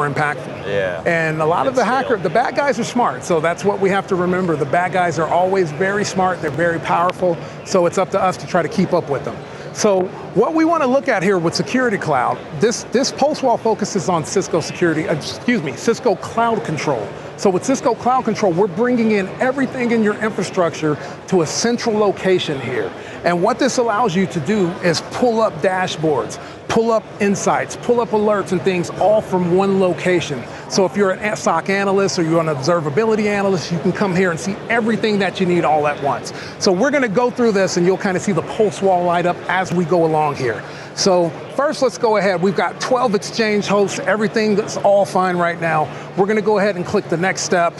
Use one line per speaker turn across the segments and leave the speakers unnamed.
impactful.
Yeah.
And a lot of the bad guys are smart, so that's what we have to remember. The bad guys are always very smart, they're very powerful, so it's up to us to try to keep up with them. So what we want to look at here with Security Cloud, this pulse wall focuses on Cisco Cisco Cloud Control. So with Cisco Cloud Control, we're bringing in everything in your infrastructure to a central location here. And what this allows you to do is pull up dashboards, pull up insights, pull up alerts and things all from one location. So if you're an SOC analyst or you're an observability analyst, you can come here and see everything that you need all at once. So we're going to go through this and you'll kind of see the pulse wall light up as we go along here. So first, let's go ahead. We've got 12 Exchange hosts, everything that's all fine right now. We're going to go ahead and click the next step.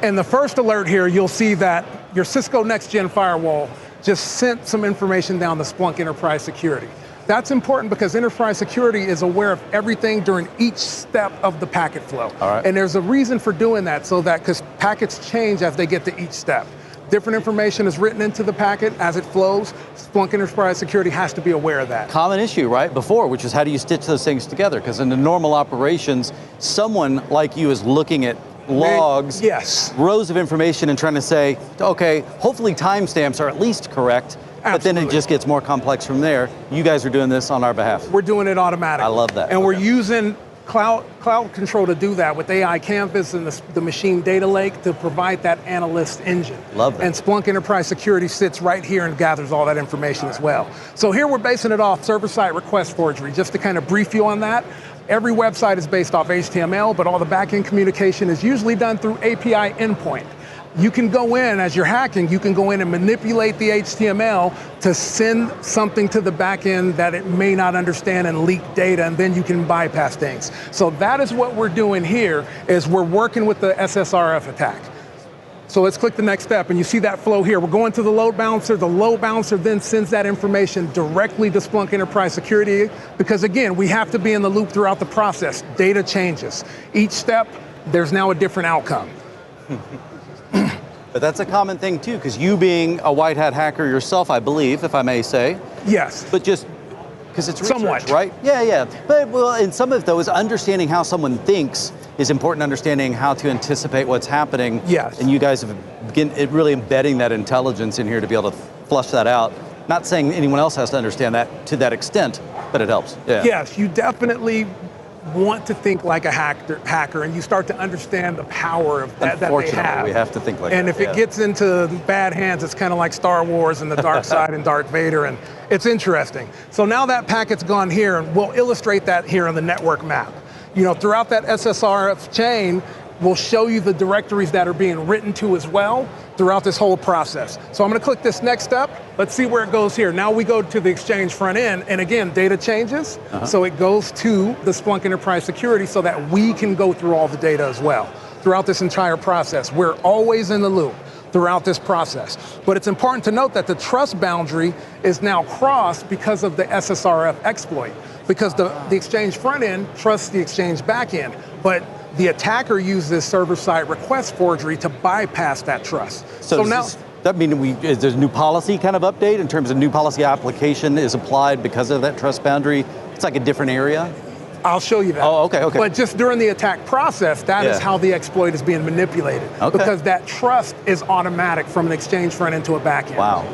And the first alert here, you'll see that your Cisco Next Gen Firewall just sent some information down to Splunk Enterprise Security. That's important because enterprise security is aware of everything during each step of the packet flow.
All right.
And there's a reason for doing that, so that because packets change as they get to each step. Different information is written into the packet as it flows. Splunk Enterprise Security has to be aware of that.
Common issue, right, before, which is how do you stitch those things together? Because in the normal operations, someone like you is looking at logs,
yes,
rows of information and trying to say, okay, hopefully timestamps are at least correct. But then it just gets more complex from there. You guys are doing this on our behalf.
We're doing it automatically.
I love that.
And we're using cloud control to do that with AI Campus and the machine data lake to provide that analyst engine.
Love that.
And Splunk Enterprise Security sits right here and gathers all that information as well. So here we're basing it off server-side request forgery. Just to kind of brief you on that, every website is based off HTML, but all the back-end communication is usually done through API endpoint. You can go in, as you're hacking, you can go in and manipulate the HTML to send something to the back end that it may not understand and leak data, and then you can bypass things. So that is what we're doing here, is we're working with the SSRF attack. So let's click the next step, and you see that flow here. We're going to the load balancer. The load balancer then sends that information directly to Splunk Enterprise Security, because again, we have to be in the loop throughout the process. Data changes. Each step, there's now a different outcome.
But that's a common thing too, because you being a white hat hacker yourself, I believe, if I may say.
Yes.
But just, because it's research,
somewhat,
right? Yeah. But well, and some of it though is understanding how someone thinks is important, understanding how to anticipate what's happening.
Yes.
And you guys have been really embedding that intelligence in here to be able to flush that out. Not saying anyone else has to understand that to that extent, but it helps. Yeah.
Yes, you definitely want to think like a hacker, and you start to understand the power of that they have.
We have to think like
and
that.
And if it gets into bad hands, it's kind of like Star Wars and the dark side and Darth Vader, and it's interesting. So now that packet's gone here, and we'll illustrate that here on the network map. You know, throughout that SSRF chain, we'll show you the directories that are being written to as well throughout this whole process. So I'm going to click this next step. Let's see where it goes here. Now we go to the Exchange front end, and again, data changes. So it goes to the Splunk Enterprise Security so that we can go through all the data as well. Throughout this entire process, we're always in the loop throughout this process. But it's important to note that the trust boundary is now crossed because of the SSRF exploit, because the Exchange front end trusts the Exchange back end, but the attacker uses server-side request forgery to bypass that trust.
So now, does that mean is there a new policy kind of update in terms of new policy application is applied because of that trust boundary? It's like a different area?
I'll show you that.
Oh, okay.
But just during the attack process, that is how the exploit is being manipulated. Because that trust is automatic from an Exchange front end to a back end.
Wow.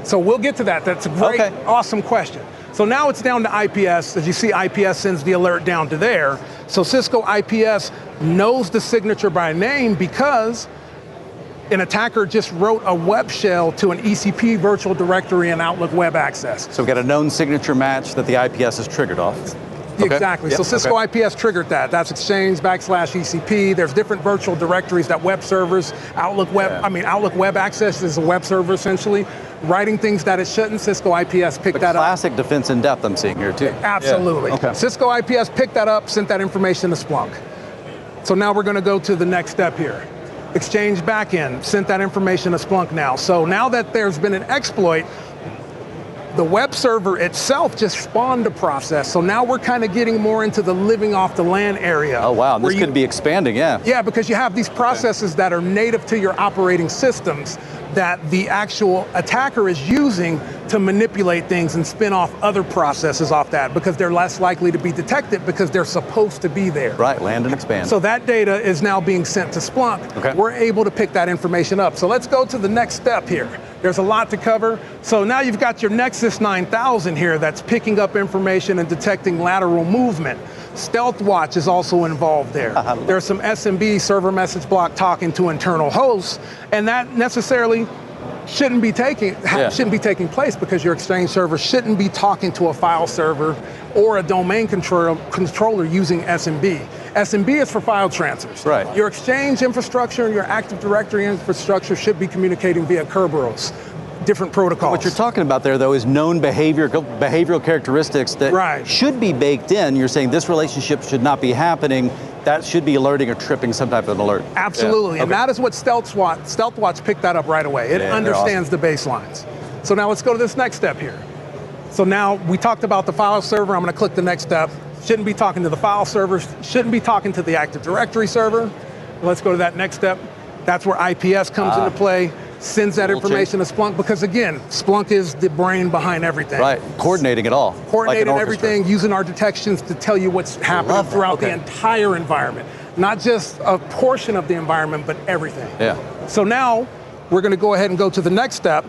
So we'll get to that. That's a great, awesome question. So now it's down to IPS. As you see, IPS sends the alert down to there. So Cisco IPS knows the signature by name because an attacker just wrote a web shell to an ECP virtual directory and Outlook Web Access.
So we've got a known signature match that the IPS has triggered off.
Exactly. So Cisco IPS triggered that. That's Exchange /ECP. There's different virtual directories that web servers, Outlook Web Access is a web server essentially, writing things that it shouldn't. Cisco IPS picked that up.
Classic defense in depth I'm seeing here too.
Absolutely. Cisco IPS picked that up, sent that information to Splunk. So now we're going to go to the next step here. Exchange backend sent that information to Splunk now. So now that there's been an exploit, The web server itself just spawned a process, so now we're kind of getting more into the living off the LAN area.
Oh wow, this could be expanding, yeah.
Yeah, because you have these processes that are native to your operating systems that the actual attacker is using to manipulate things and spin off other processes off that because they're less likely to be detected because they're supposed to be there.
Right, land and expand.
So that data is now being sent to Splunk.
Okay.
We're able to pick that information up. So let's go to the next step here. There's a lot to cover. So now you've got your Nexus 9000 here that's picking up information and detecting lateral movement. Stealth Watch is also involved there. There's some SMB, server message block, talking to internal hosts, and that necessarily shouldn't be taking place because your Exchange server shouldn't be talking to a file server or a domain controller using SMB. SMB is for file transfers.
Right.
Your Exchange infrastructure and your Active Directory infrastructure should be communicating via Kerberos, different protocols.
What you're talking about there, though, is known behavioral characteristics that should be baked in. You're saying this relationship should not be happening. That should be alerting or tripping some type of an alert.
Absolutely,
yeah.
And that is what Stealth Watch picked that up right away. It understands the baselines. So now let's go to this next step here. So now we talked about the file server. I'm going to click the next step. Shouldn't be talking to the file server. Shouldn't be talking to the Active Directory server. Let's go to that next step. That's where IPS comes into play. Sends that information to Splunk because, again, Splunk is the brain behind everything.
Right, coordinating it all.
Coordinating everything, using our detections to tell you what's happening throughout the entire environment. Not just a portion of the environment, but everything.
Yeah.
So now, we're going to go ahead and go to the next step.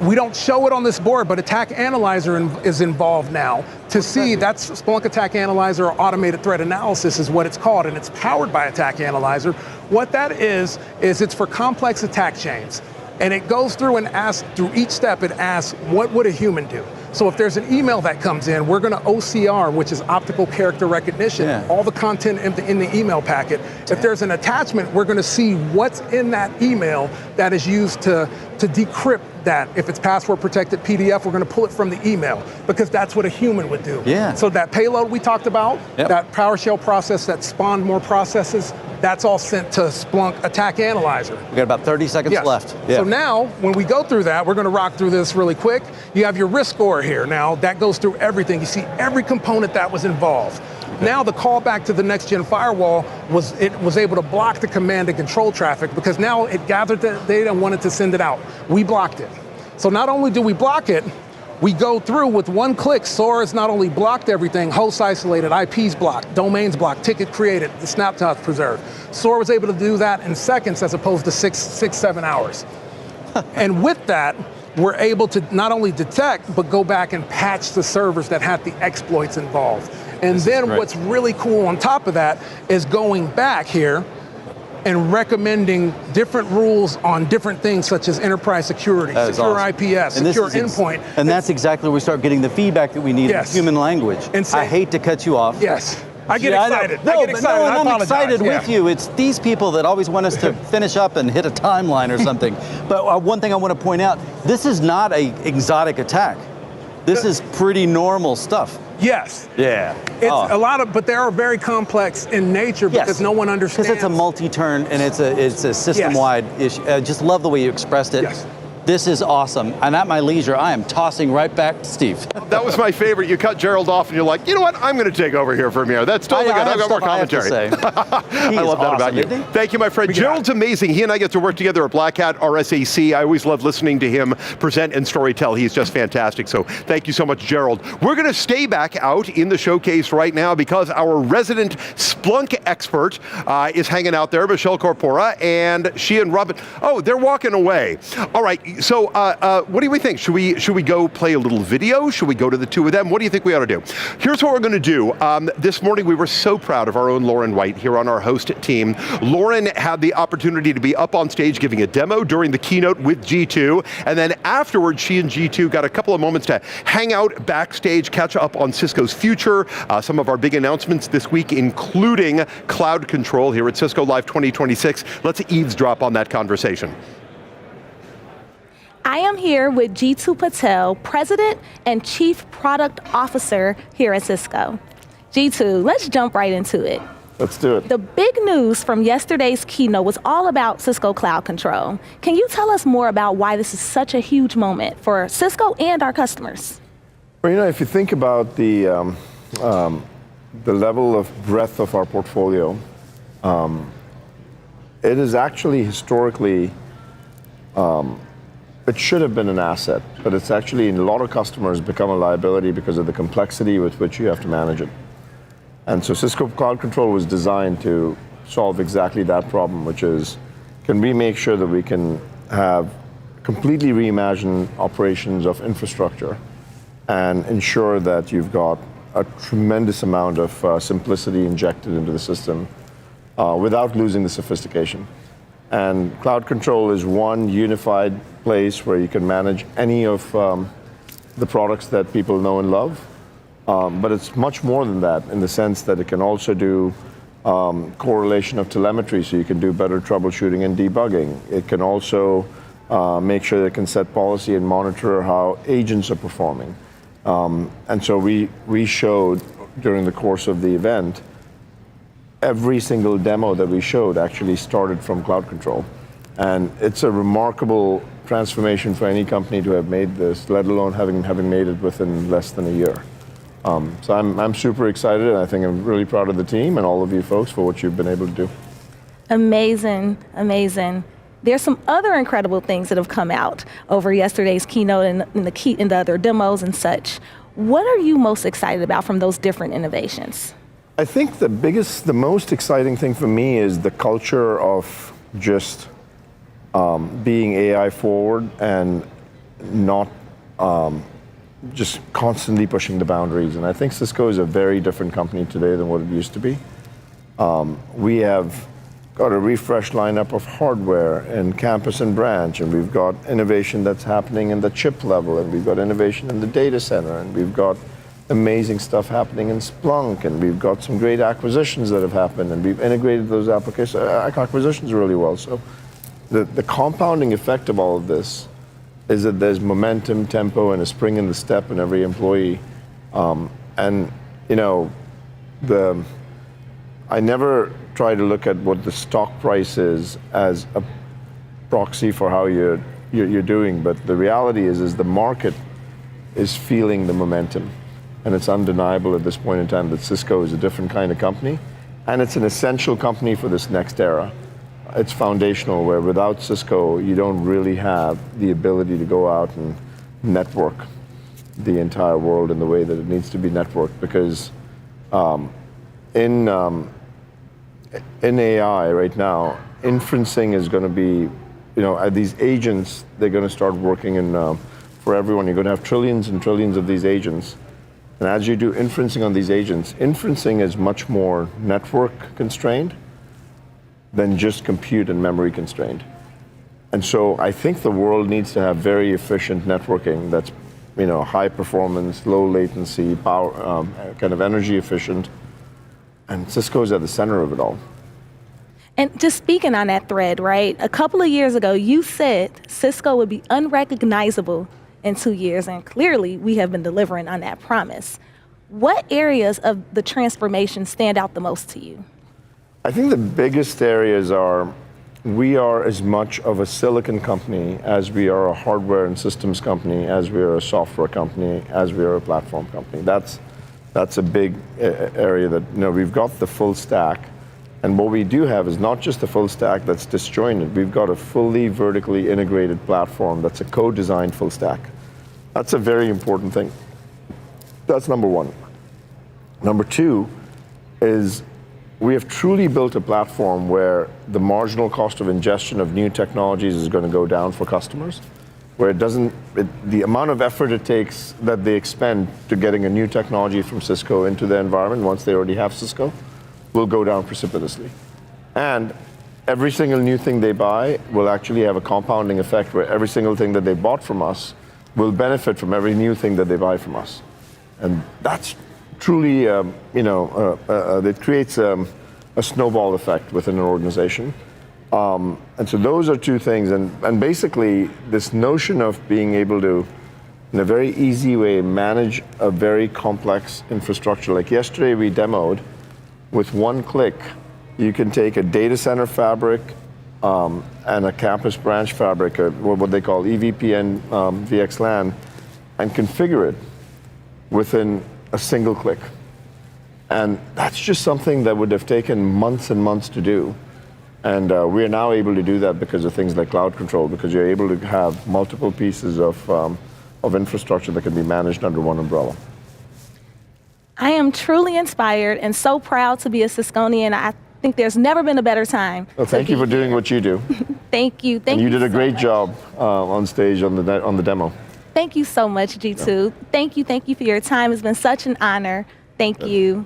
We don't show it on this board, but Attack Analyzer is involved now to see, that's Splunk Attack Analyzer, or Automated Threat Analysis is what it's called, and it's powered by Attack Analyzer. What that is it's for complex attack chains. And it goes through and asks, through each step, it asks, what would a human do? So if there's an email that comes in, we're going to OCR, which is optical character recognition, all the content in the email packet. If there's an attachment, we're going to see what's in that email that is used to decrypt that. If it's password protected PDF, we're going to pull it from the email because that's what a human would do.
Yeah.
So that payload we talked about, that PowerShell process that spawned more processes, that's all sent to Splunk Attack Analyzer.
We got about 30 seconds left. Yeah.
So now, when we go through that, we're going to rock through this really quick. You have your risk score here. Now, that goes through everything. You see every component that was involved. Now, the callback to the next-gen firewall was able to block the command and control traffic because now it gathered the data and wanted to send it out. We blocked it. So not only do we block it, we go through with one click. SOAR has not only blocked everything, hosts isolated, IPs blocked, domains blocked, ticket created, the snapshots preserved. SOAR was able to do that in seconds as opposed to 7 hours. And with that, we're able to not only detect, but go back and patch the servers that had the exploits involved. And then what's really cool on top of that is going back here and recommending different rules on different things such as enterprise security, secure IPS, secure endpoint.
And that's exactly where we start getting the feedback that we need in human language. And I hate to cut you off.
Yes. I get excited.
I'm excited with you. It's these people that always want us to finish up and hit a timeline or something. But one thing I want to point out, this is not an exotic attack. This is pretty normal stuff.
Yes.
Yeah.
It's a lot of, but they are very complex in nature because no one understands.
Because it's a multi-turn and it's a system-wide issue. I just love the way you expressed it.
Yes.
This is awesome. And at my leisure, I am tossing right back to Steve.
That was my favorite. You cut Gerald off and you're like, you know what? I'm going to take over here from here. That's totally good. I've got more commentary.
I
love that about you. Thank you, my friend. Gerald's amazing. He and I get to work together at Black Hat, RSAC. I always love listening to him present and storytell. He's just fantastic. So thank you so much, Gerald. We're going to stay back out in the showcase right now because our resident Splunk expert is hanging out there, Michelle Corpora, and she and Robin. Oh, they're walking away. All right. So what do we think? Should we go play a little video? Should we go to the two of them? What do you think we ought to do? Here's what we're going to do. This morning we were so proud of our own Lauren White here on our host team. Lauren had the opportunity to be up on stage giving a demo during the keynote with G2, and then afterwards she and G2 got a couple of moments to hang out backstage, catch up on Cisco's future, some of our big announcements this week, including cloud control here at Cisco Live 2026. Let's eavesdrop on that conversation.
I am here with G2 Patel, President and Chief Product Officer here at Cisco. G2, let's jump right into it.
Let's do it.
The big news from yesterday's keynote was all about Cisco Cloud Control. Can you tell us more about why this is such a huge moment for Cisco and our customers?
Well, if you think about the level of breadth of our portfolio, it is actually historically, it should have been an asset, but it's actually, in a lot of customers, become a liability because of the complexity with which you have to manage it. And so Cisco Cloud Control was designed to solve exactly that problem, which is, can we make sure that we can have completely reimagined operations of infrastructure and ensure that you've got a tremendous amount of simplicity injected into the system without losing the sophistication. And Cloud Control is one unified place where you can manage any of the products that people know and love. But it's much more than that, in the sense that it can also do correlation of telemetry, so you can do better troubleshooting and debugging. It can also make sure that it can set policy and monitor how agents are performing. And so we showed during the course of the event, every single demo that we showed actually started from Cloud Control. And it's a remarkable transformation for any company to have made this, let alone having made it within less than a year. So I'm super excited, and I think I'm really proud of the team and all of you folks for what you've been able to do.
Amazing, amazing. There's some other incredible things that have come out over yesterday's keynote and the other demos and such. What are you most excited about from those different innovations?
I think the most exciting thing for me is the culture of just being AI forward and not just constantly pushing the boundaries. And I think Cisco is a very different company today than what it used to be. We have got a refreshed lineup of hardware in campus and branch, and we've got innovation that's happening in the chip level, and we've got innovation in the data center, and we've got amazing stuff happening in Splunk, and we've got some great acquisitions that have happened, and we've integrated those acquisitions really well. So the compounding effect of all of this is that there's momentum, tempo, and a spring in the step in every employee. And I never try to look at what the stock price is as a proxy for how you're doing, but the reality is the market is feeling the momentum. And it's undeniable at this point in time that Cisco is a different kind of company, and it's an essential company for this next era. It's foundational, where without Cisco, you don't really have the ability to go out and network the entire world in the way that it needs to be networked. Because in AI right now, inferencing is going to be, these agents, they're going to start working for everyone. You're going to have trillions and trillions of these agents. And as you do inferencing on these agents, inferencing is much more network constrained than just compute and memory constrained. And so I think the world needs to have very efficient networking that's, high performance, low latency, power, kind of energy efficient. And Cisco is at the center of it all.
And just speaking on that thread, right? A couple of years ago, you said Cisco would be unrecognizable in 2 years, and clearly we have been delivering on that promise. What areas of the transformation stand out the most to you?
I think the biggest areas are, we are as much of a silicon company as we are a hardware and systems company, as we are a software company, as we are a platform company. That's a big area that, we've got the full stack. And what we do have is not just the full stack that's disjointed. We've got a fully vertically integrated platform that's a co-designed full stack. That's a very important thing. That's number one. Number two is, we have truly built a platform where the marginal cost of ingestion of new technologies is going to go down for customers, where the amount of effort it takes that they expend to getting a new technology from Cisco into their environment once they already have Cisco will go down precipitously. And every single new thing they buy will actually have a compounding effect, where every single thing that they bought from us will benefit from every new thing that they buy from us. And that's truly, it creates a snowball effect within an organization. And so those are two things. And basically, this notion of being able to, in a very easy way, manage a very complex infrastructure. Like yesterday, we demoed with one click, you can take a data center fabric and a campus branch fabric, what they call EVPN VXLAN, and configure it within a single click. And that's just something that would have taken months and months to do. And we are now able to do that because of things like cloud control, because you're able to have multiple pieces of infrastructure that can be managed under one umbrella.
I am truly inspired and so proud to be a Cisconian. I think there's never been a better time.
Well, thank you for doing what you do.
Thank you. Thank
and you did a great
much.
job on stage on the demo.
Thank you so much, G2. Yeah. Thank you for your time. It's been such an honor. Thank you.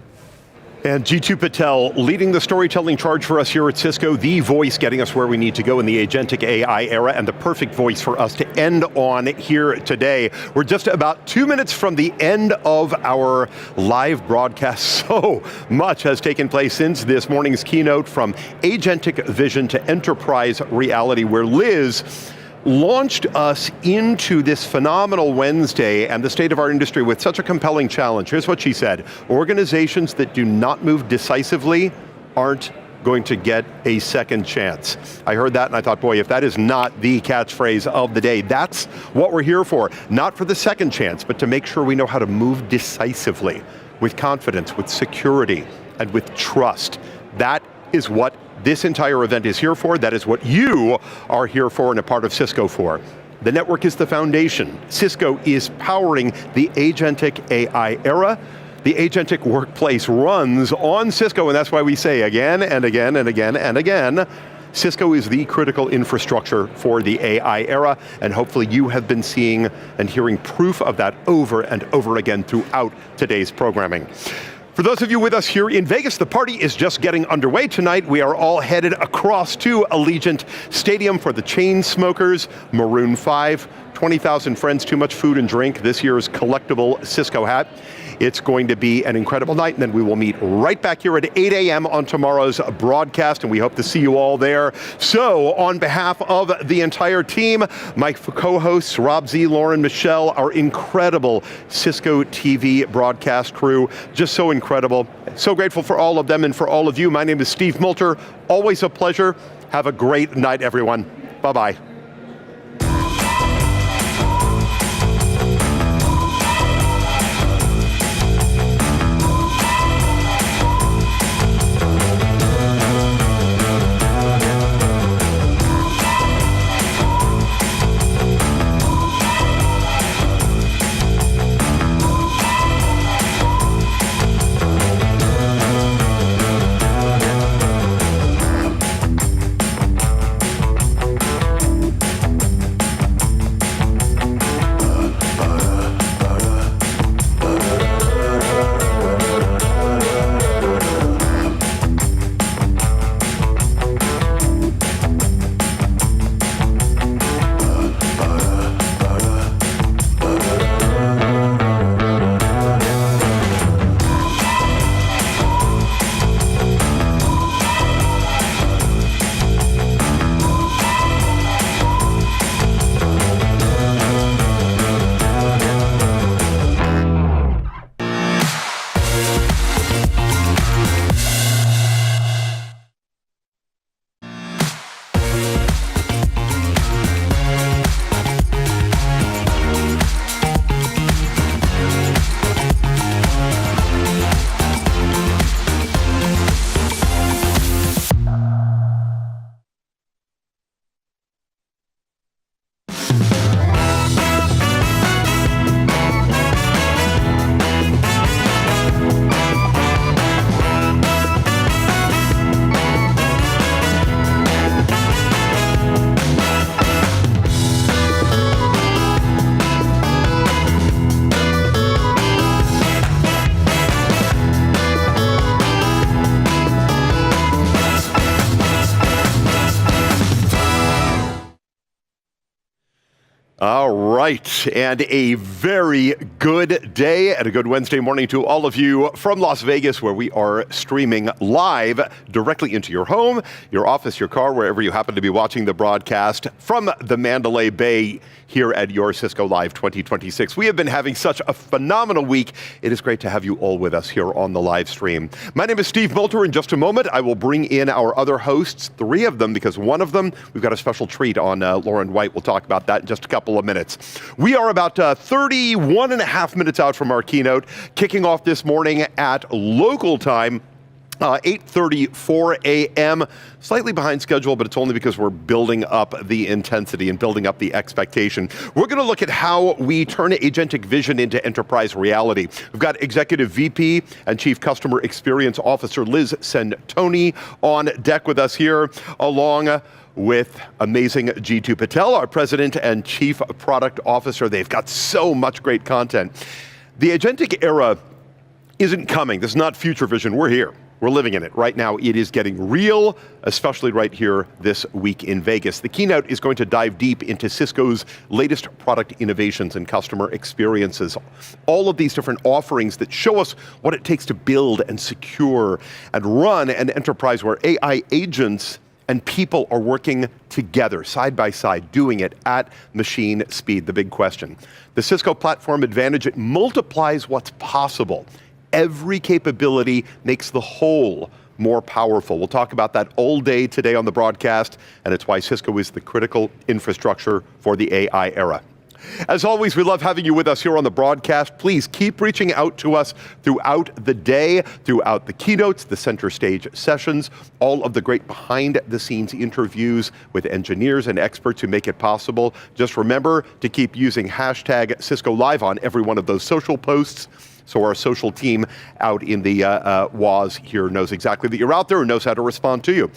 And G2 Patel leading the storytelling charge for us here at Cisco, the voice getting us where we need to go in the agentic AI era, and the perfect voice for us to end on here today. We're just about 2 minutes from the end of our live broadcast. So much has taken place since this morning's keynote, from agentic vision to enterprise reality, where Liz launched us into this phenomenal Wednesday and the state of our industry with such a compelling challenge. Here's what she said: organizations that do not move decisively aren't going to get a second chance. I heard that and I thought, boy, if that is not the catchphrase of the day, that's what we're here for. Not for the second chance, but to make sure we know how to move decisively, with confidence, with security, and with trust. That is what this entire event is here for. That is what you are here for and a part of Cisco for. The network is the foundation. Cisco is powering the agentic AI era. The agentic workplace runs on Cisco, and that's why we say again and again and again and again, Cisco is the critical infrastructure for the AI era, and hopefully you have been seeing and hearing proof of that over and over again throughout today's programming. For those of you with us here in Vegas, the party is just getting underway tonight. We are all headed across to Allegiant Stadium for the Chainsmokers, Maroon 5, 20,000 friends, too much food and drink, this year's collectible Cisco hat. It's going to be an incredible night, and then we will meet right back here at 8 a.m. on tomorrow's broadcast, and we hope to see you all there. So, on behalf of the entire team, my co-hosts, Rob Z, Lauren, Michelle, our incredible Cisco TV broadcast crew, just so incredible. So grateful for all of them and for all of you. My name is Steve Moulter. Always a pleasure. Have a great night, everyone. Bye-bye. All right, and a very good day and a good Wednesday morning to all of you from Las Vegas, where we are streaming live directly into your home, your office, your car, wherever you happen to be watching the broadcast from the Mandalay Bay here at your Cisco Live 2026. We have been having such a phenomenal week. It is great to have you all with us here on the live stream. My name is Steve Moulter. In just a moment, I will bring in our other hosts, 3 of them, because one of them, we've got a special treat on Lauren White. We'll talk about that in just a couple of minutes. We are about 31 and a half minutes out from our keynote, kicking off this morning at local time, 8:34 a.m., slightly behind schedule, but it's only because we're building up the intensity and building up the expectation. We're going to look at how we turn agentic vision into enterprise reality. We've got Executive VP and Chief Customer Experience Officer Liz Centoni on deck with us here, along with amazing Jeetu Patel, our President and Chief Product Officer. They've got so much great content. The agentic era isn't coming. This is not future vision. We're here. We're living in it right now. It is getting real, especially right here this week in Vegas. The keynote is going to dive deep into Cisco's latest product innovations and customer experiences. All of these different offerings that show us what it takes to build and secure and run an enterprise where AI agents and people are working together, side by side, doing it at machine speed. The big question. The Cisco Platform Advantage, it multiplies what's possible. Every capability makes the whole more powerful. We'll talk about that all day today on the broadcast, and it's why Cisco is the critical infrastructure for the AI era. As always, we love having you with us here on the broadcast. Please keep reaching out to us throughout the day, throughout the keynotes, the center stage sessions, all of the great behind-the-scenes interviews with engineers and experts who make it possible. Just remember to keep using hashtag Cisco Live on every one of those social posts, so our social team out in the WAS here knows exactly that you're out there and knows how to respond to you.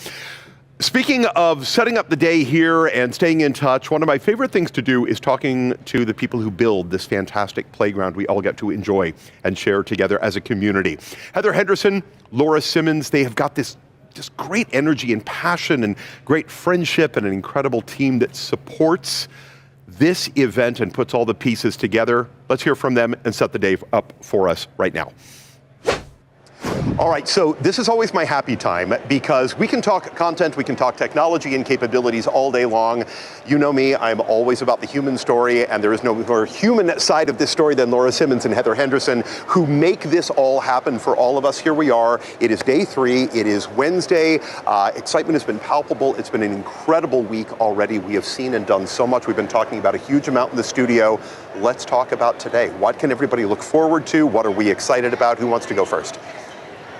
Speaking of setting up the day here and staying in touch, one of my favorite things to do is talking to the people who build this fantastic playground we all get to enjoy and share together as a community. Heather Henderson, Laura Simmons, they have got this just great energy and passion and great friendship and an incredible team that supports this event and puts all the pieces together. Let's hear from them and set the day up for us right now. All right, so this is always my happy time because we can talk content, we can talk technology and capabilities all day long. You know me, I'm always about the human story, and there is no more human side of this story than Laura Simmons and Heather Henderson, who make this all happen for all of us. Here we are. It is day 3. It is Wednesday. Excitement has been palpable. It's been an incredible week already. We have seen and done so much. We've been talking about a huge amount in the studio. Let's talk about today. What can everybody look forward to? What are we excited about? Who wants to go first?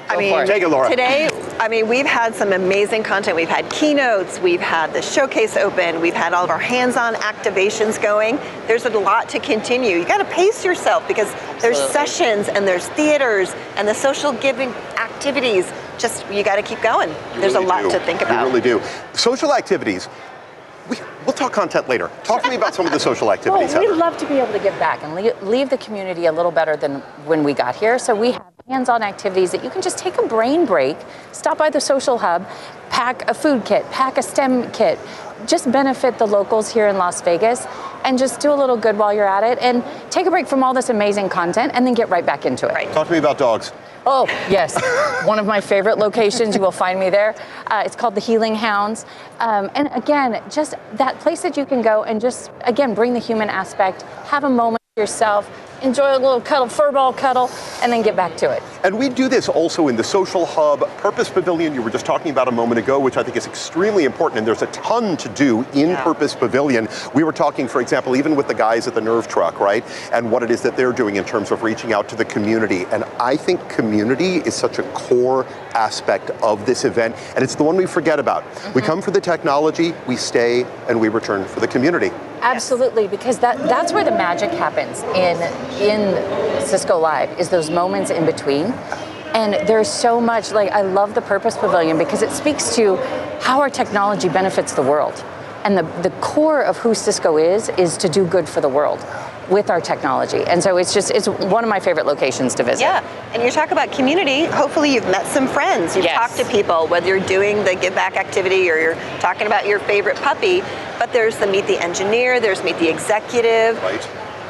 Take it, Laura.
Today, we've had some amazing content. We've had keynotes, we've had the showcase open, we've had all of our hands-on activations going. There's a lot to continue. You got to pace yourself because there's sessions and there's theaters and the social giving activities. Just, you got to keep going. There's a lot to think about.
You really do. Social activities. We'll talk content later. Talk to me about some of the social activities.
Well, we'd love to be able to give back and leave the community a little better than when we got here. So we have hands-on activities that you can just take a brain break, stop by the social hub, pack a food kit, pack a STEM kit, just benefit the locals here in Las Vegas and just do a little good while you're at it and take a break from all this amazing content and then get right back into it.
Right.
Talk to me about dogs.
Oh, yes. One of my favorite locations. You will find me there. It's called the Healing Hounds. And again, just that place that you can go and just, again, bring the human aspect, have a moment yourself, enjoy a little cuddle, furball cuddle, and then get back to it.
And we do this also in the Social Hub, Purpose Pavilion you were just talking about a moment ago, which I think is extremely important, and there's a ton to do in Purpose Pavilion. We were talking, for example, even with the guys at the Nerve Truck, right? And what it is that they're doing in terms of reaching out to the community. And I think community is such a core aspect of this event, and it's the one we forget about. We come for the technology, we stay, and we return for the community.
Absolutely, because that's where the magic happens in Cisco Live, is those moments in between. And there's so much, I love the Purpose Pavilion because it speaks to how our technology benefits the world. And the core of who Cisco is to do good for the world. with our technology. And so it's one of my favorite locations to visit.
Yeah, and you talk about community, hopefully you've met some friends, you've talked to people, whether you're doing the give back activity or you're talking about your favorite puppy, but there's the meet the engineer, there's meet the executive,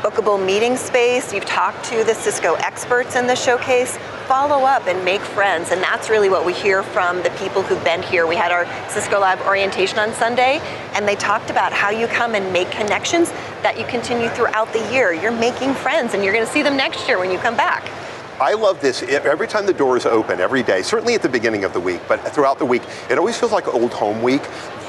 bookable meeting space, you've talked to the Cisco experts in the showcase. Follow up and make friends, and that's really what we hear from the people who've been here. We had our Cisco Live orientation on Sunday, and they talked about how you come and make connections that you continue throughout the year. You're making friends, and you're going to see them next year when you come back.
I love this. Every time the doors open, every day, certainly at the beginning of the week, but throughout the week, it always feels like old home week.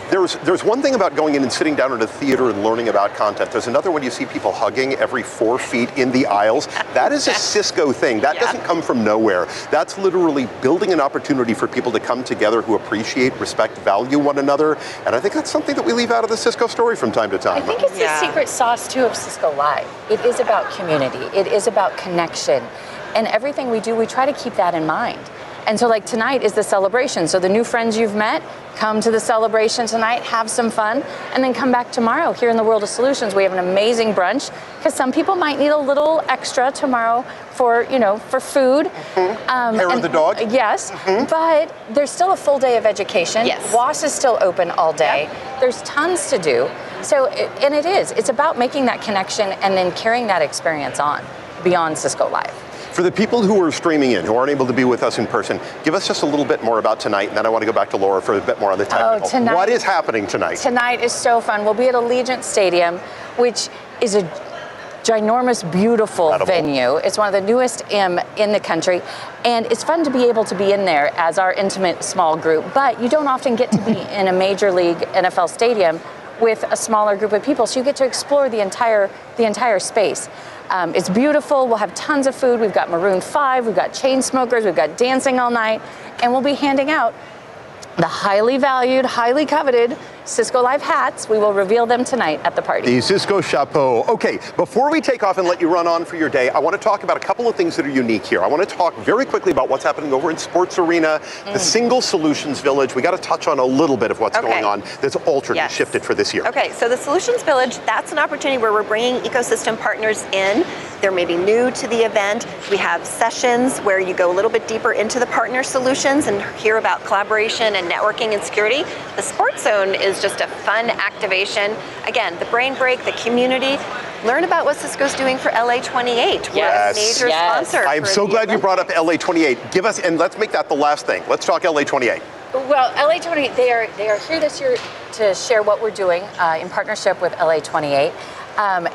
There's one thing about going in and sitting down at a theater and learning about content. There's another when you see people hugging every 4 feet in the aisles. That is a Cisco thing. That doesn't come from nowhere. That's literally building an opportunity for people to come together who appreciate, respect, value one another. And I think that's something that we leave out of the Cisco story from time to time.
I think it's the secret sauce, too, of Cisco Live. It is about community. It is about connection. And everything we do, we try to keep that in mind. And so like tonight is the celebration. So the new friends you've met, come to the celebration tonight, have some fun, and then come back tomorrow. Here in the World of Solutions, we have an amazing brunch, because some people might need a little extra tomorrow for, for food.
Hair of the dog?
Yes, but there's still a full day of education.
Yes.
WAS is still open all day. There's tons to do. So, it's about making that connection and then carrying that experience on beyond Cisco Live.
For the people who are streaming in, who aren't able to be with us in person, give us just a little bit more about tonight, and then I want to go back to Laura for a bit more on the technical.
Tonight,
what is happening tonight?
Tonight is so fun. We'll be at Allegiant Stadium, which is a ginormous, beautiful venue. It's one of the newest in the country, and it's fun to be able to be in there as our intimate small group, but you don't often get to be in a major league NFL stadium with a smaller group of people, so you get to explore the entire space. It's beautiful. We'll have tons of food. We've got Maroon 5, we've got chain smokers, we've got dancing all night, and we'll be handing out the highly valued, highly coveted Cisco Live hats. We will reveal them tonight at the party.
The Cisco Chapeau. Okay, before we take off and let you run on for your day, I want to talk about a couple of things that are unique here. I want to talk very quickly about what's happening over in Sports Arena, the Single Solutions Village. We got to touch on a little bit of what's going on that's altered and shifted for this year.
Okay, so the Solutions Village, that's an opportunity where we're bringing ecosystem partners in. They're maybe new to the event. We have sessions where you go a little bit deeper into the partner solutions and hear about collaboration and networking and security. The Sports Zone is just a fun activation. Again, the brain break, the community. Learn about what Cisco's doing for LA28. We're a major sponsor.
I am so glad you brought up LA28. Give us, and let's make that the last thing. Let's talk LA28.
Well, LA28, they are here this year to share what we're doing in partnership with LA28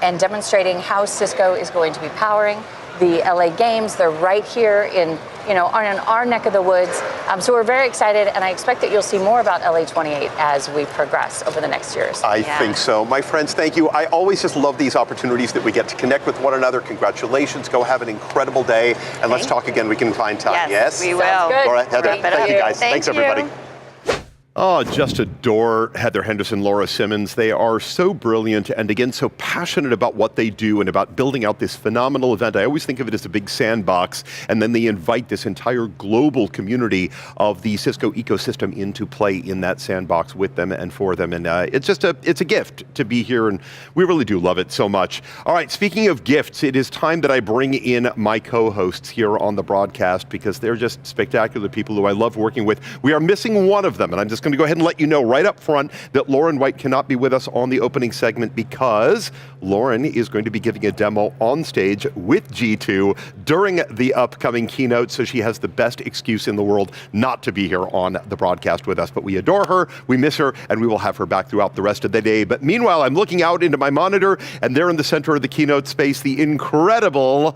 and demonstrating how Cisco is going to be powering the LA Games. They're right here in our neck of the woods. So we're very excited, and I expect that you'll see more about LA28 as we progress over the next years.
I think so. My friends, thank you. I always just love these opportunities that we get to connect with one another. Congratulations. Go have an incredible day, and let's talk again. We can find time. Yes?
We will.
Laura, Heather, thank you guys.
Thanks,
everybody. Oh, just adore Heather Henderson, Laura Simmons. They are so brilliant and, again, so passionate about what they do and about building out this phenomenal event. I always think of it as a big sandbox, and then they invite this entire global community of the Cisco ecosystem into play in that sandbox with them and for them. And it's a gift to be here, and we really do love it so much. All right, speaking of gifts, it is time that I bring in my co-hosts here on the broadcast, because they're just spectacular people who I love working with. We are missing one of them, and I'm just going to go ahead and let you know right up front that Lauren White cannot be with us on the opening segment, because Lauren is going to be giving a demo on stage with G2 during the upcoming keynote, so she has the best excuse in the world not to be here on the broadcast with us. But we adore her, we miss her, and we will have her back throughout the rest of the day. But meanwhile, I'm looking out into my monitor, and there in the center of the keynote space, the incredible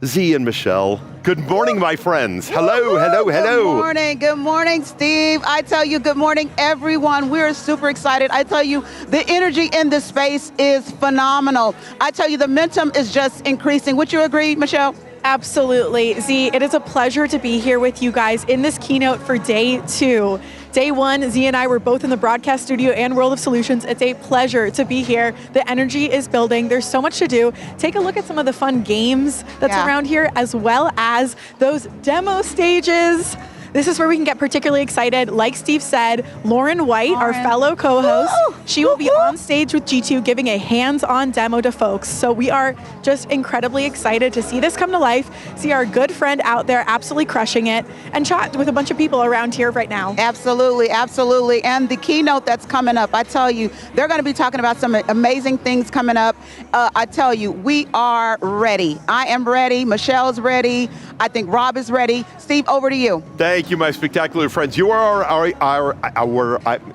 Z and Michelle. Good morning, my friends. Hello, hello, hello.
Good morning, Steve. I tell you, good morning, everyone. We're super excited. I tell you, the energy in this space is phenomenal. I tell you, the momentum is just increasing. Would you agree, Michelle?
Absolutely. Z, it is a pleasure to be here with you guys in this keynote for day 2. Day 1, Z and I were both in the broadcast studio and World of Solutions. It's a pleasure to be here. The energy is building. There's so much to do. Take a look at some of the fun games that's around here, as well as those demo stages. This is where we can get particularly excited. Like Steve said, Lauren White, our fellow co-host, she will be on stage with G2 giving a hands-on demo to folks. So we are just incredibly excited to see this come to life, see our good friend out there absolutely crushing it, and chat with a bunch of people around here right now.
Absolutely, absolutely. And the keynote that's coming up, I tell you, they're going to be talking about some amazing things coming up. I tell you, we are ready. I am ready. Michelle's ready. I think Rob is ready. Steve, over to you.
Thank you, my spectacular friends. You are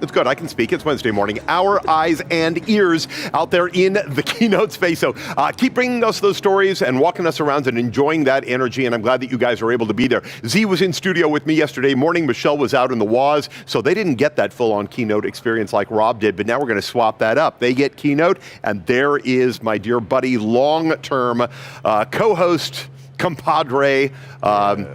it's good, I can speak, it's Wednesday morning. Our eyes and ears out there in the keynote space. So keep bringing us those stories and walking us around and enjoying that energy, and I'm glad that you guys are able to be there. Z was in studio with me yesterday morning. Michelle was out in the WAS, so they didn't get that full-on keynote experience like Rob did, but now we're going to swap that up. They get keynote, and there is my dear buddy, long-term co-host, compadre,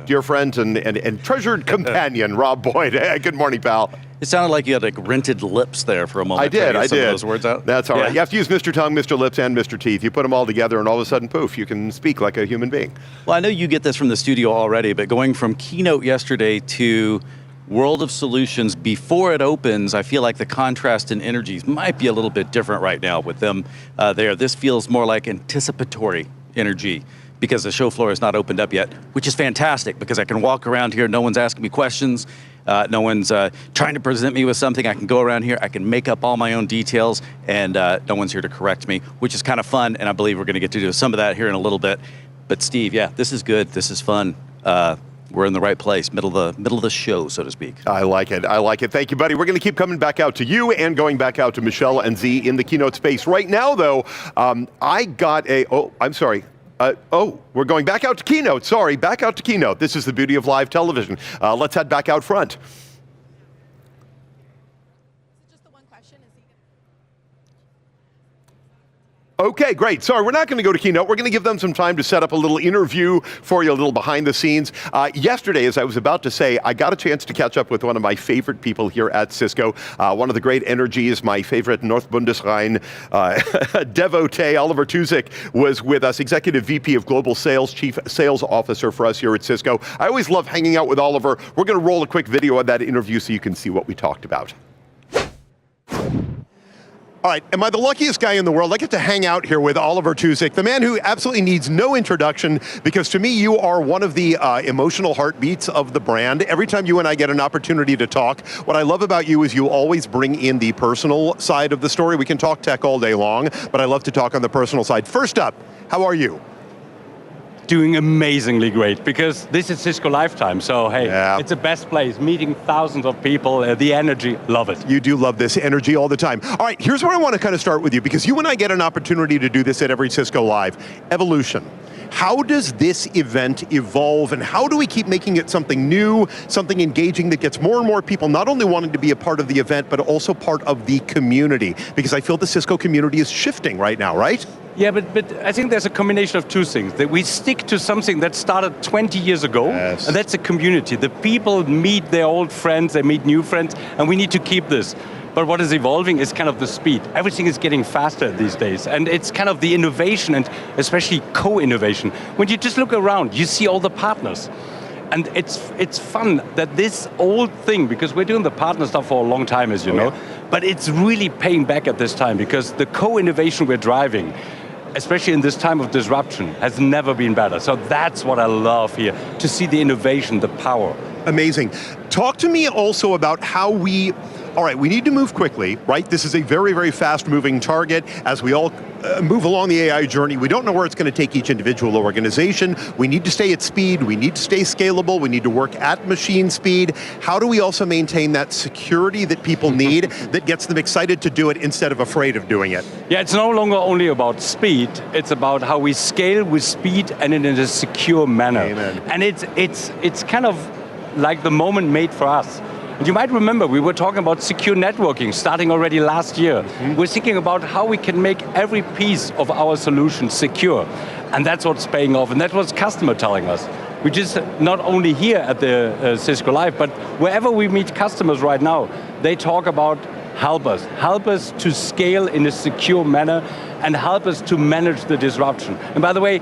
dear friend and treasured companion, Rob Boyd. Hey, good morning, pal.
It sounded like you had like rented lips there for a moment.
I did.
Some of those words out.
That's all right. You have to use Mr. Tongue, Mr. Lips, and Mr. Teeth. You put them all together, and all of a sudden, poof, you can speak like a human being.
Well, I know you get this from the studio already, but going from keynote yesterday to World of Solutions before it opens, I feel like the contrast in energies might be a little bit different right now with them there. This feels more like anticipatory energy, because the show floor is not opened up yet, which is fantastic because I can walk around here, no one's asking me questions, no one's trying to present me with something. I can go around here, I can make up all my own details, and no one's here to correct me, which is kind of fun, and I believe we're gonna get to do some of that here in a little bit. But Steve, yeah, this is good, this is fun. We're in the right place, middle of the show, so to speak.
I like it, I like it. Thank you, buddy. We're gonna keep coming back out to you and going back out to Michelle and Z in the keynote space. Right now, though, I got we're going back out to Keynote. Sorry, back out to Keynote. This is the beauty of live television. Let's head back out front. Okay, great. Sorry, we're not going to go to Keynote. We're going to give them some time to set up a little interview for you, a little behind the scenes. Yesterday, as I was about to say, I got a chance to catch up with one of my favorite people here at Cisco. One of the great energies, my favorite North Bundesrhein devotee, Oliver Tuzik, was with us, Executive VP of Global Sales, Chief Sales Officer for us here at Cisco. I always love hanging out with Oliver. We're going to roll a quick video of that interview so you can see what we talked about. All right, am I the luckiest guy in the world? I get to hang out here with Oliver Tuzik, the man who absolutely needs no introduction, because to me, you are one of the emotional heartbeats of the brand. Every time you and I get an opportunity to talk, what I love about you is you always bring in the personal side of the story. We can talk tech all day long, but I love to talk on the personal side. First up, how are you?
Doing amazingly great, because this is Cisco Lifetime, so hey, It's the best place, meeting thousands of people, the energy, love it.
You do love this energy all the time. All right, here's where I want to kind of start with you, because you and I get an opportunity to do this at every Cisco Live. Evolution. How does this event evolve, and how do we keep making it something new, something engaging that gets more and more people not only wanting to be a part of the event, but also part of the community? Because I feel the Cisco community is shifting right now, right?
Yeah, but I think there's a combination of two things. That we stick to something that started 20 years ago, and that's a community. The people meet their old friends, they meet new friends, and we need to keep this. But what is evolving is kind of the speed. Everything is getting faster these days, and it's kind of the innovation, and especially co-innovation. When you just look around, you see all the partners. And it's fun that this old thing, because we're doing the partner stuff for a long time, as you know, but it's really paying back at this time, because the co-innovation we're driving, especially in this time of disruption, has never been better. So that's what I love here, to see the innovation, the power.
Amazing. Talk to me also about how we need to move quickly, right? This is a very, very fast-moving target. As we all move along the AI journey, we don't know where it's going to take each individual organization. We need to stay at speed, we need to stay scalable, we need to work at machine speed. How do we also maintain that security that people need that gets them excited to do it instead of afraid of doing it?
Yeah, it's no longer only about speed, it's about how we scale with speed and in a secure manner.
Amen.
And it's kind of like the moment made for us. And you might remember, we were talking about secure networking starting already last year. We're thinking about how we can make every piece of our solution secure. And that's what's paying off, and that's what customers telling us. We just, not only here at the Cisco Live, but wherever we meet customers right now, they talk about help us to scale in a secure manner, and help us to manage the disruption. And by the way,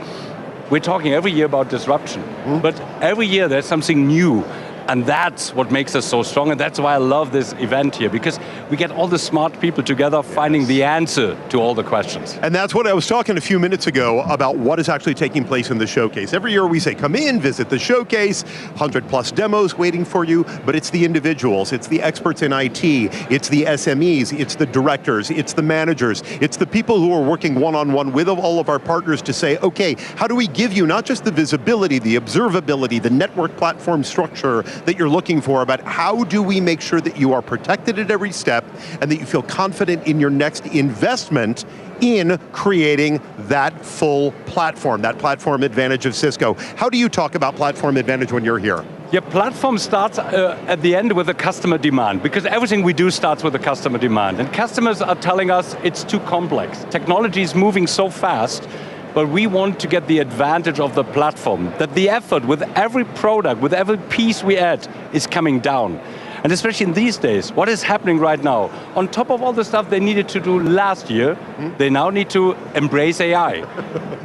we're talking every year about disruption, but every year there's something new. And that's what makes us so strong, and that's why I love this event here, because we get all the smart people together finding the answer to all the questions.
And that's what I was talking a few minutes ago about what is actually taking place in the showcase. Every year we say, come in, visit the showcase, 100+ demos waiting for you, but it's the individuals, it's the experts in IT, it's the SMEs, it's the directors, it's the managers, it's the people who are working one-on-one with all of our partners to say, okay, how do we give you not just the visibility, the observability, the network platform structure that you're looking for, but how do we make sure that you are protected at every step and that you feel confident in your next investment in creating that full platform, that platform advantage of Cisco. How do you talk about platform advantage when you're here?
Your platform starts at the end with a customer demand, because everything we do starts with a customer demand. And customers are telling us it's too complex. Technology is moving so fast, but we want to get the advantage of the platform, that the effort with every product, with every piece we add, is coming down. And especially in these days, what is happening right now? On top of all the stuff they needed to do last year, they now need to embrace AI,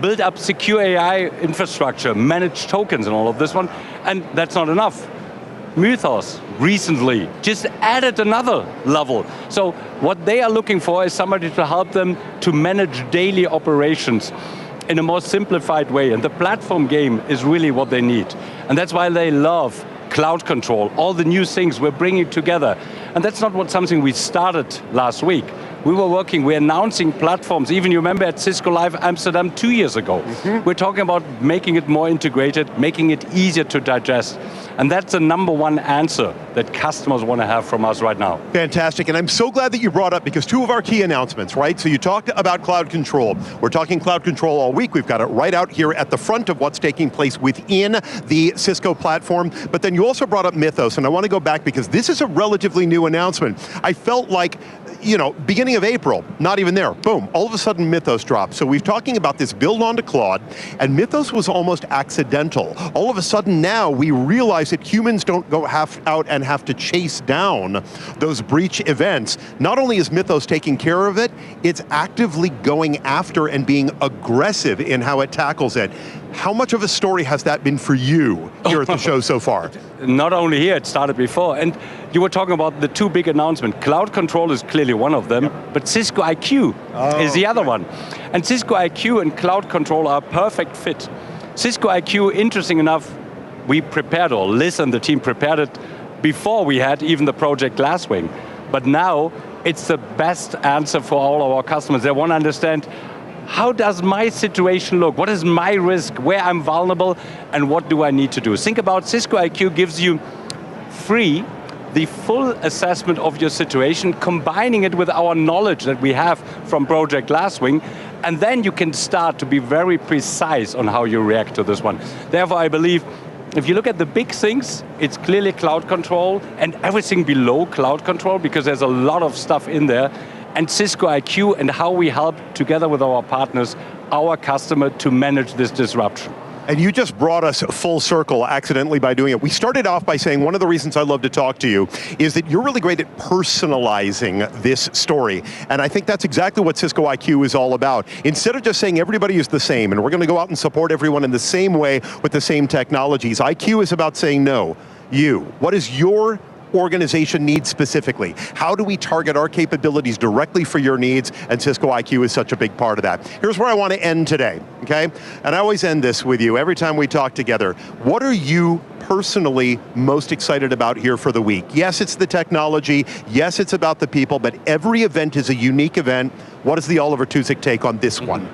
build up secure AI infrastructure, manage tokens and all of this one, and that's not enough. Mythos recently just added another level. So what they are looking for is somebody to help them to manage daily operations in a more simplified way, and the platform game is really what they need. And that's why they love cloud control, all the new things we're bringing together. And that's not something we started last week. We're announcing platforms, even you remember at Cisco Live Amsterdam 2 years ago. We're talking about making it more integrated, making it easier to digest. And that's the number one answer that customers want to have from us right now.
Fantastic, and I'm so glad that you brought up, because two of our key announcements, right? So you talked about cloud control. We're talking cloud control all week. We've got it right out here at the front of what's taking place within the Cisco platform. But then you also brought up Mythos, and I want to go back because this is a relatively new announcement. I felt like, beginning of April, not even there, boom, all of a sudden Mythos dropped. So we're talking about this build onto Claude, and Mythos was almost accidental. All of a sudden now we realize that humans don't go out and have to chase down those breach events. Not only is Mythos taking care of it, it's actively going after and being aggressive in how it tackles it. How much of a story has that been for you here at the show so far?
Not only here, it started before. And you were talking about the two big announcements. Cloud control is clearly one of them, but Cisco IQ is the other one. And Cisco IQ and cloud control are a perfect fit. Cisco IQ, interesting enough, we prepared, or Liz and the team prepared it before we had even the Project Glasswing. But now, it's the best answer for all of our customers. They want to understand, how does my situation look? What is my risk? Where I'm vulnerable? And what do I need to do? Think about Cisco IQ gives you free the full assessment of your situation, combining it with our knowledge that we have from Project Glasswing, and then you can start to be very precise on how you react to this one. Therefore, I believe if you look at the big things, it's clearly cloud control and everything below cloud control, because there's a lot of stuff in there, and Cisco IQ and how we help together with our partners, our customer, to manage this disruption.
And you just brought us full circle accidentally by doing it. We started off by saying one of the reasons I love to talk to you is that you're really great at personalizing this story. And I think that's exactly what Cisco IQ is all about. Instead of just saying everybody is the same and we're going to go out and support everyone in the same way with the same technologies, IQ is about saying no, you. What is your organization needs specifically? How do we target our capabilities directly for your needs? And Cisco IQ is such a big part of that. Here's where I want to end today, okay? And I always end this with you every time we talk together. What are you personally most excited about here for the week? Yes, it's the technology. Yes, it's about the people, but every event is a unique event. What is the Oliver Tuzik take on this one?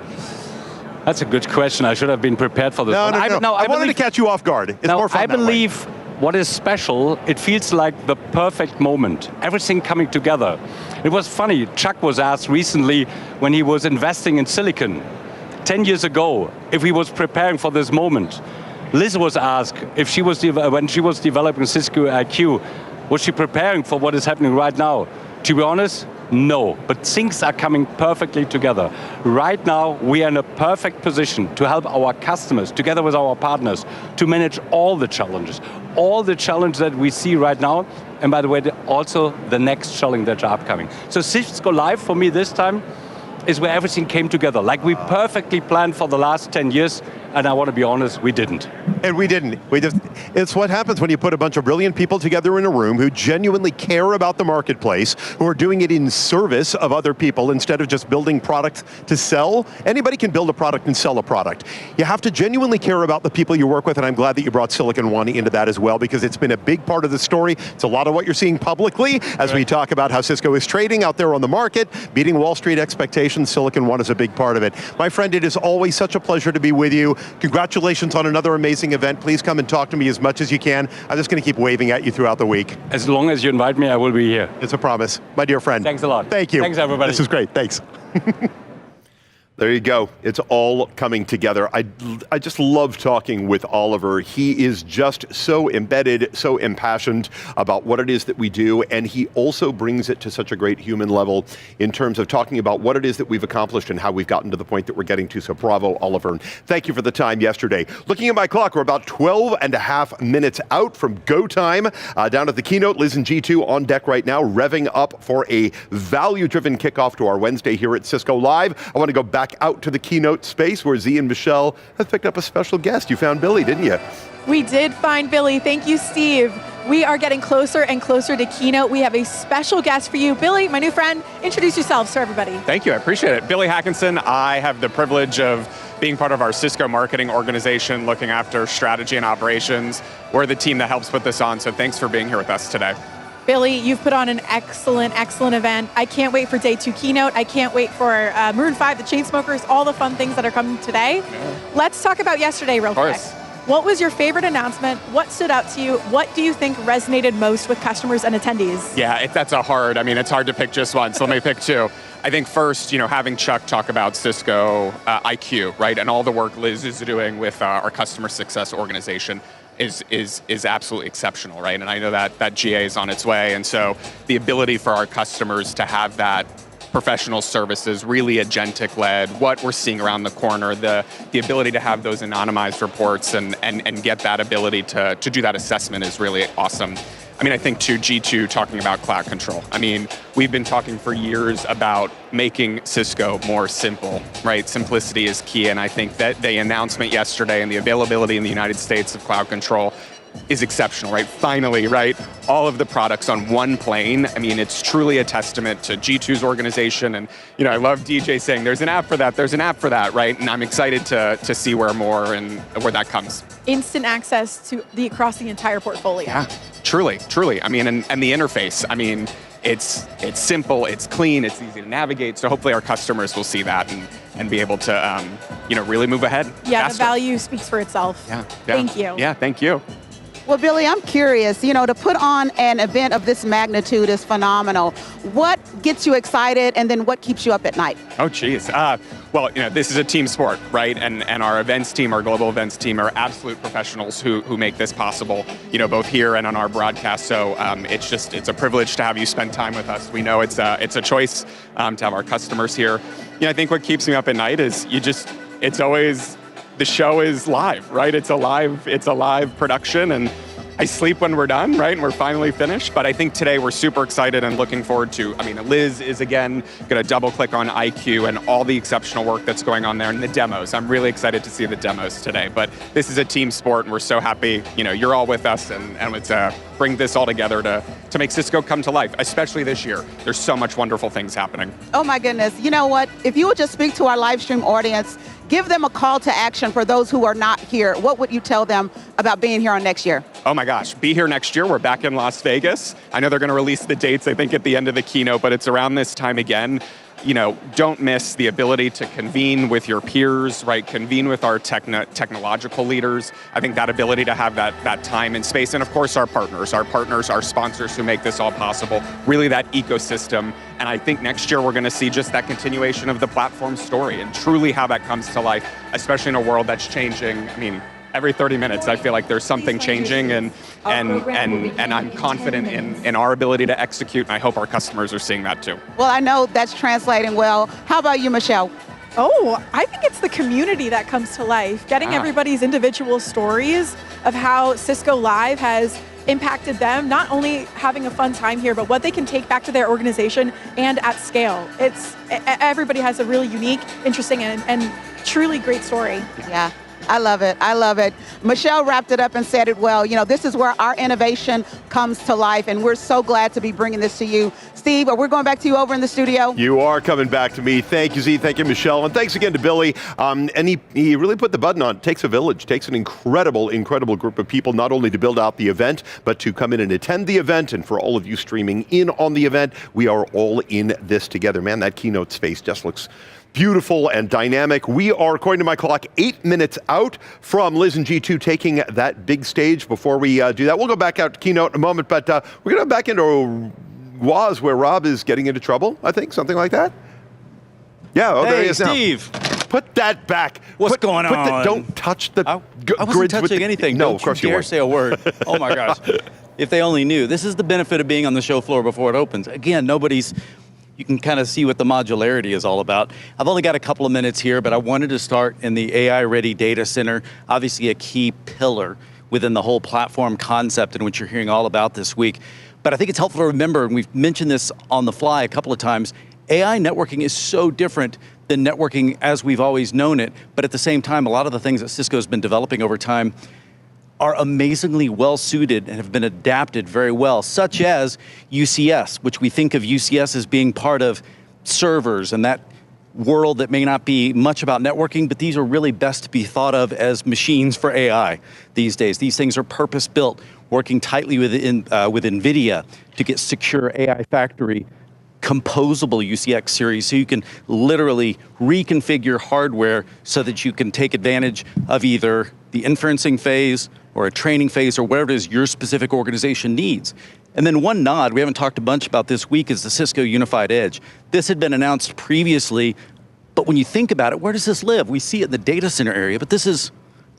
That's a good question. I should have been prepared for this one.
I wanted to catch you off guard. It's more fun
I believe what is special, it feels like the perfect moment. Everything coming together. It was funny, Chuck was asked recently when he was investing in silicon 10 years ago if he was preparing for this moment. Liz was asked if she was when she was developing Cisco IQ, was she preparing for what is happening right now? To be honest, no, but things are coming perfectly together. Right now, we are in a perfect position to help our customers, together with our partners, to manage all the challenges that we see right now, and by the way, also the next challenge that are upcoming. So Cisco Live, for me this time, is where everything came together, like we perfectly planned for the last 10 years, And I want to be honest, we didn't.
And we didn't. It's what happens when you put a bunch of brilliant people together in a room who genuinely care about the marketplace, who are doing it in service of other people instead of just building products to sell. Anybody can build a product and sell a product. You have to genuinely care about the people you work with, and I'm glad that you brought Silicon One into that as well, because it's been a big part of the story. It's a lot of what you're seeing publicly as we talk about how Cisco is trading out there on the market, beating Wall Street expectations. Silicon One is a big part of it. My friend, it is always such a pleasure to be with you. Congratulations on another amazing event. Please come and talk to me as much as you can. I'm just going to keep waving at you throughout the week.
As long as you invite me, I will be here.
It's a promise, my dear friend.
Thanks a lot.
Thank you.
Thanks, everybody.
This is great. Thanks. There you go. It's all coming together. I just love talking with Oliver. He is just so embedded, so impassioned about what it is that we do, and he also brings it to such a great human level in terms of talking about what it is that we've accomplished and how we've gotten to the point that we're getting to. So bravo, Oliver. And thank you for the time yesterday. Looking at my clock, we're about 12 and a half minutes out from go time. Down at the keynote, Liz and G2 on deck right now, revving up for a value-driven kickoff to our Wednesday here at Cisco Live. I want to go back out to the keynote space where Z and Michelle have picked up a special guest. You found Billy, didn't you?
We did find Billy. Thank you, Steve. We are getting closer and closer to keynote. We have a special guest for you. Billy, my new friend, introduce yourselves to everybody.
Thank you, I appreciate it. Billy Hackinson. I have the privilege of being part of our Cisco marketing organization, looking after strategy and operations. We're the team that helps put this on, so thanks for being here with us today.
Billy, you've put on an excellent event. I can't wait for day 2 keynote. I can't wait for Maroon 5, the Chainsmokers, all the fun things that are coming today. Yeah. Let's talk about yesterday real quick. What was your favorite announcement? What stood out to you? What do you think resonated most with customers and attendees?
Yeah, it's hard to pick just one, so let me pick two. I think first, having Chuck talk about Cisco IQ, right, and all the work Liz is doing with our customer success organization is absolutely exceptional, right? And I know that GA is on its way, and so the ability for our customers to have that professional services, really agentic-led, what we're seeing around the corner, the ability to have those anonymized reports and get that ability to do that assessment is really awesome. I think too, G2 talking about cloud control. We've been talking for years about making Cisco more simple, right? Simplicity is key, and I think that the announcement yesterday and the availability in the United States of cloud control is exceptional, right? Finally, right? All of the products on one plane. It's truly a testament to G2's organization, and I love DJ saying there's an app for that, right? And I'm excited to see where where that comes.
Instant access to across the entire portfolio.
Yeah, truly. And the interface. It's simple, it's clean, it's easy to navigate. So hopefully our customers will see that and be able to, really move ahead.
Yeah,
faster.
The value speaks for itself.
Yeah.
Thank you.
Yeah, thank you.
Well, Billy, I'm curious, to put on an event of this magnitude is phenomenal. What gets you excited, and then what keeps you up at night?
Oh, geez. Well, this is a team sport, right? And our events team, our global events team are absolute professionals who make this possible, both here and on our broadcast. So it's a privilege to have you spend time with us. We know it's a choice to have our customers here. I think what keeps me up at night is it's always, the show is live, right? It's a live production, and I sleep when we're done, right? And we're finally finished. But I think today we're super excited and looking forward to, Liz is again going to double click on IQ and all the exceptional work that's going on there and the demos. I'm really excited to see the demos today. But this is a team sport, and we're so happy, you're all with us, and it's bring this all together to make Cisco come to life, especially this year. There's so much wonderful things happening.
Oh my goodness. You know what? If you would just speak to our live stream audience, give them a call to action for those who are not here. What would you tell them about being here on next year?
Oh my gosh, be here next year. We're back in Las Vegas. I know they're going to release the dates, I think, at the end of the keynote, but it's around this time again. Don't miss the ability to convene with your peers, right? Convene with our technological leaders. I think that ability to have that time and space, and of course our partners, our sponsors who make this all possible, really that ecosystem. And I think next year we're going to see just that continuation of the platform story and truly how that comes to life, especially in a world that's changing. Every 30 minutes, I feel like there's something changing, and I'm confident in our ability to execute, and I hope our customers are seeing that too.
Well, I know that's translating well. How about you, Michelle?
Oh, I think it's the community that comes to life, getting everybody's individual stories of how Cisco Live has impacted them, not only having a fun time here, but what they can take back to their organization and at scale. Everybody has a really unique, interesting, and truly great story.
Yeah. I love it. I love it. Michelle wrapped it up and said it well. You know, this is where our innovation comes to life, and we're so glad to be bringing this to you. Steve, we're going back to you over in the studio.
You are coming back to me. Thank you, Z. Thank you, Michelle. And thanks again to Billy. And he really put the button on. It takes a village. It takes an incredible, incredible group of people, not only to build out the event, but to come in and attend the event. And for all of you streaming in on the event, we are all in this together. Man, that keynote space just looks beautiful and dynamic. We are, according to my clock, 8 minutes out from Liz and G2 taking that big stage. Before we do that, we'll go back out to Keynote in a moment, but we're going to go back into Woz, where Rob is getting into trouble, I think, something like that. Yeah, oh, there he is
Steve.
now. Put that back.
What's going on?
Don't touch the grids.
I wasn't touching anything.
No,
Don't
of course
you
you
dare
weren't.
say a word. Oh my gosh. If they only knew. This is the benefit of being on the show floor before it opens. Again, you can kind of see what the modularity is all about. I've only got a couple of minutes here, but I wanted to start in the AI-ready data center, obviously a key pillar within the whole platform concept in which you're hearing all about this week. But I think it's helpful to remember, and we've mentioned this on the fly a couple of times, AI networking is so different than networking as we've always known it, but at the same time, a lot of the things that Cisco's been developing over time are amazingly well suited and have been adapted very well, such as UCS, which we think of UCS as being part of servers and that world that may not be much about networking, but these are really best to be thought of as machines for AI these days. These things are purpose-built, working tightly with NVIDIA to get secure AI factory composable UCX series, so you can literally reconfigure hardware so that you can take advantage of either the inferencing phase or a training phase or whatever it is your specific organization needs. And then one nod, we haven't talked a bunch about this week, is the Cisco Unified Edge. This had been announced previously, but when you think about it, where does this live? We see it in the data center area, but this is,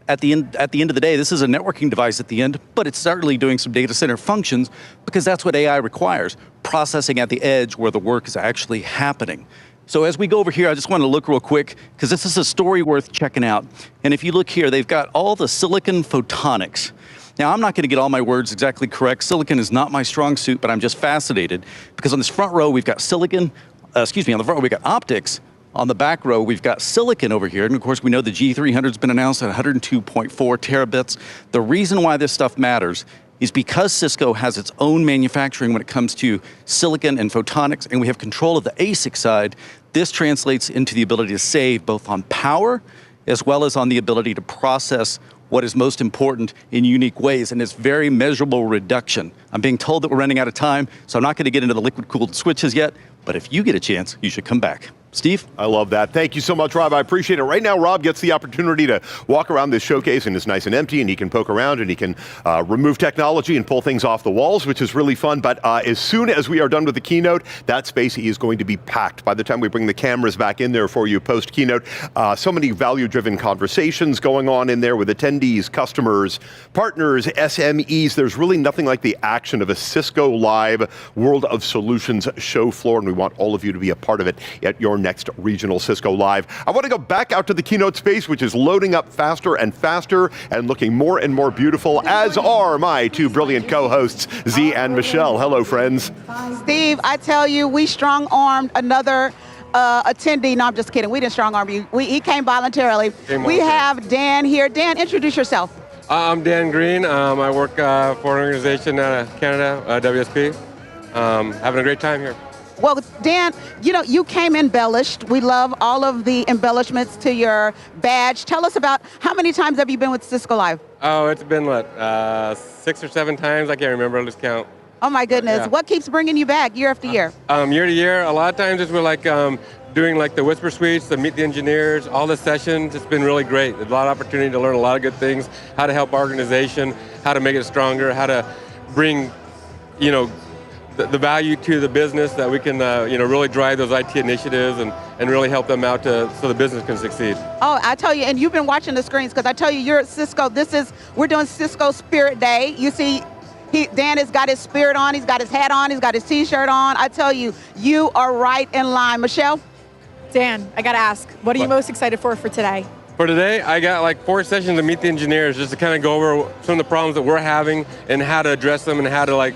at the end of the day, this is a networking device at the end, but it's certainly doing some data center functions because that's what AI requires, processing at the edge where the work is actually happening. So as we go over here, I just want to look real quick because this is a story worth checking out. And if you look here, they've got all the silicon photonics. Now, I'm not going to get all my words exactly correct. Silicon is not my strong suit, but I'm just fascinated because on this front row, we've got silicon, on the front row, we've got optics. On the back row, we've got silicon over here. And of course, we know the G300's been announced at 102.4 terabits. The reason why this stuff matters is because Cisco has its own manufacturing when it comes to silicon and photonics, and we have control of the ASIC side. This translates into the ability to save both on power as well as on the ability to process what is most important in unique ways, and it's very measurable reduction. I'm being told that we're running out of time, so I'm not going to get into the liquid-cooled switches yet, but if you get a chance, you should come back. Steve?
I love that. Thank you so much, Rob. I appreciate it. Right now, Rob gets the opportunity to walk around this showcase, and it's nice and empty, and he can poke around, and he can remove technology and pull things off the walls, which is really fun. But as soon as we are done with the keynote, that space is going to be packed. By the time we bring the cameras back in there for you post-keynote, so many value-driven conversations going on in there with attendees, customers, partners, SMEs. There's really nothing like the action of a Cisco Live World of Solutions show floor, and we want all of you to be a part of it at your next regional Cisco Live. I want to go back out to the keynote space, which is loading up faster and faster and looking more and more beautiful, as are my two brilliant co-hosts, Z and Michelle. Hello, friends.
Steve, I tell you, we strong-armed another attendee. No, I'm just kidding. We didn't strong-arm you. He came voluntarily. We have Dan here. Dan, introduce yourself.
I'm Dan Green. I work for an organization out of Canada, WSP. Having a great time here.
Well, Dan, you know, you came embellished. We love all of the embellishments to your badge. Tell us about how many times have you been with Cisco Live?
Oh, it's been, 6 or 7 times? I can't remember. I lose count.
Oh, my goodness.
Yeah.
What keeps bringing you back year after year?
Year to year, a lot of times it's we're doing the Whisper Suites, the Meet the Engineers, all the sessions. It's been really great. There's a lot of opportunity to learn a lot of good things, how to help our organization, how to make it stronger, how to bring, the value to the business that we can, really drive those IT initiatives and really help them out so the business can succeed.
Oh, I tell you, and you've been watching the screens because I tell you, you're at Cisco. We're doing Cisco Spirit Day. You see, Dan has got his spirit on, he's got his hat on, he's got his t-shirt on. I tell you, you are right in line. Michelle?
Dan, I got to ask, what are you most excited for today?
For today, I got 4 sessions to Meet the Engineers just to kind of go over some of the problems that we're having and how to address them and how to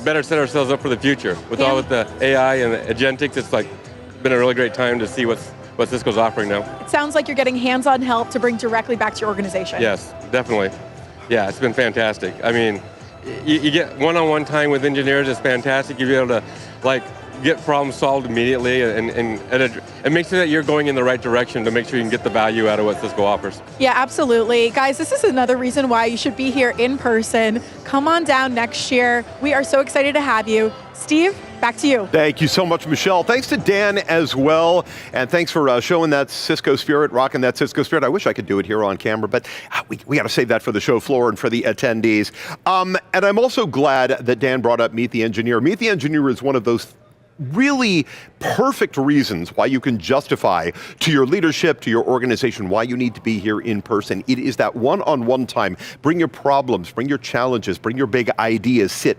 better set ourselves up for the future. With all with the AI and the agentics, it's been a really great time to see what's what Cisco's offering now.
It sounds like you're getting hands-on help to bring directly back to your organization.
Yes, definitely. Yeah, it's been fantastic. I mean, you get one-on-one time with engineers, it's fantastic. You'll be able to get problems solved immediately, and make sure that you're going in the right direction to make sure you can get the value out of what Cisco offers.
Yeah, absolutely. Guys, this is another reason why you should be here in person. Come on down next year. We are so excited to have you. Steve, back to you.
Thank you so much, Michelle. Thanks to Dan as well, and thanks for showing that Cisco spirit, rocking that Cisco spirit. I wish I could do it here on camera, but we got to save that for the show floor and for the attendees. And I'm also glad that Dan brought up Meet the Engineer. Meet the Engineer is one of those really perfect reasons why you can justify to your leadership, to your organization, why you need to be here in person. It is that one-on-one time. Bring your problems, bring your challenges, bring your big ideas, sit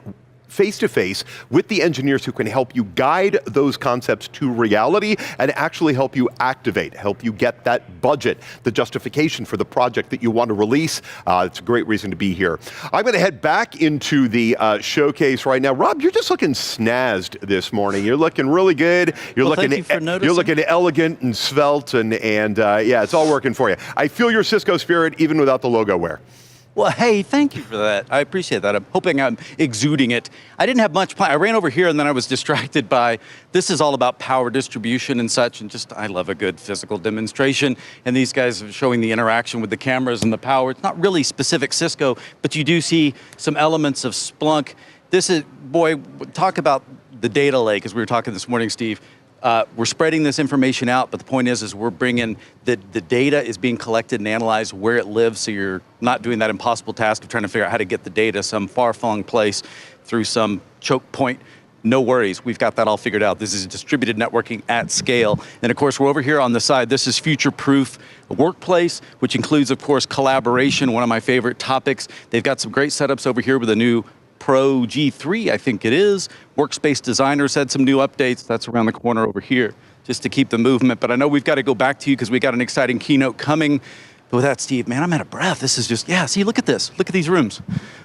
face-to-face with the engineers who can help you guide those concepts to reality and actually help you activate, help you get that budget, the justification for the project that you want to release. It's a great reason to be here. I'm going to head back into the showcase right now. Rob, you're just looking snazzed this morning. You're looking really good. You're looking elegant and svelte, and yeah, it's all working for you. I feel your Cisco spirit even without the logo wear.
Well, hey, thank you for that. I appreciate that. I'm hoping I'm exuding it. I didn't have much plan. I ran over here and then I was distracted by, this is all about power distribution and such, and I love a good physical demonstration. And these guys are showing the interaction with the cameras and the power. It's not really specific Cisco, but you do see some elements of Splunk. This is, boy, talk about the data lake, as we were talking this morning, Steve. We're spreading this information out, but the point is we're bringing the data is being collected and analyzed where it lives, so you're not doing that impossible task of trying to figure out how to get the data some far-flung place through some choke point. No worries, we've got that all figured out. This is distributed networking at scale. And of course, we're over here on the side. This is future-proof workplace, which includes, of course, collaboration, one of my favorite topics. They've got some great setups over here with a new Pro G3, I think it is. Workspace Designers had some new updates. That's around the corner over here, just to keep the movement. But I know we've got to go back to you because we got an exciting keynote coming. But with that, Steve, man, I'm out of breath. This is just, yeah, see, look at this. Look at these rooms.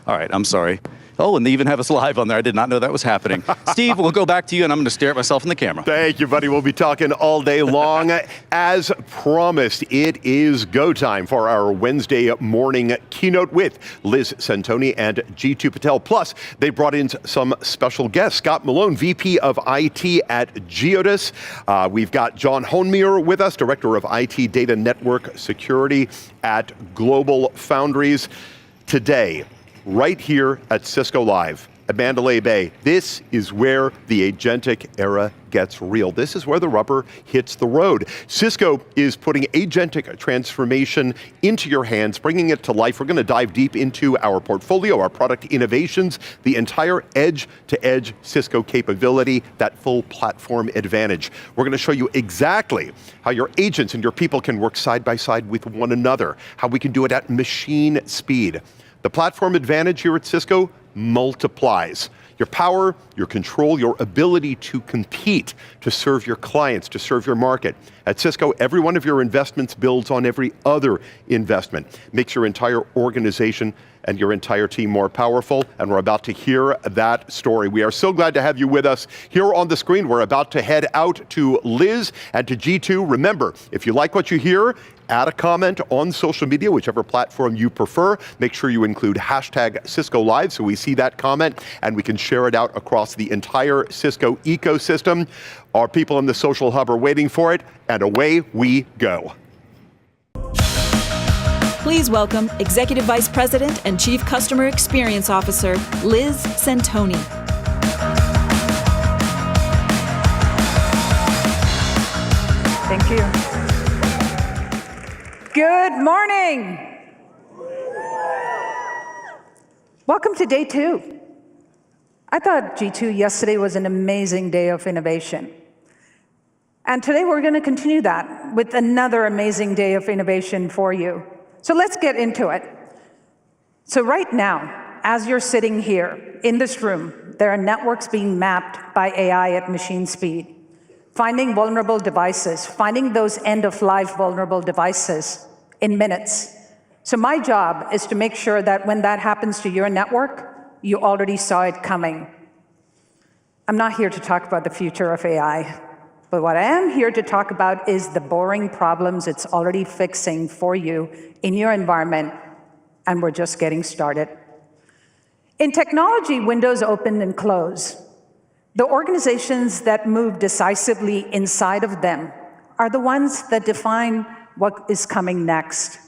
All right, I'm sorry. Oh, and they even have us live on there. I did not know that was happening. Steve, we'll go back to you, and I'm going to stare at myself in the camera.
Thank you, buddy. We'll be talking all day long. As promised, it is go time for our Wednesday morning keynote with Liz Santoni and G2 Patel. Plus, they brought in some special guests. Scott Malone, VP of IT at Geodis. We've got John Hohnmeyer with us, Director of IT Data Network Security at Global Foundries. Today, right here at Cisco Live at Mandalay Bay. This is where the agentic era gets real. This is where the rubber hits the road. Cisco is putting agentic transformation into your hands, bringing it to life. We're going to dive deep into our portfolio, our product innovations, the entire edge-to-edge Cisco capability, that full platform advantage. We're going to show you exactly how your agents and your people can work side by side with one another, how we can do it at machine speed. The platform advantage here at Cisco multiplies. Your power, your control, your ability to compete, to serve your clients, to serve your market. At Cisco, every one of your investments builds on every other investment, makes your entire organization and your entire team more powerful, and we're about to hear that story. We are so glad to have you with us here on the screen. We're about to head out to Liz and to G2. Remember, if you like what you hear, add a comment on social media, whichever platform you prefer. Make sure you include hashtag Cisco Live so we see that comment and we can share it out across the entire Cisco ecosystem. Our people in the social hub are waiting for it, and away we go.
Please welcome Executive Vice President and Chief Customer Experience Officer, Liz Santoni.
Thank you. Good morning. Welcome to day 2. I thought G2 yesterday was an amazing day of innovation. And today we're going to continue that with another amazing day of innovation for you. So let's get into it. So right now, as you're sitting here in this room, there are networks being mapped by AI at machine speed, finding vulnerable devices, finding those end-of-life vulnerable devices in minutes. So my job is to make sure that when that happens to your network, you already saw it coming. I'm not here to talk about the future of AI, But what I am here to talk about is the boring problems it's already fixing for you in your environment, and we're just getting started. In technology, windows open and close. The organizations that move decisively inside of them are the ones that define what is coming next.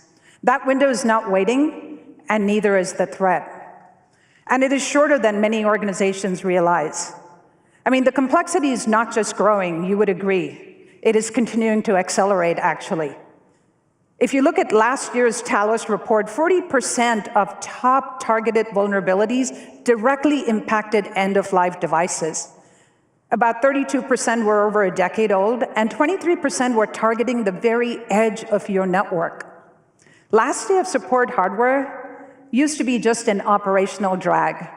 That window is not waiting, and neither is the threat. And it is shorter than many organizations realize. I mean, the complexity is not just growing, you would agree. It is continuing to accelerate, actually. If you look at last year's Talos report, 40% of top targeted vulnerabilities directly impacted end-of-life devices. About 32% were over a decade old, and 23% were targeting the very edge of your network. Last day of support hardware used to be just an operational drag,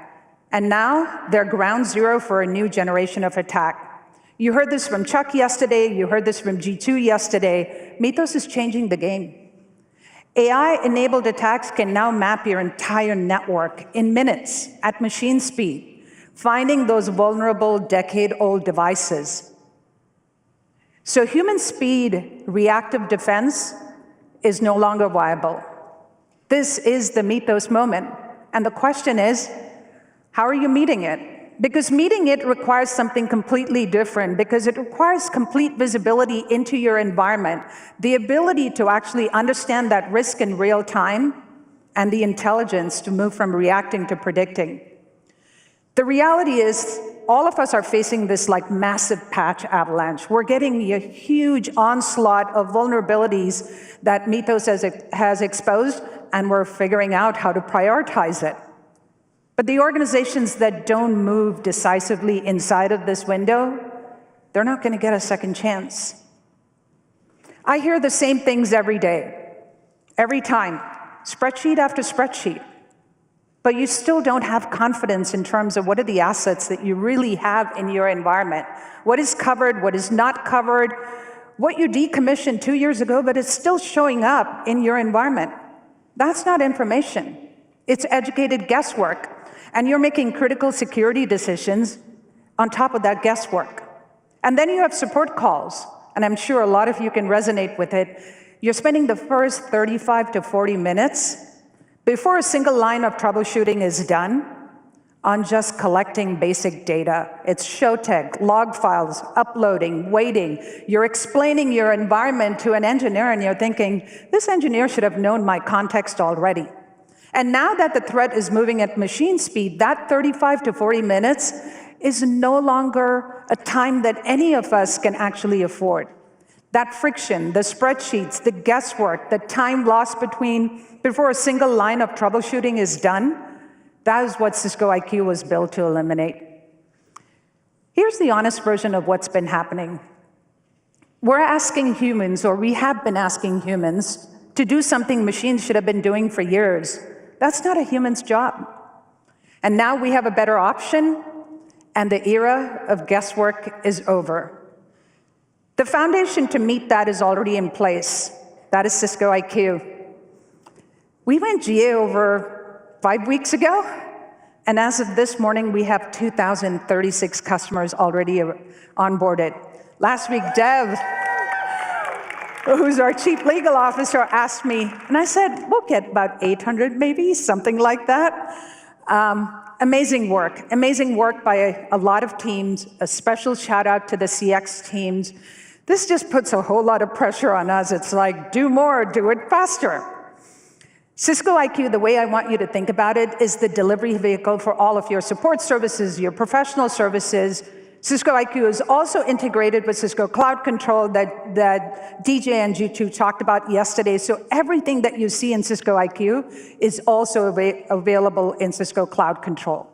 and now they're ground zero for a new generation of attack. You heard this from Chuck yesterday, you heard this from G2 yesterday. Mythos is changing the game. AI-enabled attacks can now map your entire network in minutes at machine speed, finding those vulnerable decade-old devices. So human speed reactive defense is no longer viable. This is the Mythos moment. And the question is, how are you meeting it? Because meeting it requires something completely different, because it requires complete visibility into your environment, the ability to actually understand that risk in real time, and the intelligence to move from reacting to predicting. The reality is, all of us are facing this like massive patch avalanche. We're getting a huge onslaught of vulnerabilities that Mythos has exposed, and we're figuring out how to prioritize it. But the organizations that don't move decisively inside of this window, they're not going to get a second chance. I hear the same things every day, every time, spreadsheet after spreadsheet. But you still don't have confidence in terms of what are the assets that you really have in your environment. What is covered, what is not covered, what you decommissioned 2 years ago, but it's still showing up in your environment. That's not information. It's educated guesswork. And you're making critical security decisions on top of that guesswork. And then you have support calls, and I'm sure a lot of you can resonate with it. You're spending the first 35 to 40 minutes before a single line of troubleshooting is done on just collecting basic data. It's show tag, log files, uploading, waiting. You're explaining your environment to an engineer, and you're thinking, this engineer should have known my context already. And now that the threat is moving at machine speed, that 35 to 40 minutes is no longer a time that any of us can actually afford. That friction, the spreadsheets, the guesswork, the time lost before a single line of troubleshooting is done, that is what Cisco IQ was built to eliminate. Here's the honest version of what's been happening. We're asking humans, or we have been asking humans, to do something machines should have been doing for years. That's not a human's job. And now we have a better option, and the era of guesswork is over. The foundation to meet that is already in place. That is Cisco IQ. We went GA over 5 weeks ago, and as of this morning, we have 2,036 customers already onboarded. Last week, Dev, who's our chief legal officer, asked me, and I said, we'll get about 800 maybe, something like that. Amazing work by a lot of teams. A special shout out to the CX teams. This just puts a whole lot of pressure on us. It's like, do more, do it faster. Cisco IQ, the way I want you to think about it, is the delivery vehicle for all of your support services, your professional services. Cisco IQ is also integrated with Cisco Cloud Control that DJ and G2 talked about yesterday. So everything that you see in Cisco IQ is also available in Cisco Cloud Control.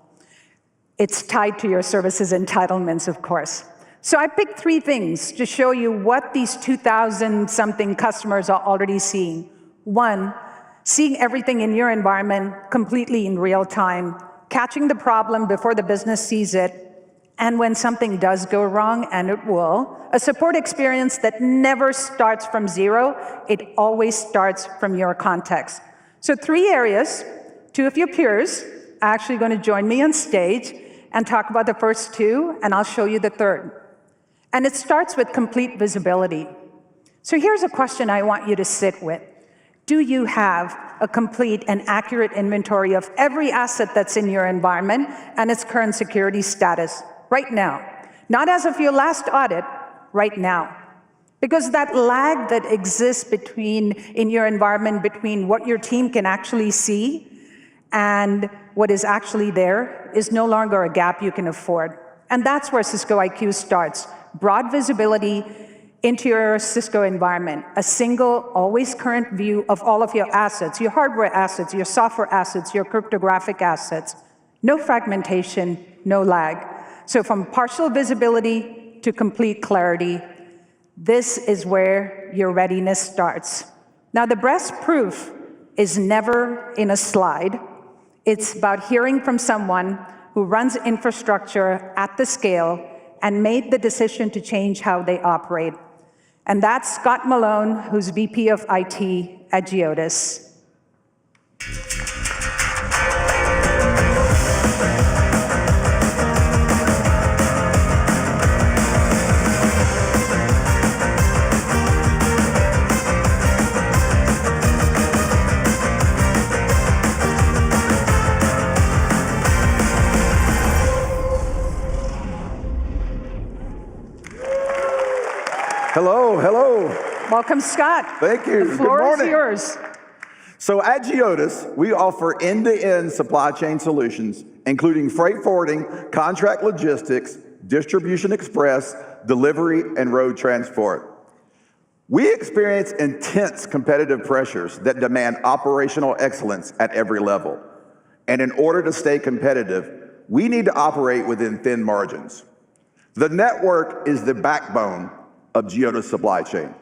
It's tied to your services entitlements, of course. So I picked 3 things to show you what these 2,000-something customers are already seeing. 1, seeing everything in your environment completely in real time, catching the problem before the business sees it, and when something does go wrong, and it will, a support experience that never starts from zero, it always starts from your context. So 3 areas. 2 of your peers are actually going to join me on stage and talk about the first 2, and I'll show you the third. And it starts with complete visibility. So here's a question I want you to sit with. Do you have a complete and accurate inventory of every asset that's in your environment and its current security status right now? Not as of your last audit, right now. Because that lag that exists in your environment between what your team can actually see and what is actually there is no longer a gap you can afford. And that's where Cisco IQ starts. Broad visibility into your Cisco environment, a single, always current view of all of your assets, your hardware assets, your software assets, your cryptographic assets. No fragmentation, no lag. So from partial visibility to complete clarity, this is where your readiness starts. Now, the best proof is never in a slide. It's about hearing from someone who runs infrastructure at the scale and made the decision to change how they operate. And that's Scott Malone, who's VP of IT at Geodis.
Hello, hello.
Welcome, Scott.
Thank you.
The floor is yours.
So at Geodis, we offer end-to-end supply chain solutions, including freight forwarding, contract logistics, distribution express, delivery, and road transport. We experience intense competitive pressures that demand operational excellence at every level. And in order to stay competitive, we need to operate within thin margins. The network is the backbone of Geodis supply chain.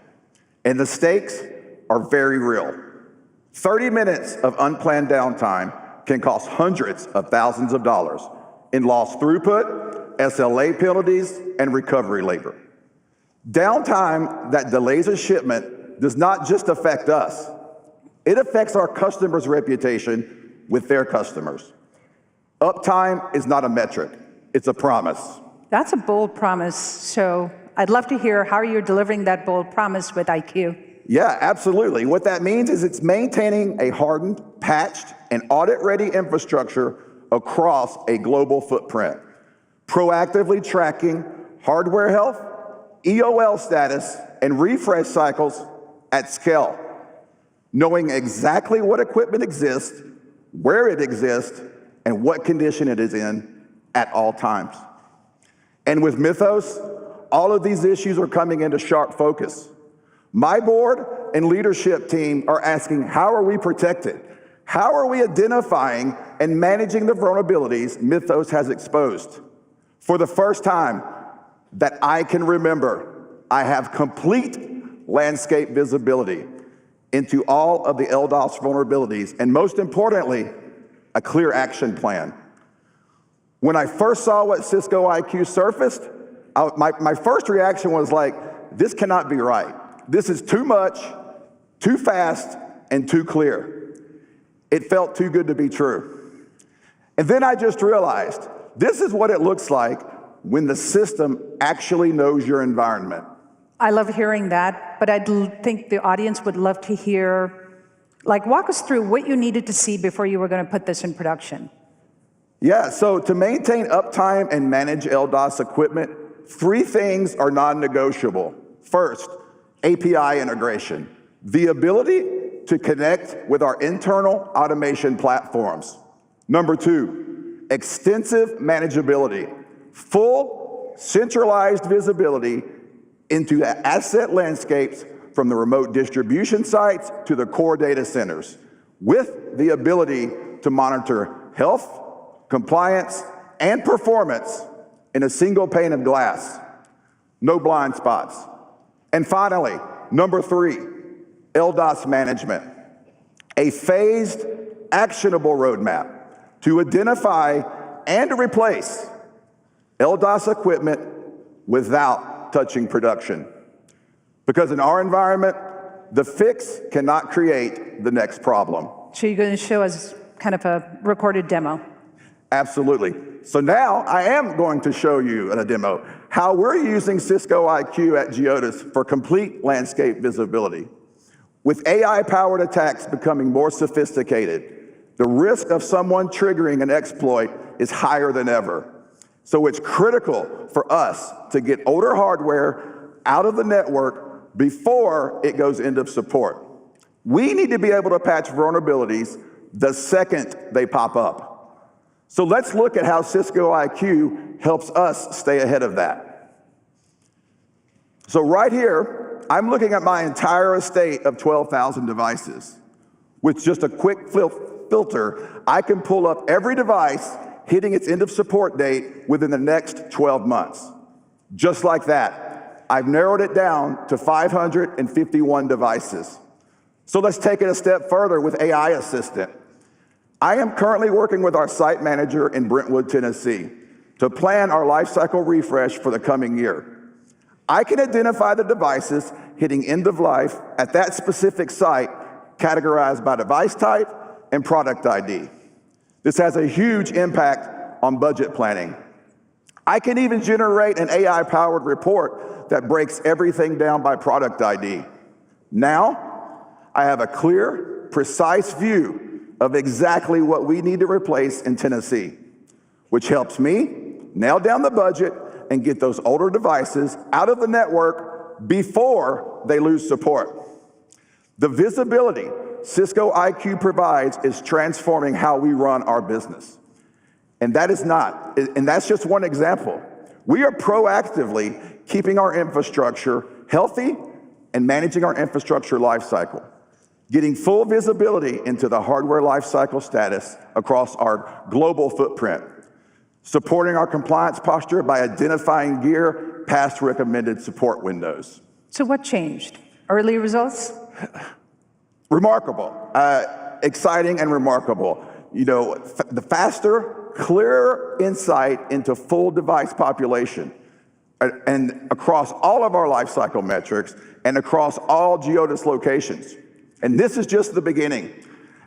And the stakes are very real. 30 minutes of unplanned downtime can cost hundreds of thousands of dollars in lost throughput, SLA penalties, and recovery labor. Downtime that delays a shipment does not just affect us, it affects our customers' reputation with their customers. Uptime is not a metric, it's a promise.
That's a bold promise, so I'd love to hear how you're delivering that bold promise with IQ.
Yeah, absolutely. What that means is it's maintaining a hardened, patched, and audit-ready infrastructure across a global footprint, proactively tracking hardware health, EOL status, and refresh cycles at scale, knowing exactly what equipment exists, where it exists, and what condition it is in at all times. And with Mythos, all of these issues are coming into sharp focus. My board and leadership team are asking, how are we protected? How are we identifying and managing the vulnerabilities Mythos has exposed? For the first time that I can remember, I have complete landscape visibility into all of the LDOS vulnerabilities, and most importantly, a clear action plan. When I first saw what Cisco IQ surfaced, my first reaction was like, this cannot be right. This is too much, too fast, and too clear. It felt too good to be true. And then I just realized, this is what it looks like when the system actually knows your environment.
I love hearing that, but I think the audience would love to hear, walk us through what you needed to see before you were going to put this in production.
Yeah, so to maintain uptime and manage LDOS equipment, 3 things are non-negotiable. First, API integration, the ability to connect with our internal automation platforms. Number 2, extensive manageability, full centralized visibility into asset landscapes from the remote distribution sites to the core data centers, with the ability to monitor health, compliance, and performance in a single pane of glass. No blind spots. And finally, number 3, LDOS management. A phased, actionable roadmap to identify and replace LDOS equipment without touching production. Because in our environment, the fix cannot create the next problem.
So you're going to show us kind of a recorded demo?
Absolutely. So now I am going to show you in a demo how we're using Cisco IQ at Geodis for complete landscape visibility. With AI-powered attacks becoming more sophisticated, the risk of someone triggering an exploit is higher than ever. So it's critical for us to get older hardware out of the network before it goes into support. We need to be able to patch vulnerabilities the second they pop up. So let's look at how Cisco IQ helps us stay ahead of that. So right here, I'm looking at my entire estate of 12,000 devices. With just a quick filter, I can pull up every device hitting its end of support date within the next 12 months. Just like that, I've narrowed it down to 551 devices. So let's take it a step further with AI Assistant. I am currently working with our site manager in Brentwood, Tennessee, to plan our lifecycle refresh for the coming year. I can identify the devices hitting end of life at that specific site, categorized by device type and product ID. This has a huge impact on budget planning. I can even generate an AI-powered report that breaks everything down by product ID. Now, I have a clear, precise view of exactly what we need to replace in Tennessee, which helps me nail down the budget and get those older devices out of the network before they lose support. The visibility Cisco IQ provides is transforming how we run our business. And that's just one example. We are proactively keeping our infrastructure healthy and managing our infrastructure lifecycle, getting full visibility into the hardware lifecycle status across our global footprint, supporting our compliance posture by identifying gear past recommended support windows.
So what changed? Early results?
Remarkable, exciting and remarkable. You know, the faster, clearer insight into full device population and across all of our lifecycle metrics and across all Geodis locations. And this is just the beginning.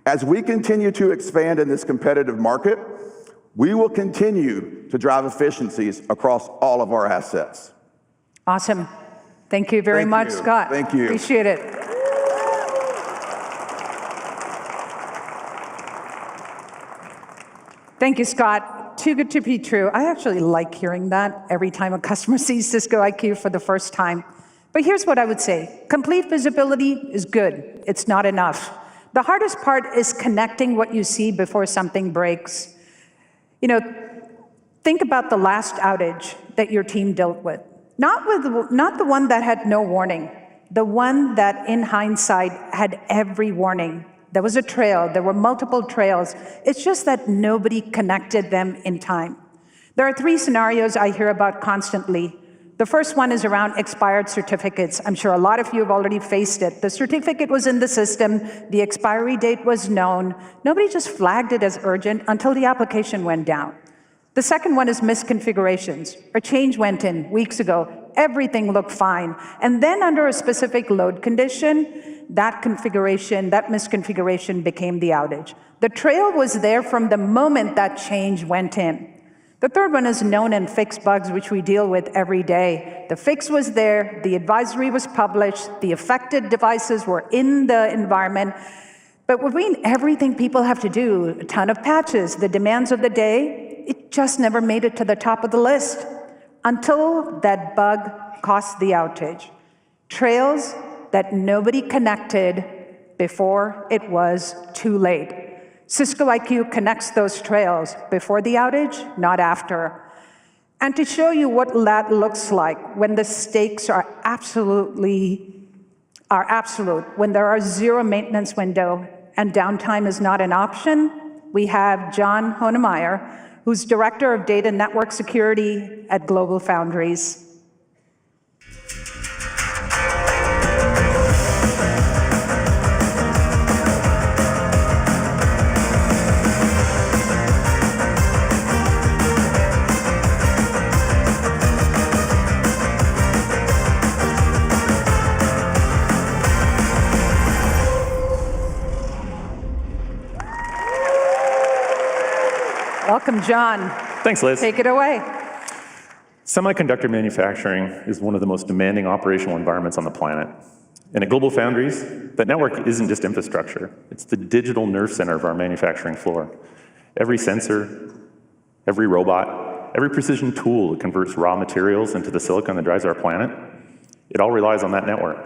As we continue to expand in this competitive market, we will continue to drive efficiencies across all of our assets.
Awesome. Thank you very much, Scott.
Thank you.
Appreciate it. Thank you, Scott. Too good to be true. I actually like hearing that every time a customer sees Cisco IQ for the first time. But here's what I would say. Complete visibility is good. It's not enough. The hardest part is connecting what you see before something breaks. You know, think about the last outage that your team dealt with. Not the one that had no warning, the one that in hindsight had every warning. There was a trail, there were multiple trails. It's just that nobody connected them in time. There are 3 scenarios I hear about constantly. The first one is around expired certificates. I'm sure a lot of you have already faced it. The certificate was in the system, the expiry date was known. Nobody just flagged it as urgent until the application went down. The second one is misconfigurations. A change went in weeks ago, everything looked fine. And then under a specific load condition, that misconfiguration became the outage. The trail was there from the moment that change went in. The third one is known and fixed bugs, which we deal with every day. The fix was there, the advisory was published, the affected devices were in the environment, but between everything people have to do, a ton of patches, the demands of the day, it just never made it to the top of the list until that bug caused the outage. Trails that nobody connected before it was too late. Cisco IQ connects those trails before the outage, not after. And to show you what that looks like when the stakes are absolute, when there are 0 maintenance window and downtime is not an option, we have John Honemeyer, who's Director of Data Network Security at Global Foundries. Welcome, John.
Thanks, Liz.
Take it away.
Semiconductor manufacturing is one of the most demanding operational environments on the planet. And at GlobalFoundries, that network isn't just infrastructure. It's the digital nerve center of our manufacturing floor. Every sensor, every robot, every precision tool that converts raw materials into the silicon that drives our planet, it all relies on that network.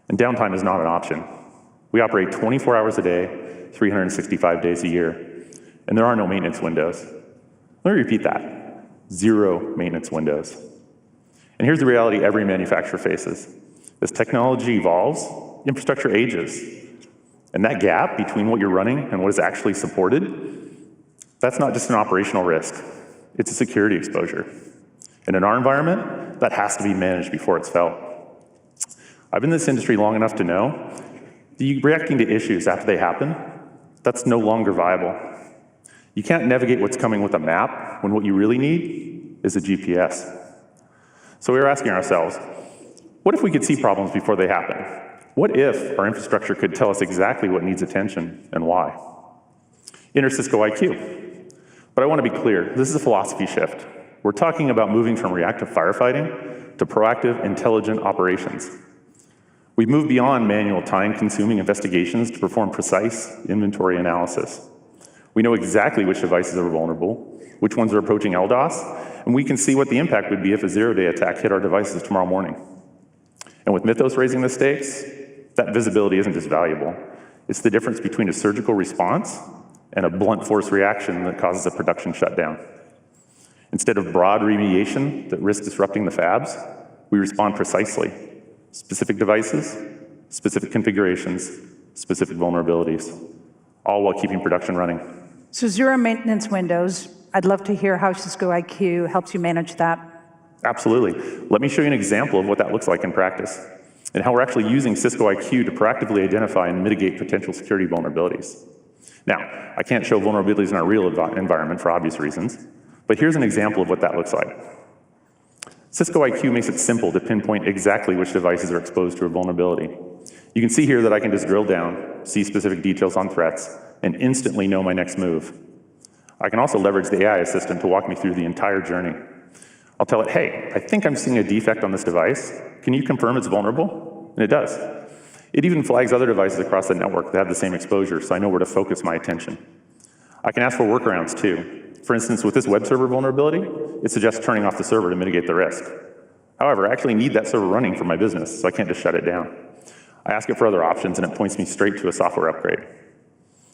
And downtime is not an option. We operate 24 hours a day, 365 days a year, and there are no maintenance windows. Let me repeat that. 0 maintenance windows. And here's the reality every manufacturer faces. As technology evolves, infrastructure ages. And that gap between what you're running and what is actually supported, that's not just an operational risk. It's a security exposure. And in our environment, that has to be managed before it's felt. I've been in this industry long enough to know that reacting to issues after they happen, that's no longer viable. You can't navigate what's coming with a map when what you really need is a GPS. So we were asking ourselves, what if we could see problems before they happen? What if our infrastructure could tell us exactly what needs attention and why? Enter Cisco IQ. But I want to be clear, this is a philosophy shift. We're talking about moving from reactive firefighting to proactive, intelligent operations. We've moved beyond manual, time-consuming investigations to perform precise inventory analysis. We know exactly which devices are vulnerable, which ones are approaching LDOS, and we can see what the impact would be if a zero-day attack hit our devices tomorrow morning. And with Mythos raising the stakes, that visibility isn't just valuable. It's the difference between a surgical response and a blunt force reaction that causes a production shutdown. Instead of broad remediation that risks disrupting the fabs, we respond precisely. Specific devices, specific configurations, specific vulnerabilities, all while keeping production running.
So 0 maintenance windows. I'd love to hear how Cisco IQ helps you manage that.
Absolutely. Let me show you an example of what that looks like in practice and how we're actually using Cisco IQ to proactively identify and mitigate potential security vulnerabilities. Now, I can't show vulnerabilities in our real environment for obvious reasons, but here's an example of what that looks like. Cisco IQ makes it simple to pinpoint exactly which devices are exposed to a vulnerability. You can see here that I can just drill down, see specific details on threats, and instantly know my next move. I can also leverage the AI assistant to walk me through the entire journey. I'll tell it, hey, I think I'm seeing a defect on this device. Can you confirm it's vulnerable? And it does. It even flags other devices across the network that have the same exposure, so I know where to focus my attention. I can ask for workarounds too. For instance, with this web server vulnerability, it suggests turning off the server to mitigate the risk. However, I actually need that server running for my business, so I can't just shut it down. I ask it for other options, and it points me straight to a software upgrade.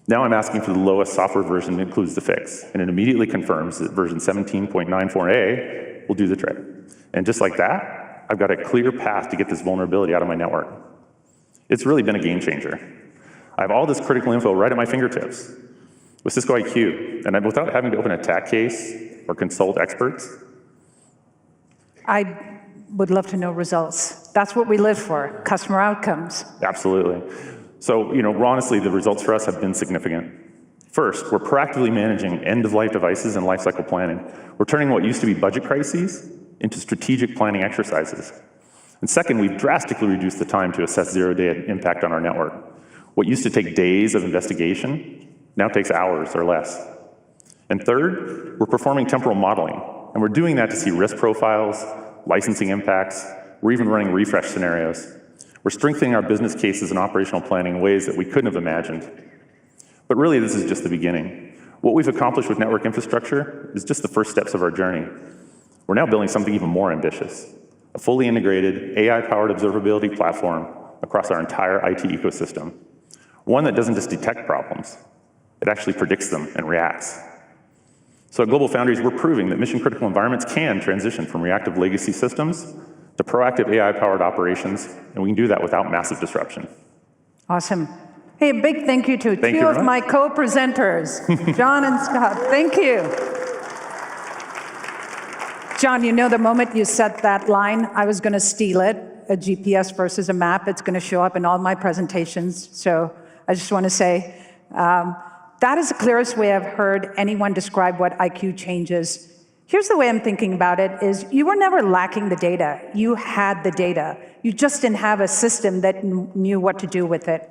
Now I'm asking for the lowest software version that includes the fix, and it immediately confirms that version 17.94a will do the trick. And just like that, I've got a clear path to get this vulnerability out of my network. It's really been a game changer. I have all this critical info right at my fingertips. With Cisco IQ, and without having to open an attack case or consult experts.
I would love to know results. That's what we live for, customer outcomes.
Absolutely. So, honestly, the results for us have been significant. First, we're proactively managing end-of-life devices and lifecycle planning. We're turning what used to be budget crises into strategic planning exercises. And second, we've drastically reduced the time to assess zero-day impact on our network. What used to take days of investigation now takes hours or less. And third, we're performing temporal modeling, and we're doing that to see risk profiles, licensing impacts, we're even running refresh scenarios. We're strengthening our business cases and operational planning in ways that we couldn't have imagined. But really, this is just the beginning. What we've accomplished with network infrastructure is just the first steps of our journey. We're now building something even more ambitious, a fully integrated, AI-powered observability platform across our entire IT ecosystem. One that doesn't just detect problems, it actually predicts them and reacts. So at GlobalFoundries, we're proving that mission-critical environments can transition from reactive legacy systems to proactive AI-powered operations, and we can do that without massive disruption.
Awesome. Hey, a big thank you to two of my co-presenters, John and Scott. Thank you. John, the moment you said that line, I was going to steal it, a GPS versus a map. It's going to show up in all my presentations. So I just want to say, that is the clearest way I've heard anyone describe what IQ changes. Here's the way I'm thinking about it is you were never lacking the data. You had the data. You just didn't have a system that knew what to do with it.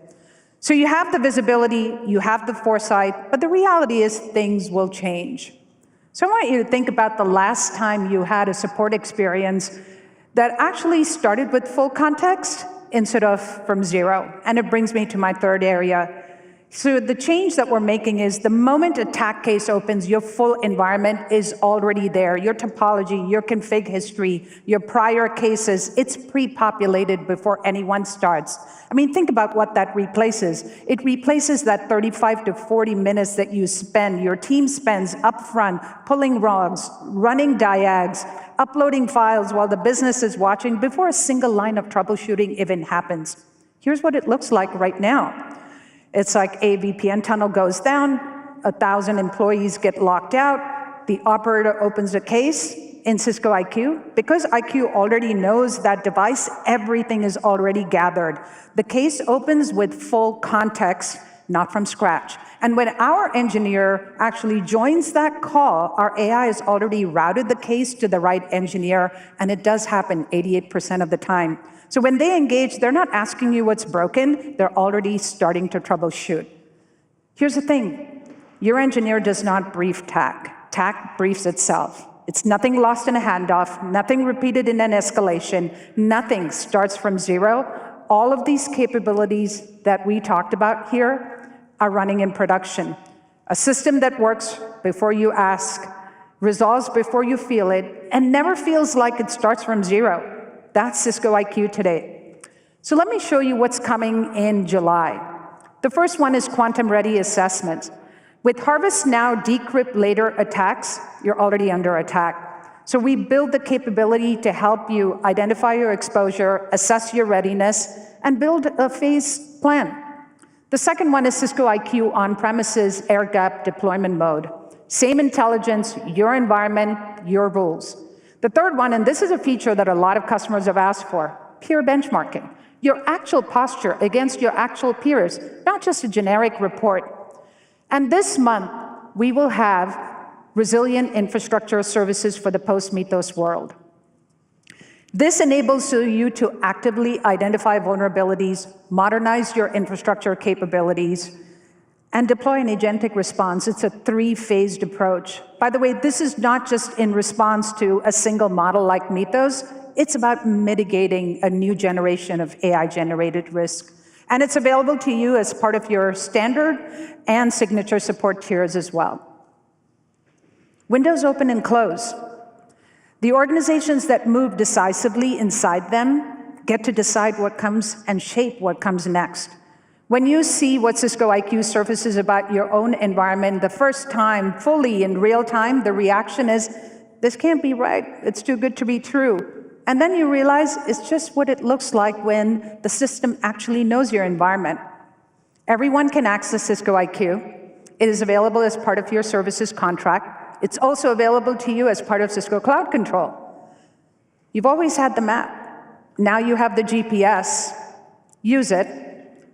So you have the visibility, you have the foresight, but the reality is things will change. So I want you to think about the last time you had a support experience that actually started with full context instead of from zero. And it brings me to my third area. So the change that we're making is the moment a attack case opens, your full environment is already there. Your topology, your config history, your prior cases, it's pre-populated before anyone starts. I mean, think about what that replaces. It replaces that 35 to 40 minutes that you spend, your team spends upfront, pulling logs, running diags, uploading files while the business is watching before a single line of troubleshooting even happens. Here's what it looks like right now. It's like a VPN tunnel goes down, 1,000 employees get locked out, the operator opens a case in Cisco IQ. Because IQ already knows that device, everything is already gathered. The case opens with full context, not from scratch. And when our engineer actually joins that call, our AI has already routed the case to the right engineer, and it does happen 88% of the time. So when they engage, they're not asking you what's broken, they're already starting to troubleshoot. Here's the thing, your engineer does not brief TAC. TAC briefs itself. It's nothing lost in a handoff, nothing repeated in an escalation, nothing starts from zero. All of these capabilities that we talked about here are running in production. A system that works before you ask, resolves before you feel it, and never feels like it starts from zero. That's Cisco IQ today. So let me show you what's coming in July. The first one is quantum-ready assessment. With Harvest Now decrypt later attacks, you're already under attack. So we build the capability to help you identify your exposure, assess your readiness, and build a phase plan. The second one is Cisco IQ on-premises air-gapped deployment mode. Same intelligence, your environment, your rules. The third one, and this is a feature that a lot of customers have asked for, peer benchmarking. Your actual posture against your actual peers, not just a generic report. And this month, we will have resilient infrastructure services for the post-Mythos world. This enables you to actively identify vulnerabilities, modernize your infrastructure capabilities, and deploy an agentic response. It's a three-phased approach. By the way, this is not just in response to a single model like Mythos, it's about mitigating a new generation of AI-generated risk. And it's available to you as part of your standard and signature support tiers as well. Windows open and close. The organizations that move decisively inside them get to decide what comes and shape what comes next. When you see what Cisco IQ surfaces about your own environment the first time, fully in real time, the reaction is, this can't be right, it's too good to be true. And then you realize it's just what it looks like when the system actually knows your environment. Everyone can access Cisco IQ. It is available as part of your services contract. It's also available to you as part of Cisco Cloud Control. You've always had the map. Now you have the GPS. Use it.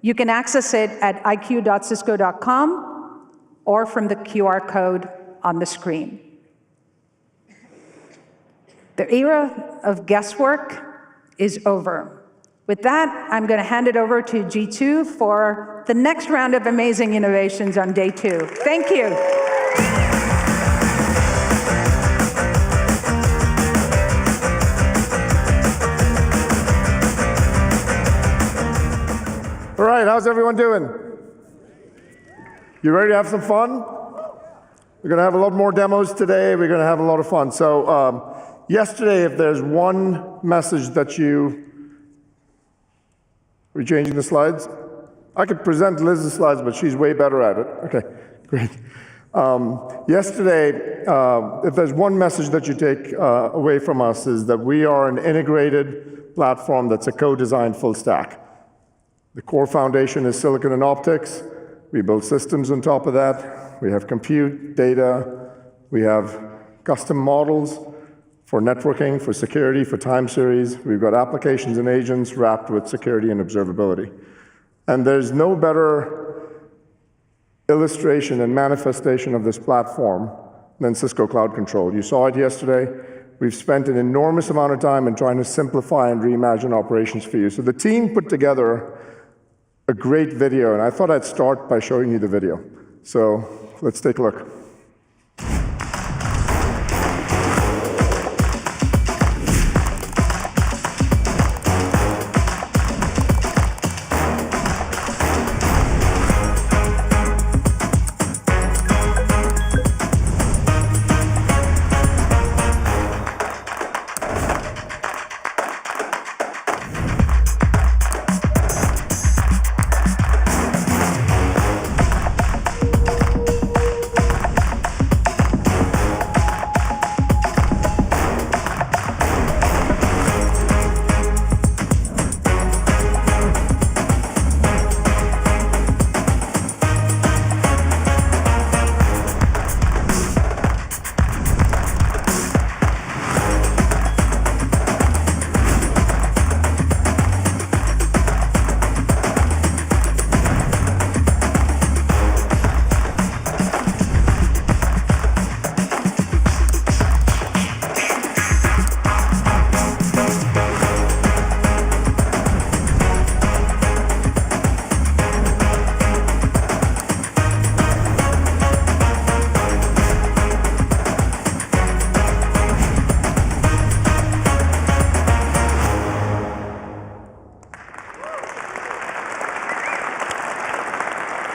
You can access it at iq.cisco.com or from the QR code on the screen. The era of guesswork is over. With that, I'm going to hand it over to G2 for the next round of amazing innovations on day 2. Thank you.
All right, how's everyone doing? You ready to have some fun? We're going to have a lot more demos today. We're going to have a lot of fun. So yesterday, if there's one message that you... Are we changing the slides? I could present Liz's slides, but she's way better at it. Okay, great. Yesterday, if there's one message that you take away from us is that we are an integrated platform that's a co-designed full stack. The core foundation is silicon and optics. We build systems on top of that. We have compute, data. We have custom models for networking, for security, for time series. We've got applications and agents wrapped with security and observability. And there's no better illustration and manifestation of this platform than Cisco Cloud Control. You saw it yesterday. We've spent an enormous amount of time in trying to simplify and reimagine operations for you. So the team put together a great video, and I thought I'd start by showing you the video. So let's take a look.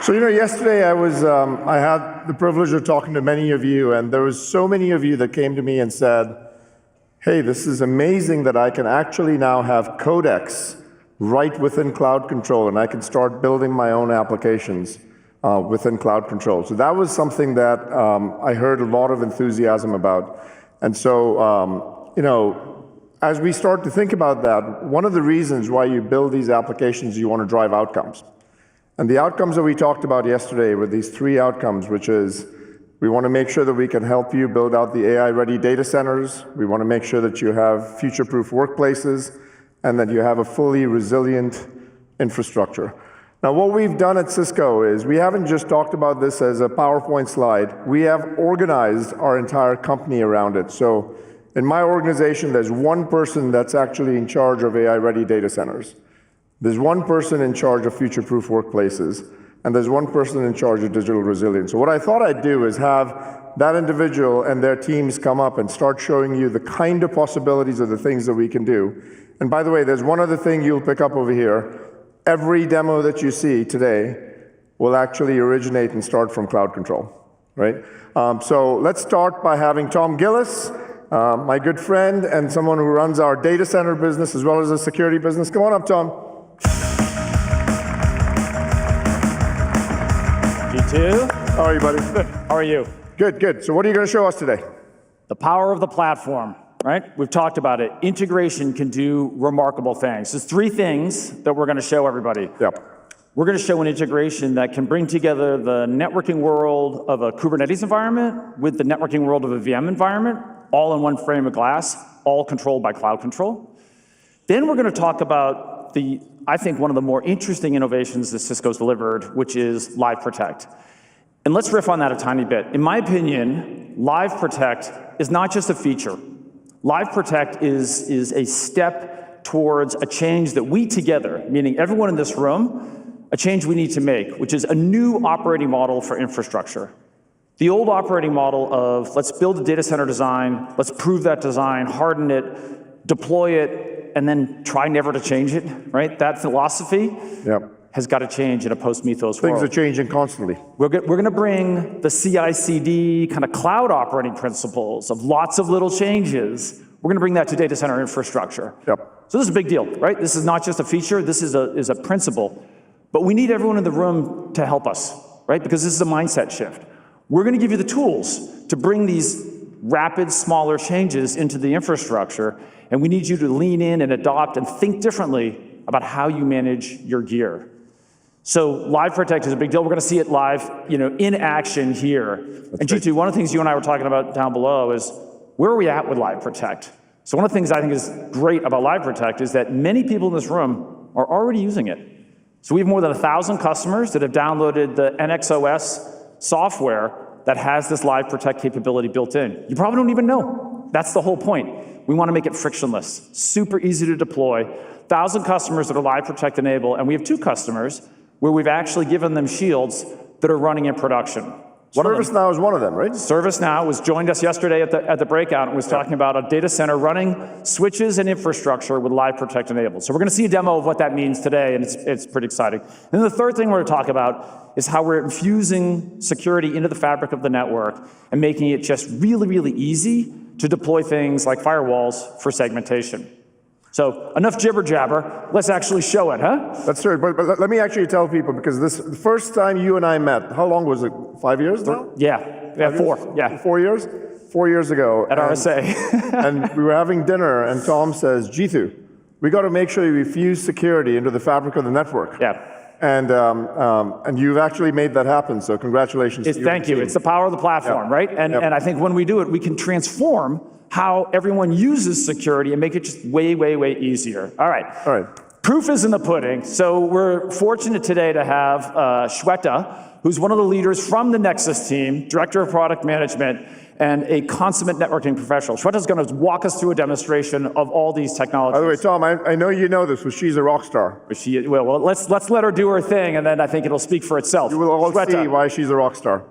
So, yesterday I had the privilege of talking to many of you, and there was so many of you that came to me and said, hey, this is amazing that I can actually now have codecs right within Cloud Control, and I can start building my own applications within Cloud Control. So that was something that I heard a lot of enthusiasm about. And so, as we start to think about that, one of the reasons why you build these applications, you want to drive outcomes. And the outcomes that we talked about yesterday were these 3 outcomes, which is we want to make sure that we can help you build out the AI-ready data centers. We want to make sure that you have future-proof workplaces and that you have a fully resilient infrastructure. Now, what we've done at Cisco is we haven't just talked about this as a PowerPoint slide. We have organized our entire company around it. So in my organization, there's one person that's actually in charge of AI-ready data centers. There's one person in charge of future-proof workplaces, and there's one person in charge of digital resilience. So what I thought I'd do is have that individual and their teams come up and start showing you the kind of possibilities of the things that we can do. And by the way, there's one other thing you'll pick up over here. Every demo that you see today will actually originate and start from Cloud Control, right? So let's start by having Tom Gillis, my good friend and someone who runs our data center business as well as the security business. Come on up, Tom.
G2.
How are you, buddy?
Good. How are you?
Good, good. So what are you going to show us today?
The power of the platform, right? We've talked about it. Integration can do remarkable things. There's 3 things that we're going to show everybody.
Yep.
We're going to show an integration that can bring together the networking world of a Kubernetes environment with the networking world of a VM environment, all in one frame of glass, all controlled by Cloud Control. Then we're going to talk about I think one of the more interesting innovations that Cisco's delivered, which is Live Protect. And let's riff on that a tiny bit. In my opinion, Live Protect is not just a feature. Live Protect is a step towards a change that we together, meaning everyone in this room, a change we need to make, which is a new operating model for infrastructure. The old operating model of let's build a data center design, let's prove that design, harden it, deploy it, and then try never to change it, right? That philosophy has got to change in a post-Mythos world.
Things are changing constantly.
We're going to bring the CI/CD kind of cloud operating principles of lots of little changes. We're going to bring that to data center infrastructure.
Yep.
So this is a big deal, right? This is not just a feature. This is a principle. But we need everyone in the room to help us, right? Because this is a mindset shift. We're going to give you the tools to bring these rapid, smaller changes into the infrastructure, and we need you to lean in and adopt and think differently about how you manage your gear. So Live Protect is a big deal. We're going to see it live, in action here. And G2, one of the things you and I were talking about down below is where are we at with Live Protect? So one of the things I think is great about Live Protect is that many people in this room are already using it. So we have more than 1,000 customers that have downloaded the NXOS software that has this Live Protect capability built in. You probably don't even know. That's the whole point. We want to make it frictionless, super easy to deploy. 1,000 customers that are Live Protect enabled, and we have 2 customers where we've actually given them shields that are running in production.
ServiceNow is one of them, right?
ServiceNow joined us yesterday at the breakout and was talking about a data center running switches and infrastructure with Live Protect enabled. So we're going to see a demo of what that means today, and it's pretty exciting. And then the third thing we're going to talk about is how we're infusing security into the fabric of the network and making it just really, really easy to deploy things like firewalls for segmentation. So enough jibber jabber, let's actually show it, huh?
That's true, but let me actually tell people, because the first time you and I met, how long was it, 5 years now?
Yeah, 4, yeah.
4 years? 4 years ago.
At RSA.
And we were having dinner, and Tom says, Jeetu, we got to make sure you fuse security into the fabric of the network.
Yeah.
And you've actually made that happen, so congratulations to you.
Thank you, it's the power of the platform, right? And I think when we do it, we can transform how everyone uses security and make it just way, way, way easier. All right. Proof is in the pudding. So we're fortunate today to have Shweta, who's one of the leaders from the Nexus team, Director of Product Management, and a consummate networking professional. Shweta's going to walk us through a demonstration of all these technologies.
By the way, Tom, I know you know this, but she's a rock star.
Well, let's let her do her thing, and then I think it'll speak for itself.
You will all see why she's a rock star.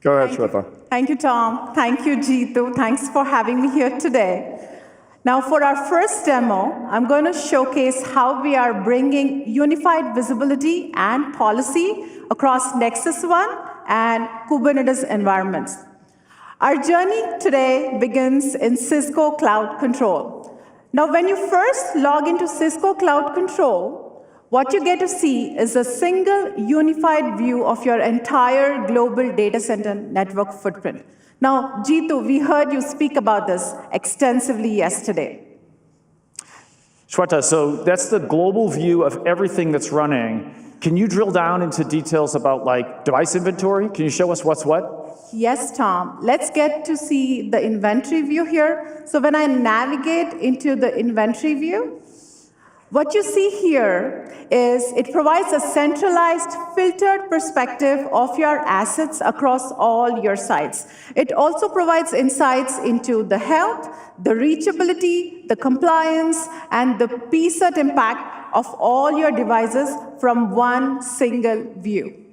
Go ahead, Shweta.
Thank you, Tom. Thank you, Jeetu. Thanks for having me here today.
Now, for our first demo, I'm going to showcase how we are bringing unified visibility and policy across Nexus One and Kubernetes environments. Our journey today begins in Cisco Cloud Control. Now, when you first log into Cisco Cloud Control, what you get to see is a single unified view of your entire global data center network footprint. Now, Jeetu, we heard you speak about this extensively yesterday.
Shweta, so that's the global view of everything that's running. Can you drill down into details about like device inventory? Can you show us what's what?
Yes, Tom. Let's get to see the inventory view here. So when I navigate into the inventory view, what you see here is it provides a centralized, filtered perspective of your assets across all your sites. It also provides insights into the health, the reachability, the compliance, and the PSAT impact of all your devices from one single view.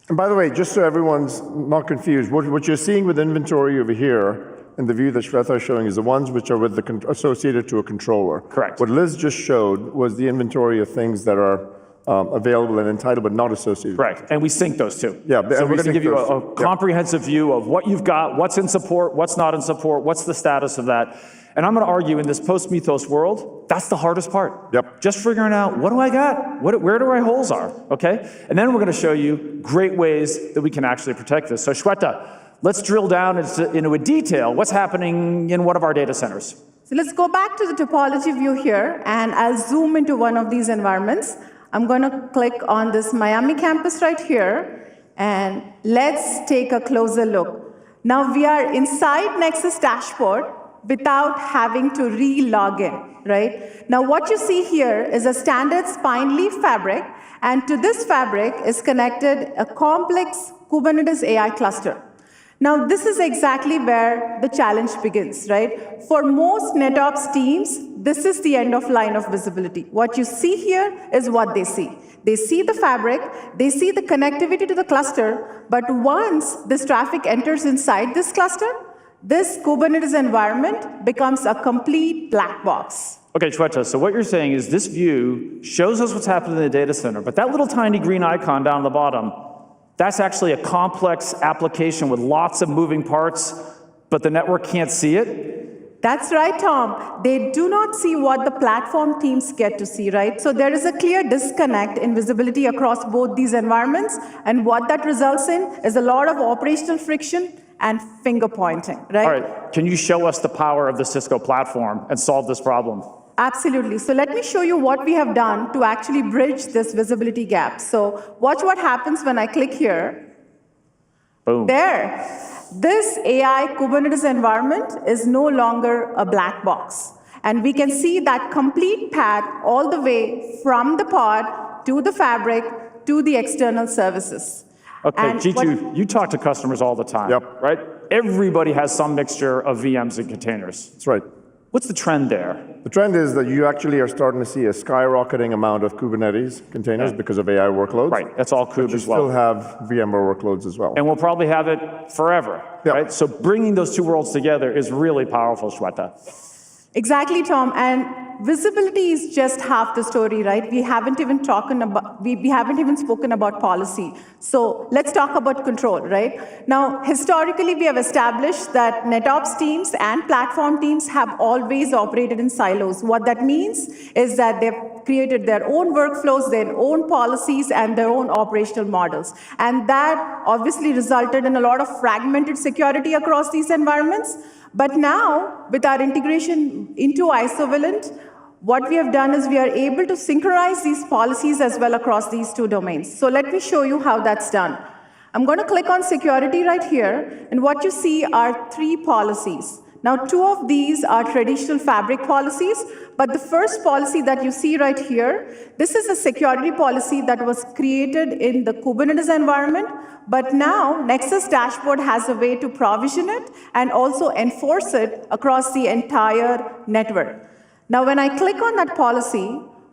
And by the way, just so everyone's not confused, what you're seeing with inventory over here and the view that Shweta is showing is the ones which are with associated to a controller.
Correct.
What Liz just showed was the inventory of things that are available and entitled but not associated.
Correct, and we sync those two.
Yeah,
so we're going to give you a comprehensive view of what you've got, what's in support, what's not in support, what's the status of that. And I'm going to argue in this post-Mythos world, that's the hardest part.
Yep.
Just figuring out, what do I got? Where do my holes are, okay? And then we're going to show you great ways that we can actually protect this. So Shweta, let's drill down into a detail. What's happening in one of our data centers?
So let's go back to the topology view here, and I'll zoom into one of these environments. I'm going to click on this Miami campus right here, and let's take a closer look. Now we are inside Nexus dashboard without having to re-log in, right? Now what you see here is a standard spine leaf fabric, and to this fabric is connected a complex Kubernetes AI cluster. Now, this is exactly where the challenge begins, right? For most NetOps teams, this is the end of line of visibility. What you see here is what they see. They see the fabric, they see the connectivity to the cluster, but once this traffic enters inside this cluster, this Kubernetes environment becomes a complete black box.
Okay, Shweta, so what you're saying is this view shows us what's happening in the data center, but that little tiny green icon down the bottom, that's actually a complex application with lots of moving parts, but the network can't see it?
That's right, Tom. They do not see what the platform teams get to see, right? So there is a clear disconnect in visibility across both these environments, and what that results in is a lot of operational friction and finger pointing, right?
All right, can you show us the power of the Cisco platform and solve this problem?
Absolutely. So let me show you what we have done to actually bridge this visibility gap. So watch what happens when I click here.
Boom.
There. This AI Kubernetes environment is no longer a black box. And we can see that complete path all the way from the pod to the fabric to the external services.
Okay, Jeetu, you talk to customers all the time, right? Everybody has some mixture of VMs and containers.
That's right.
What's the trend there?
The trend is that you actually are starting to see a skyrocketing amount of Kubernetes containers because of AI workloads.
Right, that's all Kube as well.
You still have VMware workloads as well.
And we'll probably have it forever, right? So bringing those two worlds together is really powerful, Shweta.
Exactly, Tom. And visibility is just half the story, right? We haven't even spoken about policy. So let's talk about control, right? Now, historically, we have established that NetOps teams and platform teams have always operated in silos. What that means is that they've created their own workflows, their own policies, and their own operational models. And that obviously resulted in a lot of fragmented security across these environments. But now, with our integration into Isovalent, what we have done is we are able to synchronize these policies as well across these two domains. So let me show you how that's done. I'm going to click on security right here, and what you see are 3 policies. Now, 2 of these are traditional fabric policies, but the first policy that you see right here, this is a security policy that was created in the Kubernetes environment, but now Nexus Dashboard has a way to provision it and also enforce it across the entire network. Now, when I click on that policy,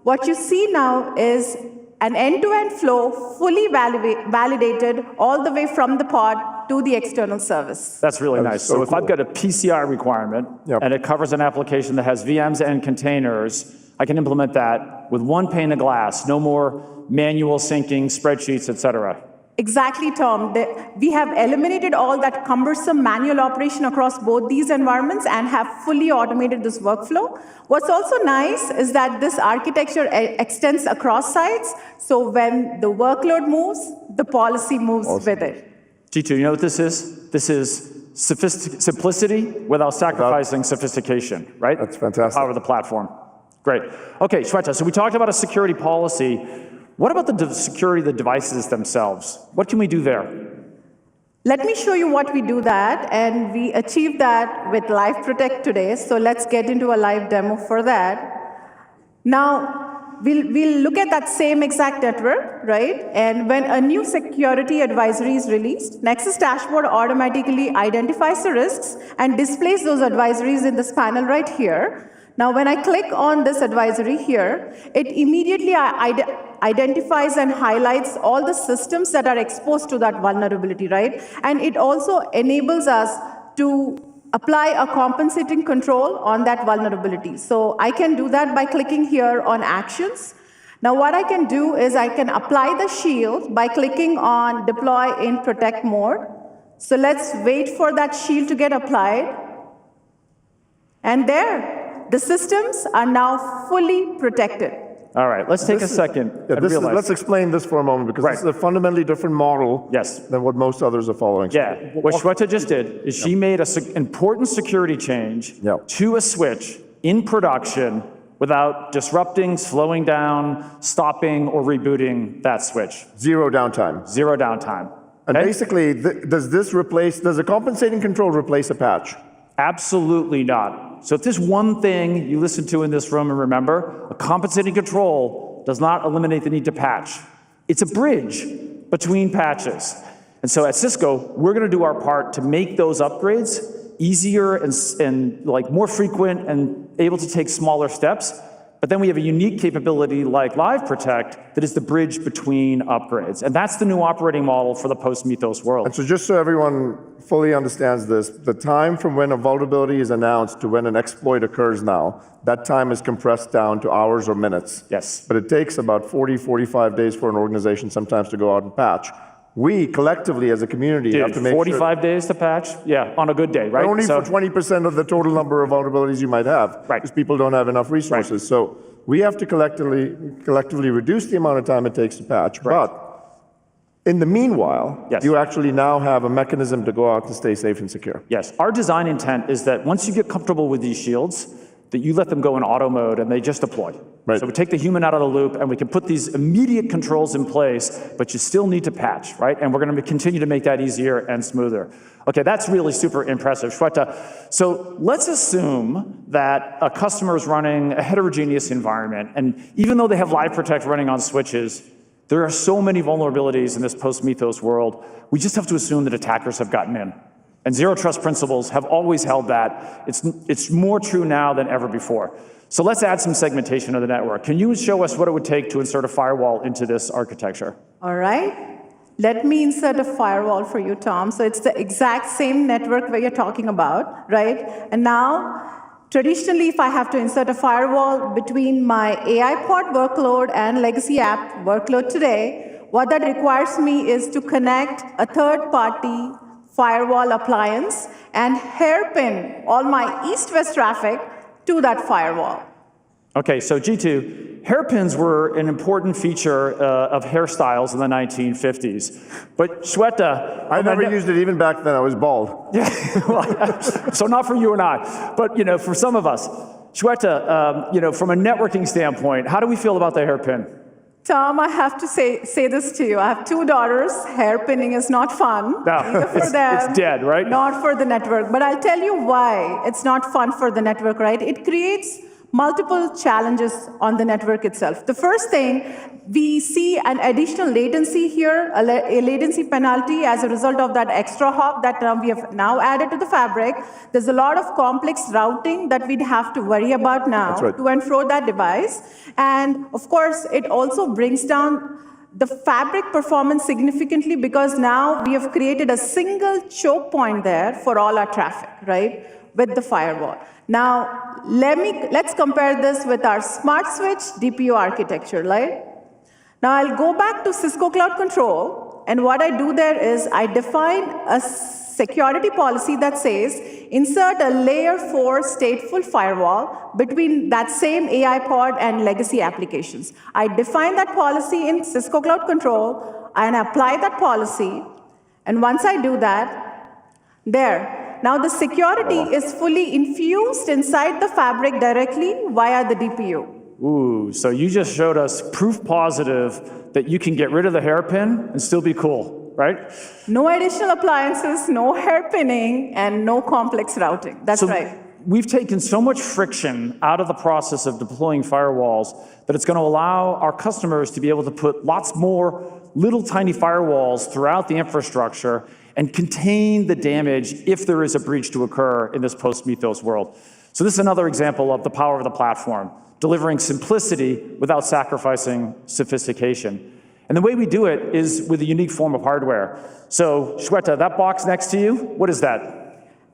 what you see now is an end-to-end flow, fully validated all the way from the pod to the external service.
That's really nice. So if I've got a PCI requirement and it covers an application that has VMs and containers, I can implement that with one pane of glass, no more manual syncing, spreadsheets, et cetera.
Exactly, Tom. We have eliminated all that cumbersome manual operation across both these environments and have fully automated this workflow. What's also nice is that this architecture extends across sites, so when the workload moves, the policy moves with it.
G2, you know what this is? This is simplicity without sacrificing sophistication, right?
That's fantastic.
The power of the platform. Great. Okay, Shweta, so we talked about a security policy. What about the security of the devices themselves? What can we do there?
Let me show you what we do that, and we achieve that with Live Protect today, so let's get into a live demo for that. Now, we'll look at that same exact network, right? And when a new security advisory is released, Nexus Dashboard automatically identifies the risks and displays those advisories in this panel right here. Now, when I click on this advisory here, it immediately identifies and highlights all the systems that are exposed to that vulnerability, right? And it also enables us to apply a compensating control on that vulnerability. So I can do that by clicking here on Actions. Now, what I can do is I can apply the shield by clicking on Deploy in Protect mode. So let's wait for that shield to get applied. And there. The systems are now fully protected.
All right, let's take a second.
Let's explain this for a moment, because this is a fundamentally different model than what most others are following.
Yeah, what Shweta just did is she made an important security change to a switch in production without disrupting, slowing down, stopping, or rebooting that switch.
Zero downtime.
Zero downtime.
And basically, does a compensating control replace a patch?
Absolutely not. So if there's one thing you listen to in this room and remember, a compensating control does not eliminate the need to patch. It's a bridge between patches. And so at Cisco, we're going to do our part to make those upgrades easier and like more frequent and able to take smaller steps. But then we have a unique capability like Live Protect that is the bridge between upgrades. And that's the new operating model for the post-Mythos world.
And so just so everyone fully understands this, the time from when a vulnerability is announced to when an exploit occurs now, that time is compressed down to hours or minutes.
Yes.
But it takes about 40, 45 days for an organization sometimes to go out and patch. We collectively as a community have to make
45 days to patch? Yeah, on a good day, right?
Only for 20% of the total number of vulnerabilities you might have, because people don't have enough resources. So we have to collectively reduce the amount of time it takes to patch. But in the meanwhile, you actually now have a mechanism to go out and stay safe and secure.
Yes, our design intent is that once you get comfortable with these shields, that you let them go in auto mode and they just deploy. So we take the human out of the loop and we can put these immediate controls in place, but you still need to patch, right? And we're going to continue to make that easier and smoother. Okay, that's really super impressive. Shweta, so let's assume that a customer is running a heterogeneous environment, and even though they have Live Protect running on switches, there are so many vulnerabilities in this post-Mythos world, we just have to assume that attackers have gotten in. And zero trust principles have always held that. It's more true now than ever before. So let's add some segmentation of the network. Can you show us what it would take to insert a firewall into this architecture?
All right. Let me insert a firewall for you, Tom. So it's the exact same network where you're talking about, right? And now, traditionally, if I have to insert a firewall between my AI pod workload and legacy app workload today, what that requires me is to connect a third-party firewall appliance and hairpin all my east-west traffic to that firewall.
Okay, so G2, hairpins were an important feature of hairstyles in the 1950s. But Shweta...
I never used it even back then, I was bald.
Yeah, well, so not for you and I, but for some of us. Shweta, from a networking standpoint, how do we feel about the hairpin?
Tom, I have to say this to you. I have 2 daughters. Hairpinning is not fun.
No,
either for them,
it's dead, right?
Not for the network. But I'll tell you why it's not fun for the network, right? It creates multiple challenges on the network itself. The first thing, we see an additional latency here, a latency penalty as a result of that extra hop that we have now added to the fabric. There's a lot of complex routing that we'd have to worry about now to and fro that device. And of course, it also brings down the fabric performance significantly because now we have created a single choke point there for all our traffic, right, with the firewall. Now, let's compare this with our smart switch DPU architecture, right? Now, I'll go back to Cisco Cloud Control, and what I do there is I define a security policy that says, insert a layer 4 stateful firewall between that same AI pod and legacy applications. I define that policy in Cisco Cloud Control, and apply that policy, and once I do that, there. Now the security is fully infused inside the fabric directly via the DPU.
Ooh, so you just showed us proof positive that you can get rid of the hairpin and still be cool, right?
No additional appliances, no hairpinning, and no complex routing. That's right.
We've taken so much friction out of the process of deploying firewalls that it's going to allow our customers to be able to put lots more little tiny firewalls throughout the infrastructure and contain the damage if there is a breach to occur in this post-Mythos world. So this is another example of the power of the platform, delivering simplicity without sacrificing sophistication. And the way we do it is with a unique form of hardware. So Shweta, that box next to you, what is that?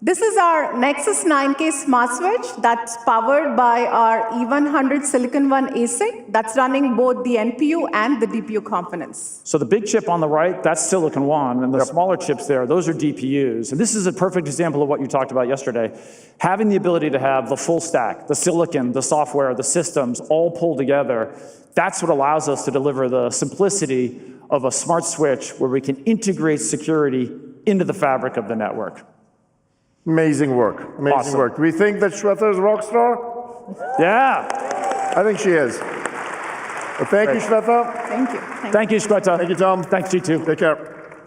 This is our Nexus 9K Smart Switch that's powered by our E100 Silicon One ASIC that's running both the NPU and the DPU components.
So the big chip on the right, that's Silicon One, and the smaller chips there, those are DPUs. And this is a perfect example of what you talked about yesterday. Having the ability to have the full stack, the silicon, the software, the systems all pulled together, that's what allows us to deliver the simplicity of a smart switch where we can integrate security into the fabric of the network.
Amazing work, amazing work. Do we think that Shweta is a rock star?
Yeah.
I think she is. Well, thank you, Shweta.
Thank you.
Thank you, Shweta.
Thank you, Tom.
Thanks, G2.
Take care.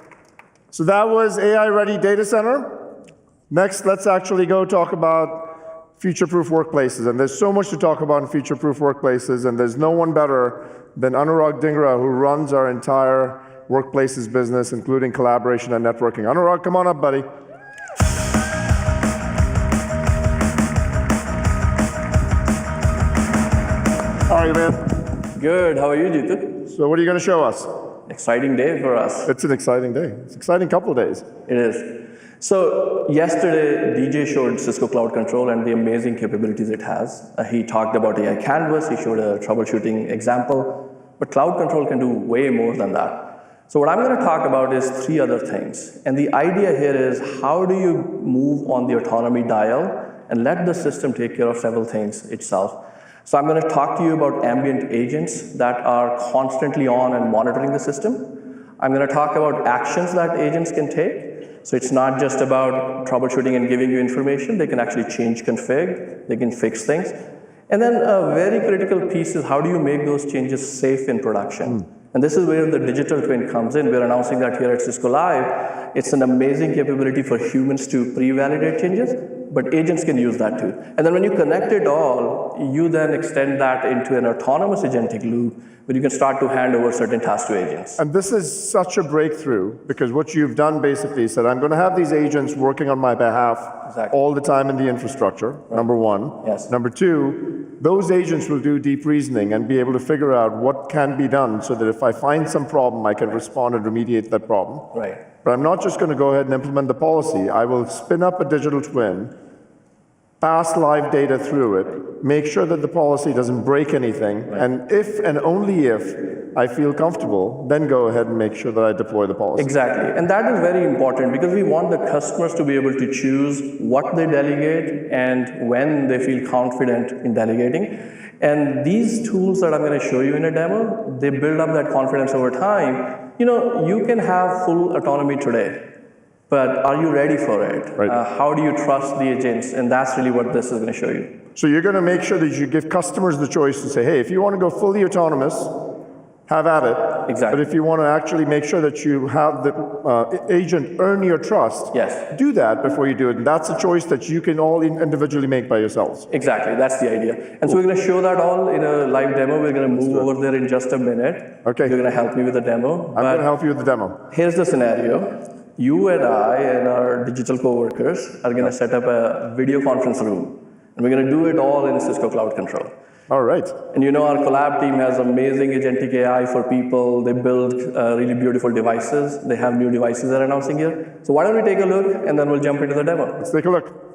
So that was AI-ready data center. Next, let's actually go talk about future-proof workplaces. And there's so much to talk about in future-proof workplaces, and there's no one better than Anurag Dhingra, who runs our entire workplaces business, including collaboration and networking. Anurag, come on up, buddy. How are you, man?
Good. How are you, Jitu?
So what are you going to show us?
Exciting day for us.
It's an exciting day. It's an exciting couple of days.
It is. So yesterday, DJ showed Cisco Cloud Control and the amazing capabilities it has. He talked about AI Canvas. He showed a troubleshooting example. But Cloud Control can do way more than that. So what I'm going to talk about is 3 other things. And the idea here is, how do you move on the autonomy dial and let the system take care of several things itself? So I'm going to talk to you about ambient agents that are constantly on and monitoring the system. I'm going to talk about actions that agents can take. So it's not just about troubleshooting and giving you information. They can actually change config. They can fix things. And then a very critical piece is, how do you make those changes safe in production? And this is where the digital twin comes in. We're announcing that here at Cisco Live. It's an amazing capability for humans to pre-validate changes, but agents can use that too. And then when you connect it all, you then extend that into an autonomous agentic loop where you can start to hand over certain tasks to agents.
And this is such a breakthrough, because what you've done basically is said, I'm going to have these agents working on my behalf all the time in the infrastructure, number one.
Yes.
Number two, those agents will do deep reasoning and be able to figure out what can be done so that if I find some problem, I can respond and remediate that problem.
Right.
But I'm not just going to go ahead and implement the policy. I will spin up a digital twin, pass live data through it, make sure that the policy doesn't break anything, and if and only if I feel comfortable, then go ahead and make sure that I deploy the policy.
Exactly, and that is very important because we want the customers to be able to choose what they delegate and when they feel confident in delegating. And these tools that I'm going to show you in a demo, they build up that confidence over time. You know, you can have full autonomy today, but are you ready for it?
Right.
How do you trust the agents? And that's really what this is going to show you.
So you're going to make sure that you give customers the choice to say, hey, if you want to go fully autonomous, have at it.
Exactly.
But if you want to actually make sure that you have the agent earn your trust, do that before you do it. And that's a choice that you can all individually make by yourselves.
Exactly, that's the idea. And so we're going to show that all in a live demo. We're going to move over there in just a minute.
Okay.
You're going to help me with the demo.
I'm going to help you with the demo.
Here's the scenario. You and I and our digital coworkers are going to set up a video conference room. And we're going to do it all in Cisco Cloud Control.
All right.
And you know our collab team has amazing agentic AI for people. They build really beautiful devices. They have new devices they're announcing here. So why don't we take a look and then we'll jump into the demo.
Let's take a look.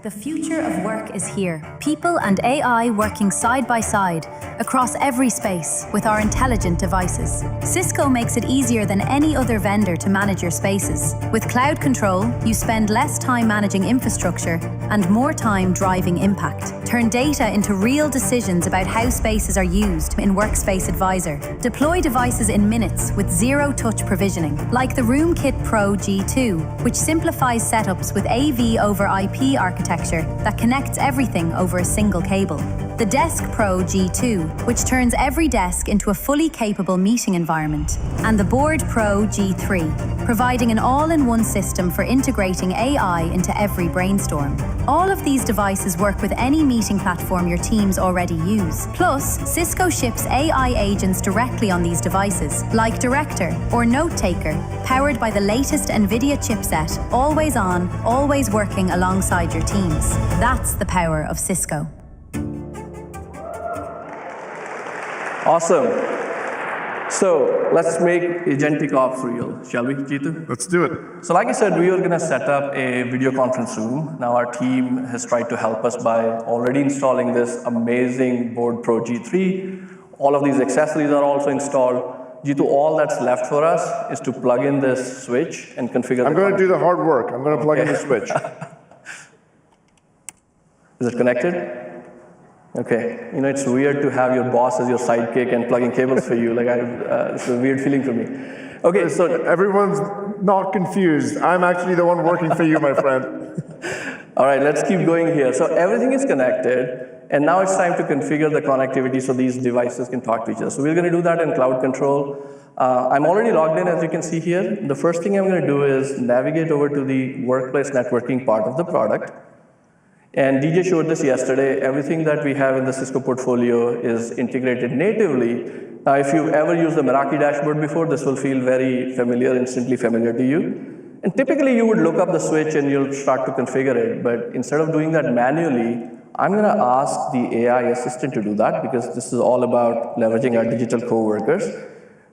The future of work is here. People and AI working side by side across every space with our intelligent devices. Cisco makes it easier than any other vendor to manage your spaces. With Cloud Control, you spend less time managing infrastructure and more time driving impact. Turn data into real decisions about how spaces are used in Workspace Advisor. Deploy devices in minutes with zero-touch provisioning, like the RoomKit Pro G2, which simplifies setups with AV over IP architecture that connects everything over a single cable. The Desk Pro G2, which turns every desk into a fully capable meeting environment. And the Board Pro G3, providing an all-in-one system for integrating AI into every brainstorm. All of these devices work with any meeting platform your teams already use. Plus, Cisco ships AI agents directly on these devices, like Director or Note Taker, powered by the latest NVIDIA chipset, always on, always working alongside your teams. That's the power of Cisco.
Awesome. So let's make agentic ops real, shall we, Jeetu?
Let's do it.
So like I said, we are going to set up a video conference room. Now our team has tried to help us by already installing this amazing Board Pro G3. All of these accessories are also installed. Jeetu, all that's left for us is to plug in this switch and configure
I'm going to do the hard work. I'm going to plug in the switch.
Is it connected? Okay, you know, it's weird to have your boss as your sidekick and plugging cables for you. Like, it's a weird feeling for me. Okay, so
everyone's not confused. I'm actually the one working for you, my friend.
All right, let's keep going here. So everything is connected, and now it's time to configure the connectivity so these devices can talk to each other. So we're going to do that in Cloud Control. I'm already logged in, as you can see here. The first thing I'm going to do is navigate over to the workplace networking part of the product. And DJ showed this yesterday. Everything that we have in the Cisco portfolio is integrated natively. Now, if you've ever used the Meraki dashboard before, this will feel very familiar, instantly familiar to you. And typically, you would look up the switch and you'll start to configure it. But instead of doing that manually, I'm going to ask the AI assistant to do that because this is all about leveraging our digital coworkers.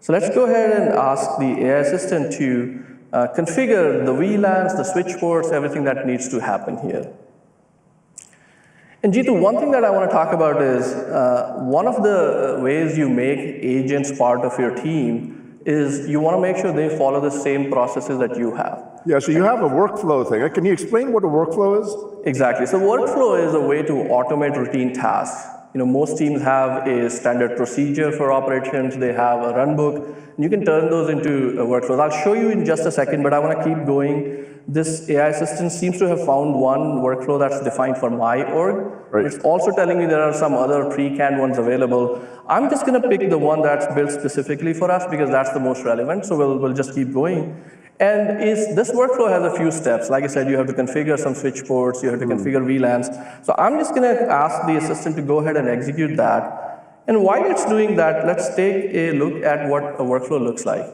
So let's go ahead and ask the AI assistant to configure the VLANs, the switch ports, everything that needs to happen here. And Jeetu, one thing that I want to talk about is one of the ways you make agents part of your team is you want to make sure they follow the same processes that you have.
Yeah, so you have a workflow thing. Can you explain what a workflow is?
Exactly. So workflow is a way to automate routine tasks. You know, most teams have a standard procedure for operations. They have a runbook. And you can turn those into workflows. I'll show you in just a second, but I want to keep going. This AI assistant seems to have found one workflow that's defined for my org. Right. It's also telling me there are some other pre-canned ones available. I'm just going to pick the one that's built specifically for us because that's the most relevant. So we'll just keep going. And this workflow has a few steps. Like I said, you have to configure some switch ports. You have to configure VLANs. So I'm just going to ask the assistant to go ahead and execute that. And while it's doing that, let's take a look at what a workflow looks like.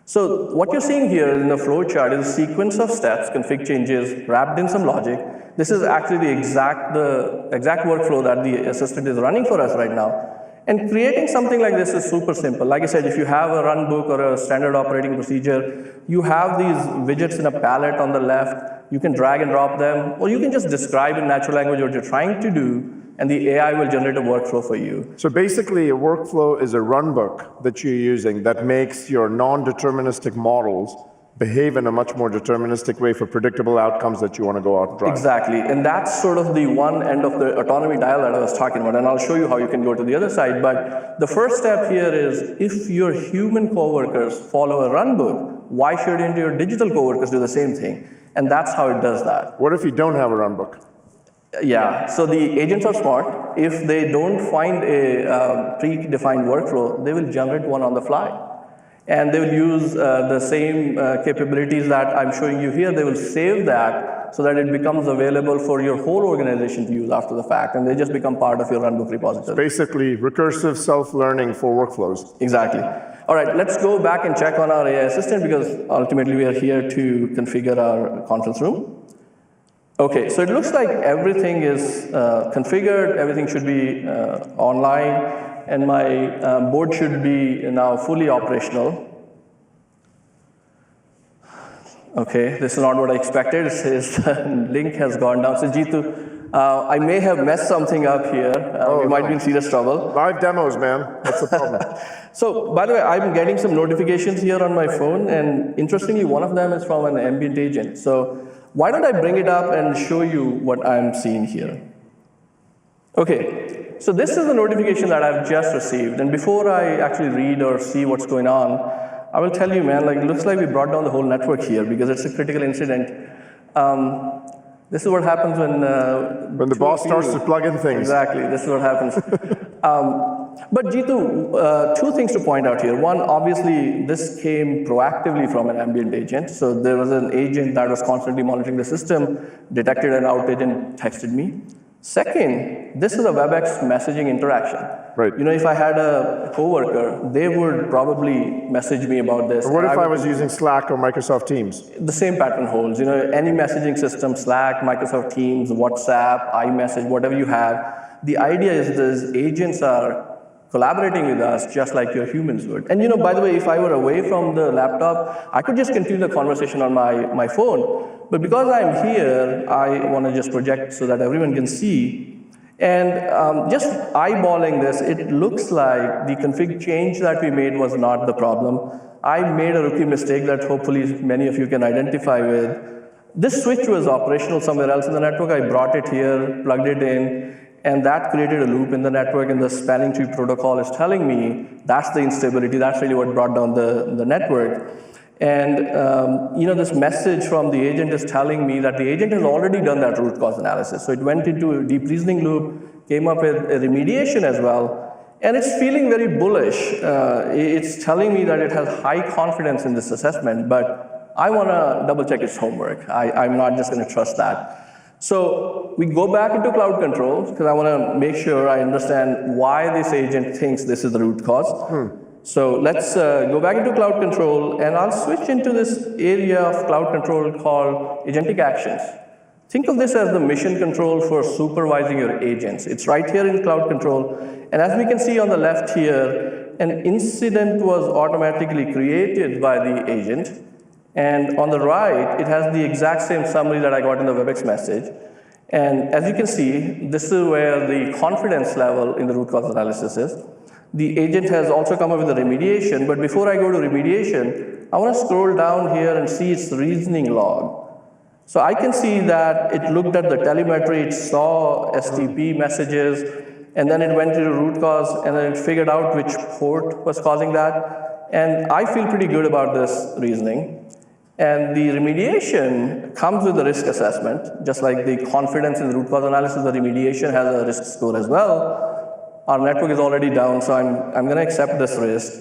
So what you're seeing here in the flow chart is a sequence of steps, config changes, wrapped in some logic. This is actually the exact workflow that the assistant is running for us right now. And creating something like this is super simple. Like I said, if you have a run book or a standard operating procedure, you have these widgets in a palette on the left. You can drag and drop them, or you can just describe in natural language what you're trying to do, and the AI will generate a workflow for you.
So basically, a workflow is a runbook that you're using that makes your non-deterministic models behave in a much more deterministic way for predictable outcomes that you want to go out and drive.
Exactly, and that's sort of the one end of the autonomy dial that I was talking about, and I'll show you how you can go to the other side. But the first step here is, if your human coworkers follow a runbook, why shouldn't your digital coworkers do the same thing? And that's how it does that.
What if you don't have a runbook?
Yeah, so the agents are smart. If they don't find a predefined workflow, they will generate one on the fly. And they will use the same capabilities that I'm showing you here. They will save that so that it becomes available for your whole organization to use after the fact, and they just become part of your runbook repository.
Basically, recursive self-learning for workflows.
Exactly. All right, let's go back and check on our AI assistant, because ultimately we are here to configure our conference room. Okay, so it looks like everything is configured, everything should be online, and my board should be now fully operational. Okay, this is not what I expected. It says the link has gone down. So Jeetu, I may have messed something up here. We might be in serious trouble.
Live demos, man. That's the problem.
So, by the way, I'm getting some notifications here on my phone, and interestingly, one of them is from an ambient agent. So why don't I bring it up and show you what I'm seeing here? Okay, so this is a notification that I've just received, and before I actually read or see what's going on, I will tell you, man, like, it looks like we brought down the whole network here because it's a critical incident. This is what happens when
the boss starts to plug in things.
Exactly, this is what happens. But Jeetu, two things to point out here. One, obviously, this came proactively from an ambient agent. So there was an agent that was constantly monitoring the system, detected an outage and texted me. Second, this is a WebEx messaging interaction.
Right.
You know, if I had a coworker, they would probably message me about this.
Or what if I was using Slack or Microsoft Teams?
The same pattern holds. You know, any messaging system, Slack, Microsoft Teams, WhatsApp, iMessage, whatever you have, the idea is these agents are collaborating with us just like your humans would. And you know, by the way, if I were away from the laptop, I could just continue the conversation on my phone. But because I'm here, I want to just project so that everyone can see. And just eyeballing this, it looks like the config change that we made was not the problem. I made a rookie mistake that hopefully many of you can identify with. This switch was operational somewhere else in the network. I brought it here, plugged it in, and that created a loop in the network, and the spanning tree protocol is telling me that's the instability, that's really what brought down the network. And you know, this message from the agent is telling me that the agent has already done that root cause analysis. So it went into a deep reasoning loop, came up with a remediation as well, and it's feeling very bullish. It's telling me that it has high confidence in this assessment, but I want to double check its homework. I'm not just going to trust that. So we go back into cloud control, because I want to make sure I understand why this agent thinks this is the root cause. So let's go back into cloud control, and I'll switch into this area of cloud control called agentic actions. Think of this as the mission control for supervising your agents. It's right here in cloud control. And as we can see on the left here, an incident was automatically created by the agent. And on the right, it has the exact same summary that I got in the WebEx message. And as you can see, this is where the confidence level in the root cause analysis is. The agent has also come up with a remediation, but before I go to remediation, I want to scroll down here and see its reasoning log. So I can see that it looked at the telemetry, it saw STP messages, and then it went to the root cause, and then it figured out which port was causing that. And I feel pretty good about this reasoning. And the remediation comes with a risk assessment, just like the confidence in the root cause analysis, the remediation has a risk score as well. Our network is already down, so I'm going to accept this risk.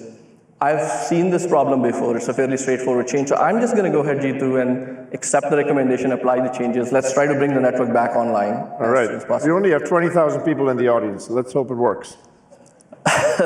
I've seen this problem before. It's a fairly straightforward change. So I'm just going to go ahead, Jeetu, and accept the recommendation, apply the changes. Let's try to bring the network back online.
All right. We only have 20,000 people in the audience, so let's hope it works.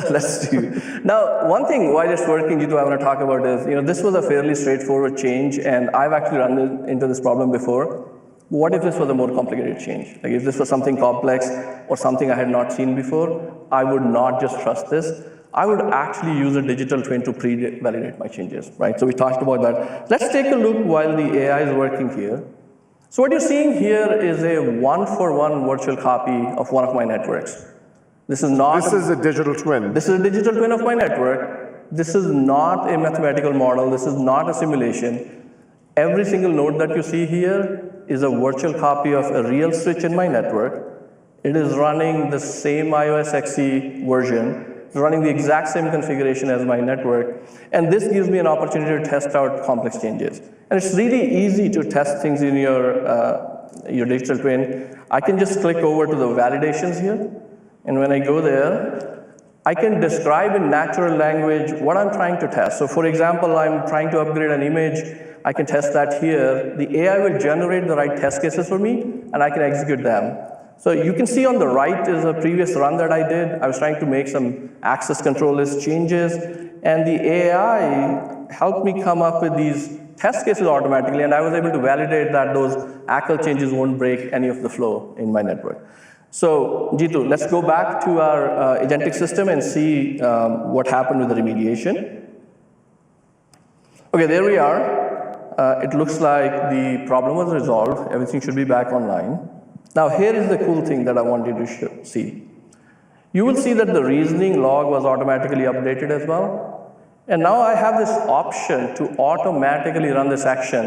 Let's do. Now, one thing why it's working, Jeetu, I want to talk about is, you know, this was a fairly straightforward change, and I've actually run into this problem before. What if this was a more complicated change? Like if this was something complex or something I had not seen before, I would not just trust this. I would actually use a digital twin to pre-validate my changes, right? So we talked about that. Let's take a look while the AI is working here. So what you're seeing here is a one-for-one virtual copy of one of my networks. This is not.
This is a digital twin.
This is a digital twin of my network. This is not a mathematical model. This is not a simulation. Every single node that you see here is a virtual copy of a real switch in my network. It is running the same iOS XE version. It's running the exact same configuration as my network. And this gives me an opportunity to test out complex changes. And it's really easy to test things in your your digital twin, I can just click over to the validations here. And when I go there, I can describe in natural language what I'm trying to test. So for example, I'm trying to upgrade an image. I can test that here. The AI will generate the right test cases for me, and I can execute them. So you can see on the right is a previous run that I did. I was trying to make some access control list changes, and the AI helped me come up with these test cases automatically, and I was able to validate that those ACL changes won't break any of the flow in my network. So Jitu, let's go back to our agentic system and see what happened with the remediation. Okay, there we are. It looks like the problem was resolved. Everything should be back online. Now here is the cool thing that I want you to see. You will see that the reasoning log was automatically updated as well. And now I have this option to automatically run this action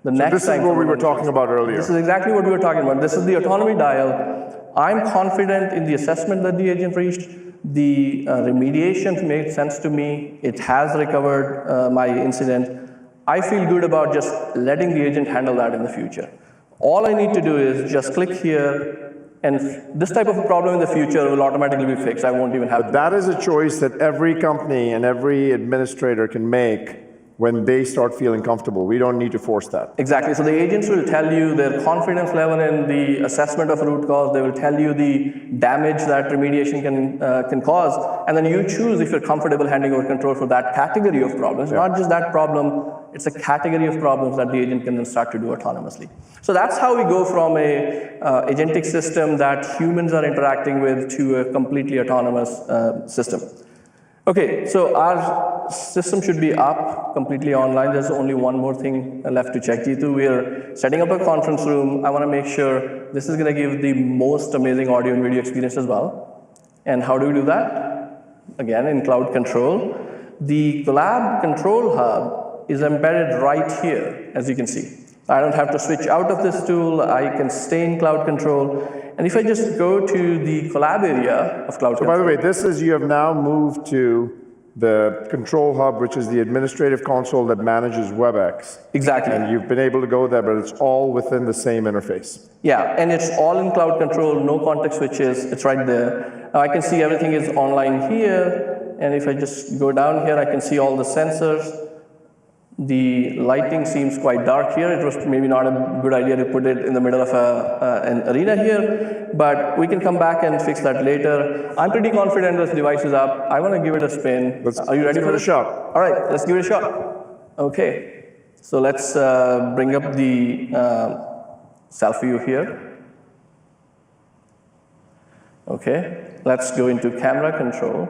the next time.
This is what we were talking about earlier.
This is exactly what we were talking about. This is the autonomy dial. I'm confident in the assessment that the agent reached. The remediation made sense to me. It has recovered my incident. I feel good about just letting the agent handle that in the future. All I need to do is just click here, and this type of a problem in the future will automatically be fixed. I won't even have to.
That is a choice that every company and every administrator can make when they start feeling comfortable. We don't need to force that.
Exactly. So the agents will tell you their confidence level in the assessment of root cause. They will tell you the damage that remediation can cause, and then you choose if you're comfortable handing over control for that category of problems. Not just that problem, it's a category of problems that the agent can then start to do autonomously. So that's how we go from a agentic system that humans are interacting with to a completely autonomous system. Okay, so our system should be up, completely online. There's only one more thing left to check, Jitu. We're setting up a conference room. I want to make sure this is going to give the most amazing audio and video experience as well. And how do we do that? Again, in Cloud Control. The Collab Control Hub is embedded right here, as you can see. I don't have to switch out of this tool. I can stay in Cloud Control. And if I just go to the collab area of Cloud Control.
By the way, this is, you have now moved to the Control Hub, which is the administrative console that manages WebEx.
Exactly.
And you've been able to go there, but it's all within the same interface.
Yeah, and it's all in Cloud Control, no context switches, it's right there. Now I can see everything is online here, and if I just go down here, I can see all the sensors. The lighting seems quite dark here. It was maybe not a good idea to put it in the middle of an arena here, but we can come back and fix that later. I'm pretty confident this device is up. I want to give it a spin. Are you ready for
a shot?
All right, let's give it a shot. Okay, so let's bring up the self view here. Okay, let's go into camera control.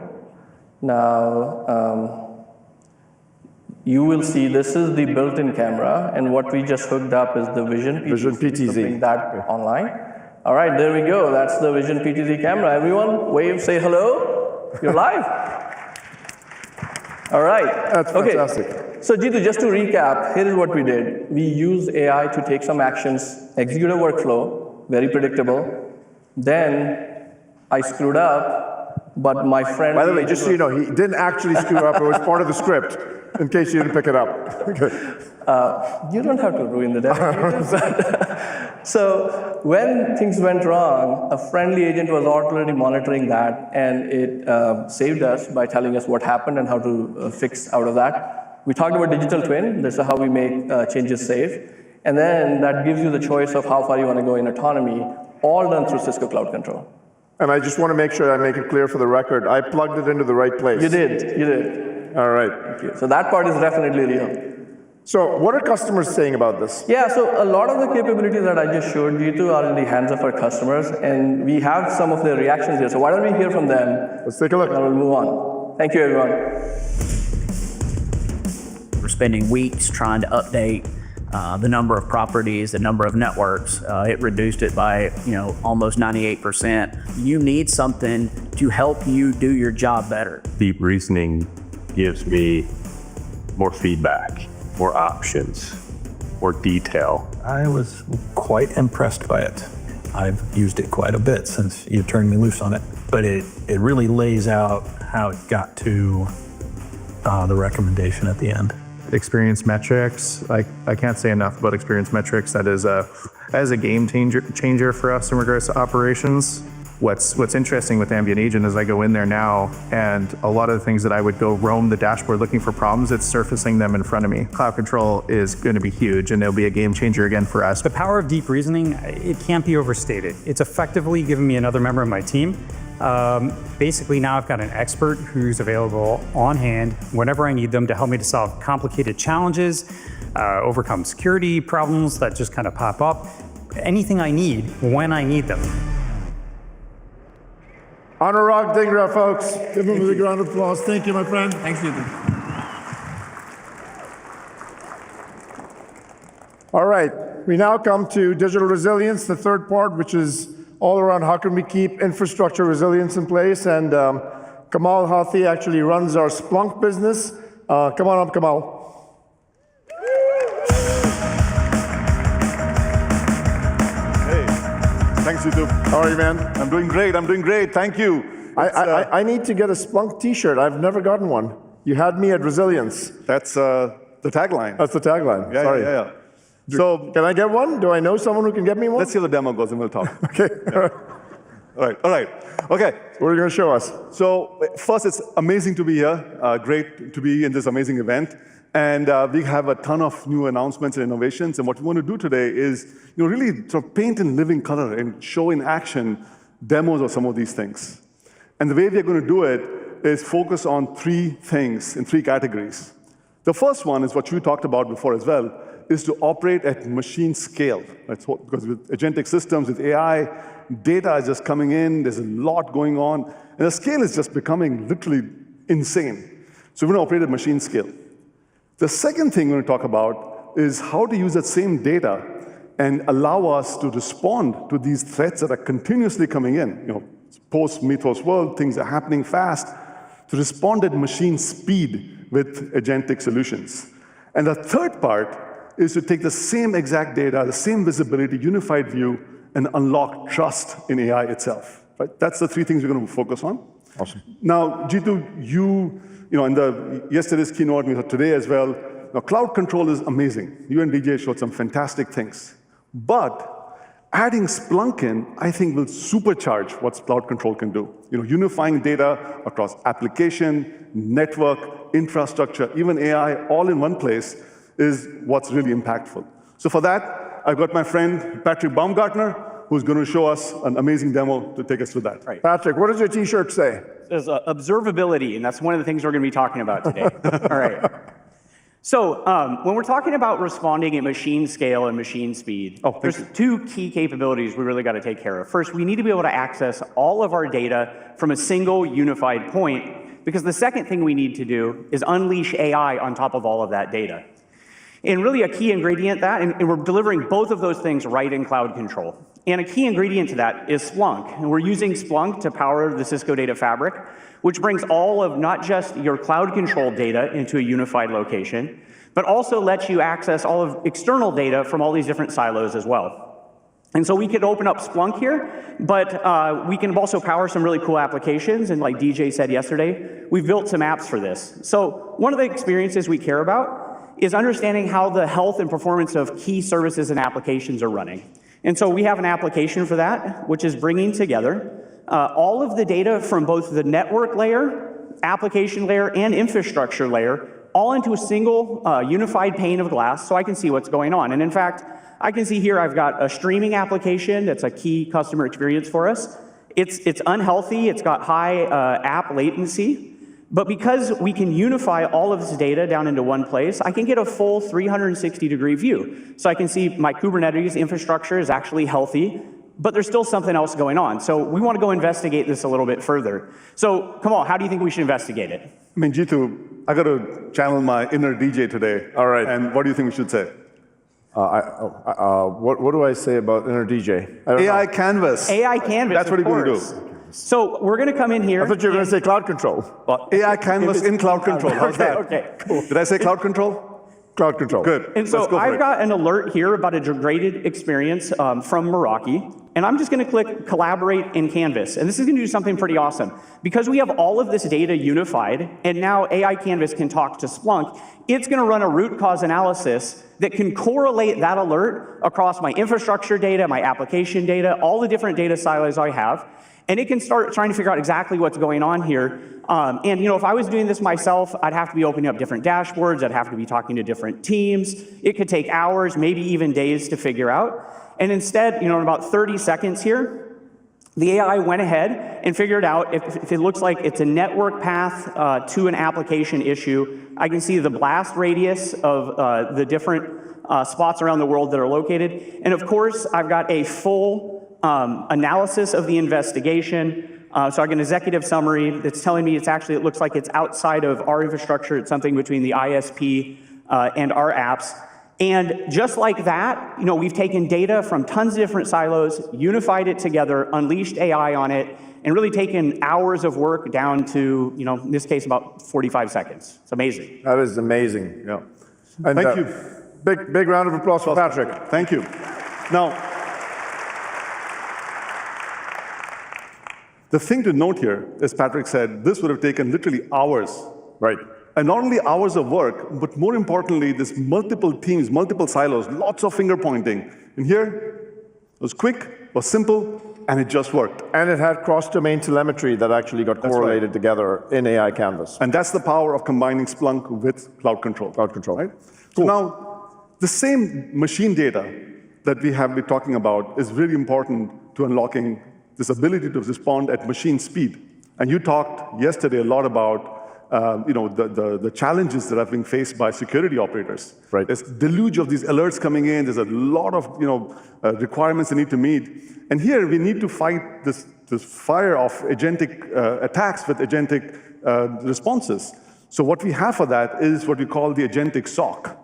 Now, you will see this is the built-in camera, and what we just hooked up is the Vision PTZ.
Vision PTZ.
So bring that online. All right, there we go. That's the Vision PTZ camera. Everyone, wave, say hello. You're live. All right.
That's fantastic.
So Jitu, just to recap, here is what we did. We used AI to take some actions, execute a workflow, very predictable. Then I screwed up, but my friend...
By the way, just so you know, he didn't actually screw up. It was part of the script, in case you didn't pick it up. Okay.
You don't have to ruin the demo. So when things went wrong, a friendly agent was already monitoring that, and it saved us by telling us what happened and how to fix out of that. We talked about digital twin. This is how we make changes safe. And then that gives you the choice of how far you want to go in autonomy, all done through Cisco Cloud Control.
And I just want to make sure I make it clear for the record, I plugged it into the right place.
You did.
All right.
Thank you. So that part is definitely real.
So what are customers saying about this?
Yeah, so a lot of the capabilities that I just showed you to are in the hands of our customers, and we have some of their reactions here. So why don't we hear from them?
Let's take a look.
And we'll move on. Thank you, everyone.
We're spending weeks trying to update the number of properties, the number of networks. It reduced it by, almost 98%. You need something to help you do your job better.
Deep reasoning gives me more feedback, more options, more detail.
I was quite impressed by it. I've used it quite a bit since you turned me loose on it, but it really lays out how it got to the recommendation at the end.
Experience metrics, I can't say enough about experience metrics. That is
as a game changer for us in regards to operations. What's interesting with Ambient Agent is I go in there now, and a lot of the things that I would go roam the dashboard looking for problems, it's surfacing them in front of me. Cloud Control is going to be huge, and it'll be a game changer again for us.
The power of deep reasoning, it can't be overstated. It's effectively given me another member of my team. Basically now I've got an expert who's available on hand whenever I need them to help me to solve complicated challenges, overcome security problems that just kind of pop up. Anything I need when I need them.
Anurag Dhingra, folks. Give him a big round of applause. Thank you, my friend.
Thank you.
All right, we now come to digital resilience, the third part, which is all around how can we keep infrastructure resilience in place. And Kamal Hathi actually runs our Splunk business. Come on up, Kamal.
Thanks, YouTube. How are you, man? I'm doing great. Thank you.
I need to get a Splunk t-shirt. I've never gotten one. You had me at resilience.
That's the tagline.
That's the tagline.
Yeah,
Sorry.
yeah.
So, can I get one? Do I know someone who can get me one?
Let's see how the demo goes and we'll talk.
Okay.
Yeah. All right. Okay.
What are you going to show us?
So, first, it's amazing to be here. Great to be in this amazing event. And we have a ton of new announcements and innovations. And what we want to do today is, really sort of paint in living color and show in action demos of some of these things. And the way we're going to do it is focus on three things in three categories. The first one is what you talked about before as well, is to operate at machine scale. That's what, because with agentic systems, with AI, data is just coming in, there's a lot going on, and the scale is just becoming literally insane. So we're going to operate at machine scale. The second thing we're going to talk about is how to use that same data and allow us to respond to these threats that are continuously coming in. Post-Mythos world, things are happening fast, to respond at machine speed with agentic solutions. And the third part is to take the same exact data, the same visibility, unified view, and unlock trust in AI itself. Right? That's the three things we're going to focus on.
Awesome.
Now, Jeetu, you in yesterday's keynote, and today as well, cloud control is amazing. You and DJ showed some fantastic things. But adding Splunk in, I think, will supercharge what cloud control can do. Unifying data across application, network, infrastructure, even AI, all in one place is what's really impactful. So for that, I've got my friend Patrick Baumgartner, who's going to show us an amazing demo to take us through that.
Right. Patrick, what does your t-shirt say?
It says observability, and that's one of the things we're going to be talking about today. All right. So when we're talking about responding at machine scale and machine speed, there's two key capabilities we really got to take care of. First, we need to be able to access all of our data from a single unified point, because the second thing we need to do is unleash AI on top of all of that data. And really a key ingredient that, and we're delivering both of those things right in Cloud Control. And a key ingredient to that is Splunk. And we're using Splunk to power the Cisco Data Fabric, which brings all of not just your Cloud Control data into a unified location, but also lets you access all of external data from all these different silos as well. And so we could open up Splunk here, but we can also power some really cool applications. And like DJ said yesterday, we've built some apps for this. So one of the experiences we care about is understanding how the health and performance of key services and applications are running. And so we have an application for that, which is bringing together all of the data from both the network layer, application layer, and infrastructure layer, all into a single unified pane of glass so I can see what's going on. And in fact, I can see here I've got a streaming application that's a key customer experience for us. It's unhealthy, it's got high app latency, but because we can unify all of this data down into one place, I can get a full 360-degree view. So I can see my Kubernetes infrastructure is actually healthy, but there's still something else going on. So we want to go investigate this a little bit further. So Kamal, how do you think we should investigate it?
I mean, Jeetu, I got to channel my inner DJ today.
All right.
And what do you think we should say?
What do I say about inner DJ?
AI Canvas.
AI Canvas,
That's what you're going to do.
So we're going to come in here.
I thought you were going to say Cloud Control.
AI Canvas in Cloud Control. How's that?
Okay, cool.
Did I say Cloud Control?
Cloud Control.
Good.
And so I've got an alert here about a degraded experience from Meraki. And I'm just going to click Collaborate in Canvas. And this is going to do something pretty awesome. Because we have all of this data unified, and now AI Canvas can talk to Splunk, it's going to run a root cause analysis that can correlate that alert across my infrastructure data, my application data, all the different data silos I have, and it can start trying to figure out exactly what's going on here. And if I was doing this myself, I'd have to be opening up different dashboards, I'd have to be talking to different teams. It could take hours, maybe even days to figure out. And instead, in about 30 seconds here, the AI went ahead and figured out if it looks like it's a network path to an application issue. I can see the blast radius of the different spots around the world that are located. And of course, I've got a full analysis of the investigation. So I got an executive summary that's telling me it looks like it's outside of our infrastructure. It's something between the ISP and our apps. And just like that, we've taken data from tons of different silos, unified it together, unleashed AI on it, and really taken hours of work down to, in this case, about 45 seconds. It's amazing.
That is amazing.
Yeah.
And
Thank you.
Big round of applause for Patrick.
Thank you. Now, the thing to note here, as Patrick said, this would have taken literally hours.
Right.
And not only hours of work, but more importantly, there's multiple teams, multiple silos, lots of finger pointing. And here, it was quick, was simple, and it just worked.
And it had cross-domain telemetry that actually got correlated together in AI Canvas.
And that's the power of combining Splunk with Cloud Control.
Cloud Control.
Right? Cool. So now, the same machine data that we have been talking about is really important to unlocking this ability to respond at machine speed. And you talked yesterday a lot about the challenges that are being faced by security operators.
Right.
There's a deluge of these alerts coming in. There's a lot of requirements they need to meet. And here we need to fight this fire of agentic attacks with agentic responses. So what we have for that is what we call the agentic SOC.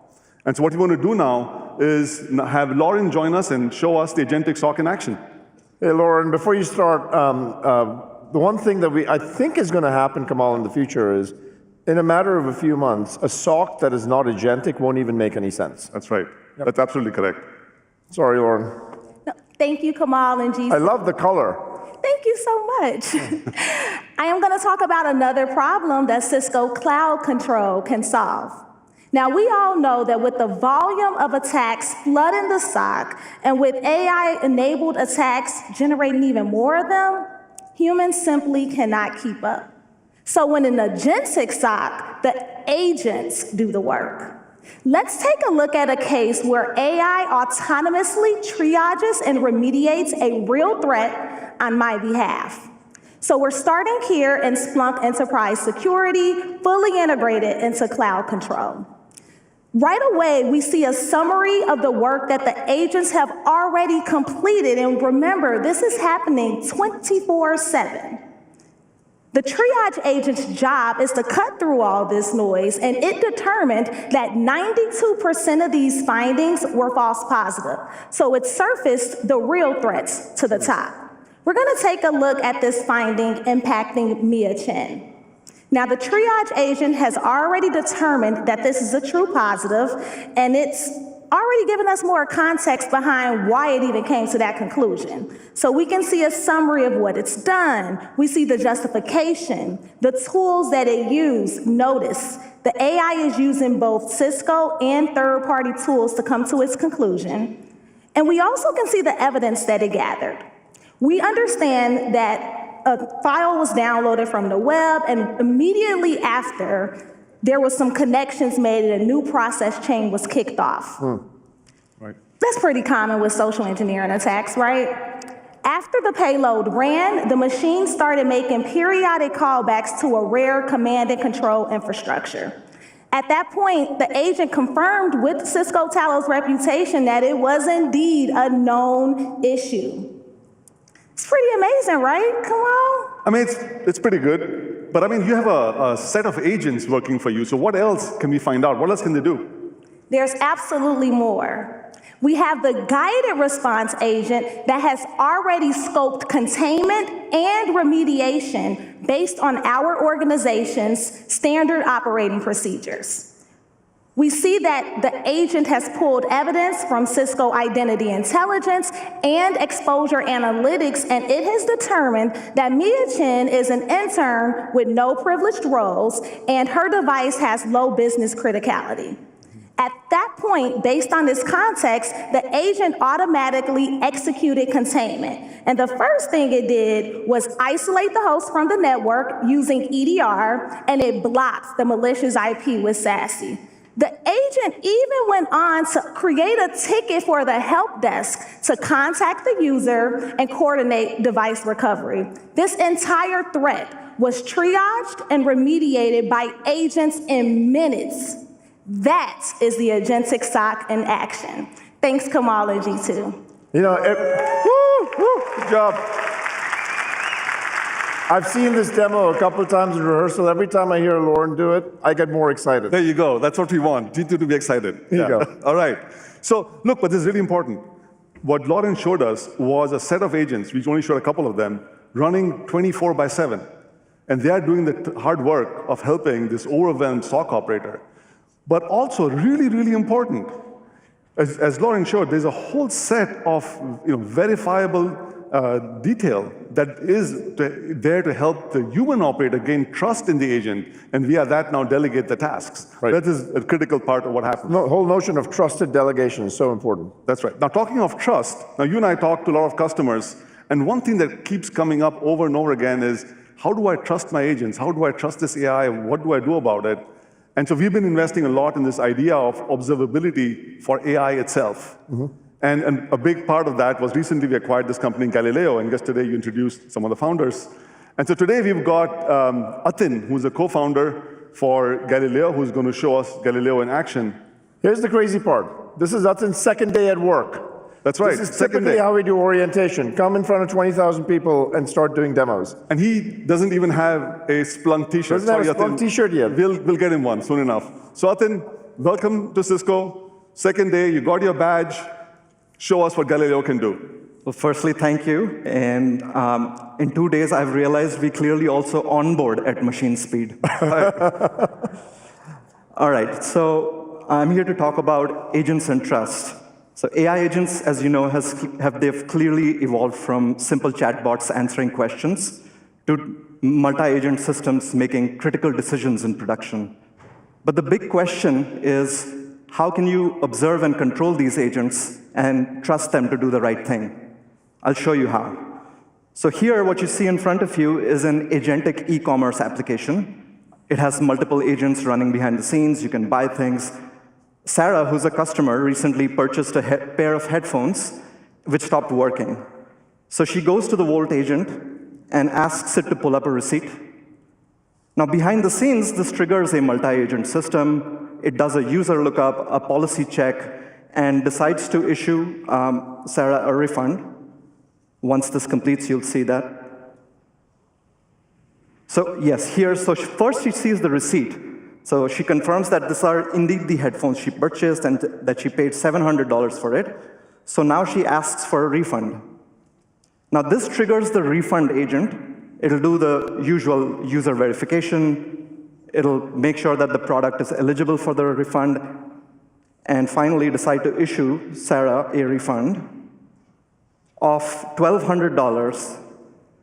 And so what we want to do now is have Lauren join us and show us the agentic SOC in action.
Hey, Lauren, before you start, the one thing that I think is going to happen, Kamal, in the future is, in a matter of a few months, a SOC that is not agentic won't even make any sense.
That's right. Yep. That's absolutely correct.
Sorry, Lauren.
No, thank you, Kamal and GC.
I love the color.
Thank you so much. I am going to talk about another problem that Cisco Cloud Control can solve. Now, we all know that with the volume of attacks flooding the SOC, and with AI-enabled attacks generating even more of them, humans simply cannot keep up. So when an agentic SOC, the agents do the work. Let's take a look at a case where AI autonomously triages and remediates a real threat on my behalf. So we're starting here in Splunk Enterprise Security, fully integrated into Cloud Control. Right away, we see a summary of the work that the agents have already completed. And remember, this is happening 24/7. The triage agent's job is to cut through all this noise, and it determined that 92% of these findings were false positive. So it surfaced the real threats to the top. We're going to take a look at this finding impacting Mia Chen. Now, the triage agent has already determined that this is a true positive, and it's already given us more context behind why it even came to that conclusion. So we can see a summary of what it's done. We see the justification, the tools that it used. Notice, the AI is using both Cisco and third-party tools to come to its conclusion. And we also can see the evidence that it gathered. We understand that a file was downloaded from the web, and immediately after, there was some connections made and a new process chain was kicked off.
Right.
That's pretty common with social engineering attacks, right? After the payload ran, the machine started making periodic callbacks to a rare command and control infrastructure. At that point, the agent confirmed with Cisco Talos reputation that it was indeed a known issue. It's pretty amazing, right? Come on.
I mean, it's pretty good. But I mean, you have a set of agents working for you. So what else can we find out? What else can they do?
There's absolutely more. We have the guided response agent that has already scoped containment and remediation based on our organization's standard operating procedures. We see that the agent has pulled evidence from Cisco Identity Intelligence and Exposure Analytics, and it has determined that Mia Chen is an intern with no privileged roles, and her device has low business criticality. At that point, based on this context, the agent automatically executed containment. And the first thing it did was isolate the host from the network using EDR, and it blocked the malicious IP with SASE. The agent even went on to create a ticket for the help desk to contact the user and coordinate device recovery. This entire threat was triaged and remediated by agents in minutes. That is the agentic SOC in action. Thanks, Kamal and G2.
You know, good job. I've seen this demo a couple of times in rehearsal. Every time I hear Lauren do it, I get more excited.
There you go. That's what we want, G2 to be excited.
There you go.
All right. So look, but this is really important. What Lauren showed us was a set of agents, we only showed a couple of them, running 24/7. And they are doing the hard work of helping this overwhelmed SOC operator. But also, really, really important, as Lauren showed, there's a whole set of verifiable detail that is there to help the human operator gain trust in the agent, and via that now delegate the tasks.
Right.
That is a critical part of what happens.
The whole notion of trusted delegation is so important.
That's right. Now, talking of trust, now you and I talk to a lot of customers, and one thing that keeps coming up over and over again is, how do I trust my agents? How do I trust this AI? What do I do about it? And so we've been investing a lot in this idea of observability for AI itself.
Mm-hmm.
And a big part of that was recently we acquired this company, Galileo, and yesterday you introduced some of the founders. And so today we've got Atin, who's a co-founder for Galileo, who's going to show us Galileo in action.
Here's the crazy part. This is Atin's second day at work.
That's right.
This is typically how we do orientation. Come in front of 20,000 people and start doing demos.
And he doesn't even have a Splunk t-shirt.
Doesn't have a Splunk t-shirt yet.
We'll get him one soon enough. So Atin, welcome to Cisco. Second day, you got your badge. Show us what Galileo can do.
Well, firstly, thank you. And in 2 days, I've realized we clearly also onboard at machine speed. All right, so I'm here to talk about agents and trust. So AI agents, as you know, they've clearly evolved from simple chatbots answering questions to multi-agent systems making critical decisions in production. But the big question is, how can you observe and control these agents and trust them to do the right thing? I'll show you how. So here, what you see in front of you is an agentic e-commerce application. It has multiple agents running behind the scenes. You can buy things. Sarah, who's a customer, recently purchased a pair of headphones which stopped working. So she goes to the Volt agent and asks it to pull up a receipt. Now, behind the scenes, this triggers a multi-agent system. It does a user lookup, a policy check, and decides to issue Sarah a refund. Once this completes, you'll see that. So yes, first she sees the receipt. So she confirms that these are indeed the headphones she purchased and that she paid $700 for it. So now she asks for a refund. Now this triggers the refund agent. It'll do the usual user verification. It'll make sure that the product is eligible for the refund. And finally decide to issue Sarah a refund of $1,200.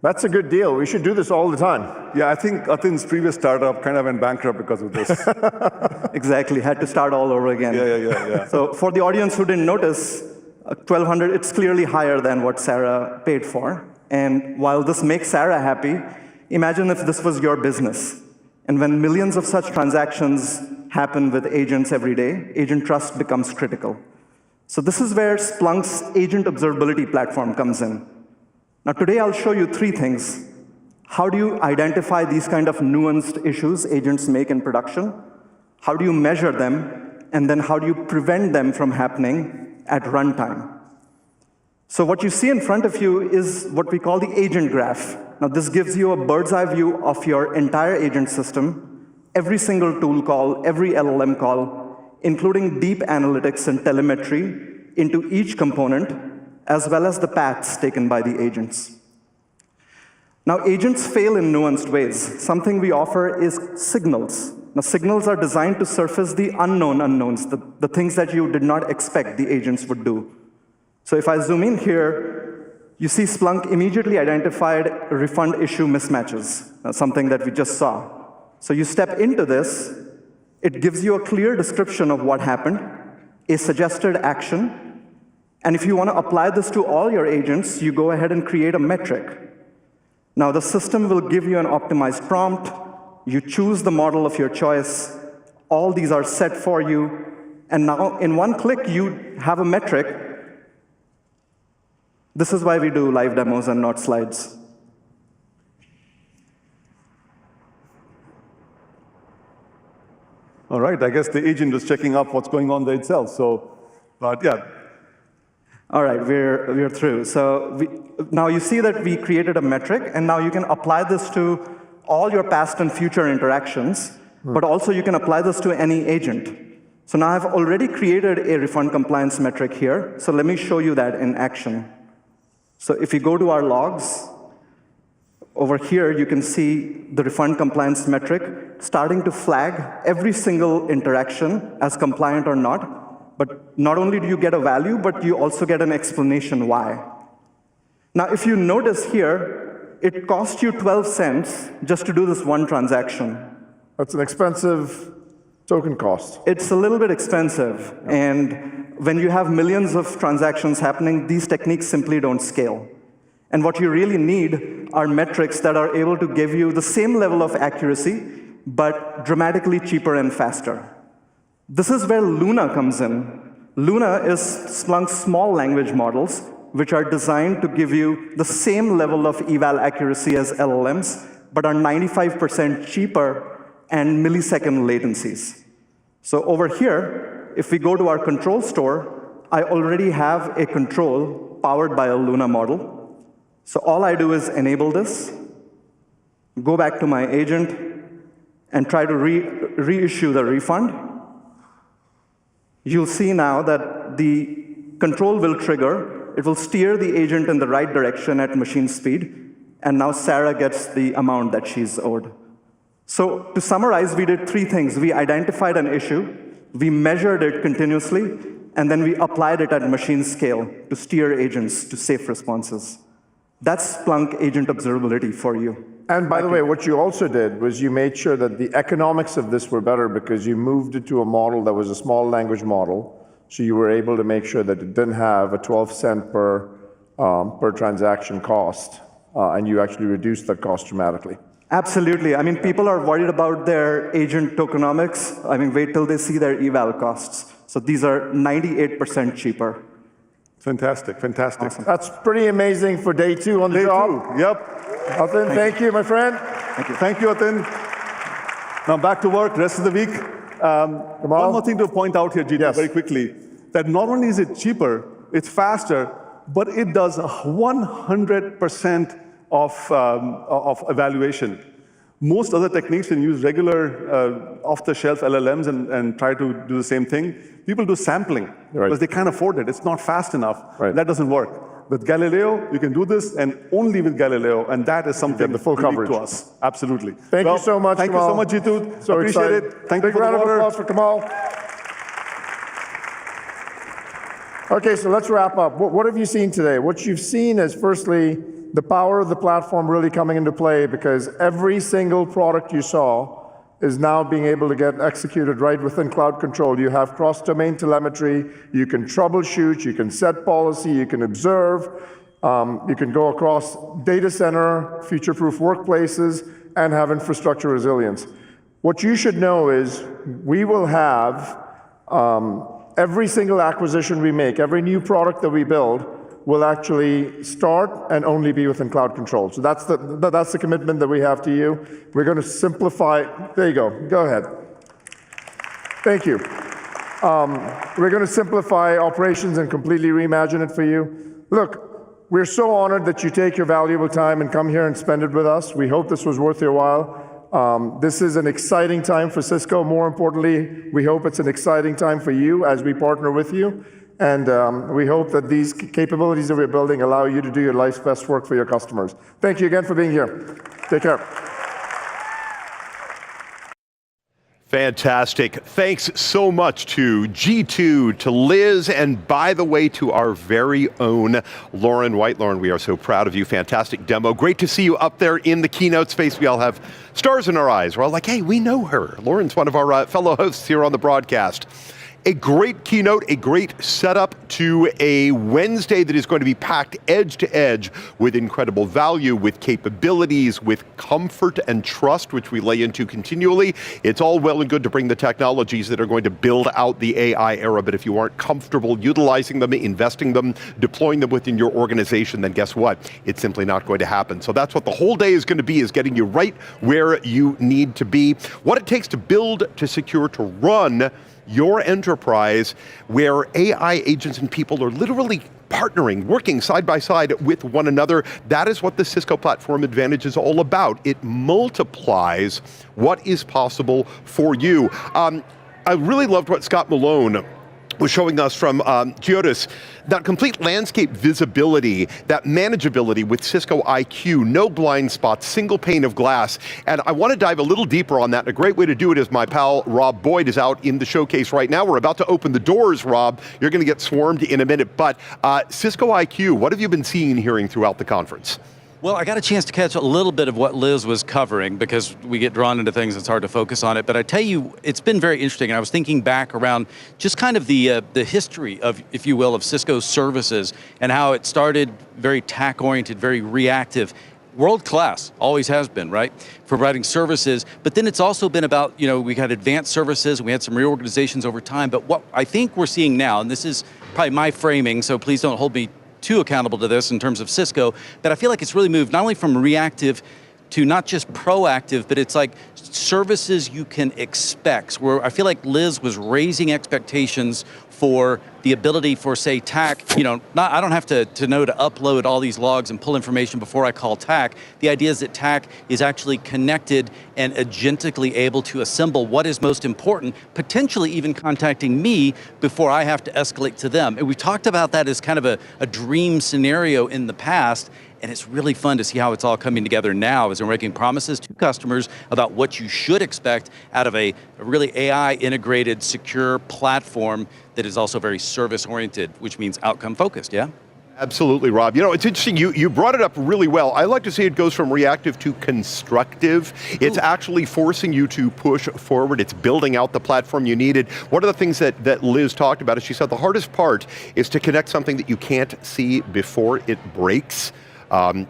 That's a good deal. We should do this all the time.
Yeah, I think Atin's previous startup kind of went bankrupt because of this.
Exactly, had to start all over again.
Yeah.
So for the audience who didn't notice, $1,200, it's clearly higher than what Sarah paid for. And while this makes Sarah happy, imagine if this was your business. And when millions of such transactions happen with agents every day, agent trust becomes critical. So this is where Splunk's agent observability platform comes in. Now today I'll show you 3 things. How do you identify these kind of nuanced issues agents make in production? How do you measure them? And then how do you prevent them from happening at runtime? So what you see in front of you is what we call the agent graph. Now this gives you a bird's eye view of your entire agent system, every single tool call, every LLM call, including deep analytics and telemetry into each component, as well as the paths taken by the agents. Now, agents fail in nuanced ways. Something we offer is signals. Now, signals are designed to surface the unknown unknowns, the things that you did not expect the agents would do. So if I zoom in here, you see Splunk immediately identified refund issue mismatches, something that we just saw. So you step into this, It gives you a clear description of what happened, a suggested action, and if you want to apply this to all your agents, you go ahead and create a metric. Now, the system will give you an optimized prompt. You choose the model of your choice. All these are set for you. And now, in one click, you have a metric. This is why we do live demos and not slides.
All right, I guess the agent was checking up what's going on there itself. So, but yeah.
All right, we're through. So now you see that we created a metric, and now you can apply this to all your past and future interactions, but also you can apply this to any agent. So now I've already created a refund compliance metric here. So let me show you that in action. So if you go to our logs, over here you can see the refund compliance metric starting to flag every single interaction as compliant or not. But not only do you get a value, but you also get an explanation why. Now, if you notice here, it cost you 12 cents just to do this one transaction.
That's an expensive token cost.
It's a little bit expensive. And when you have millions of transactions happening, these techniques simply don't scale. And what you really need are metrics that are able to give you the same level of accuracy, but dramatically cheaper and faster. This is where Luna comes in. Luna is Splunk's small language models, which are designed to give you the same level of eval accuracy as LLMs, but are 95% cheaper and millisecond latencies. So over here, if we go to our control store, I already have a control powered by a Luna model. So all I do is enable this, go back to my agent, and try to reissue the refund. You'll see now that the control will trigger. It will steer the agent in the right direction at machine speed. And now Sarah gets the amount that she's owed. So to summarize, we did three things. We identified an issue, we measured it continuously, and then we applied it at machine scale to steer agents to safe responses. That's Splunk agent observability for you.
And by the way, what you also did was you made sure that the economics of this were better because you moved it to a model that was a small language model. So you were able to make sure that it didn't have a 12 cent per transaction cost. And you actually reduced that cost dramatically.
Absolutely. I mean, people are worried about their agent tokenomics. I mean, wait till they see their eval costs. So these are 98% cheaper.
Fantastic, fantastic.
Awesome.
That's pretty amazing for day 2 on the job.
Yep.
Atin, thank you, my friend.
Thank you. Thank you, Atin. Now back to work, rest of the week. One more thing to point out here, Gita, very quickly, that not only is it cheaper, it's faster, but it does 100% of evaluation. Most other techniques can use regular off-the-shelf LLMs and try to do the same thing. People do sampling because they can't afford it. It's not fast enough. That doesn't work. With Galileo, you can do this, and only with Galileo, and that is something
the full coverage
to us. Absolutely.
Thank you so much,
Thank
Kamal.
you so much, Jitu.
So
appreciate
excited.
it. Thank you
Big
for
round
the
of
water.
applause for Kamal. Okay, so let's wrap up. What have you seen today? What you've seen is, firstly, the power of the platform really coming into play because every single product you saw is now being able to get executed right within Cloud Control. You have cross-domain telemetry, you can troubleshoot, you can set policy, you can observe, you can go across data center, future-proof workplaces, and have infrastructure resilience. What you should know is we will have every single acquisition we make, every new product that we build, will actually start and only be within Cloud Control. So that's the commitment that we have to you. We're going to simplify. There you go. Go ahead. Thank you. We're going to simplify operations and completely reimagine it for you. Look, we're so honored that you take your valuable time and come here and spend it with us. We hope this was worth your while. This is an exciting time for Cisco. More importantly, we hope it's an exciting time for you as we partner with you. And we hope that these capabilities that we're building allow you to do your life's best work for your customers. Thank you again for being here. Take care.
Fantastic. Thanks so much to G2, to Liz, and by the way, to our very own Lauren White. Lauren, we are so proud of you. Fantastic demo. Great to see you up there in the keynote space. We all have stars in our eyes. We're all like, hey, we know her. Lauren's one of our fellow hosts here on the broadcast. A great keynote, a great setup to a Wednesday that is going to be packed edge to edge with incredible value, with capabilities, with comfort and trust, which we lay into continually. It's all well and good to bring the technologies that are going to build out the AI era, but if you aren't comfortable utilizing them, investing them, deploying them within your organization, then guess what? It's simply not going to happen. So that's what the whole day is going to be, is getting you right where you need to be. What it takes to build, to secure, to run your enterprise, where AI agents and people are literally partnering, working side by side with one another. That is what the Cisco Platform Advantage is all about. It multiplies what is possible for you. I really loved what Scott Malone was showing us from Geodis, that complete landscape visibility, that manageability with Cisco IQ, no blind spots, single pane of glass. And I want to dive a little deeper on that. And a great way to do it is my pal Rob Boyd is out in the showcase right now. We're about to open the doors, Rob. You're going to get swarmed in a minute. But Cisco IQ, what have you been seeing and hearing throughout the conference?
Well, I got a chance to catch a little bit of what Liz was covering because we get drawn into things, it's hard to focus on it. But I tell you, it's been very interesting. And I was thinking back around just kind of the history of, if you will, of Cisco's services and how it started very TAC-oriented, very reactive. World-class, always has been, right? Providing services, but then it's also been about, we had advanced services, we had some reorganizations over time, but what I think we're seeing now, and this is probably my framing, so please don't hold me too accountable to this in terms of Cisco, but I feel like it's really moved not only from reactive to not just proactive, but it's like services you can expect, where I feel like Liz was raising expectations for the ability for, say, TAC, I don't have to know to upload all these logs and pull information before I call TAC. The idea is that TAC is actually connected and agentically able to assemble what is most important, potentially even contacting me before I have to escalate to them. And we talked about that as kind of a dream scenario in the past, and it's really fun to see how it's all coming together now as we're making promises to customers about what you should expect out of a really AI-integrated, secure platform that is also very service-oriented, which means outcome-focused, yeah?
Absolutely, Rob. It's interesting, you brought it up really well. I like to say it goes from reactive to constructive. It's actually forcing you to push forward. It's building out the platform you needed. One of the things that Liz talked about is she said the hardest part is to connect something that you can't see before it breaks.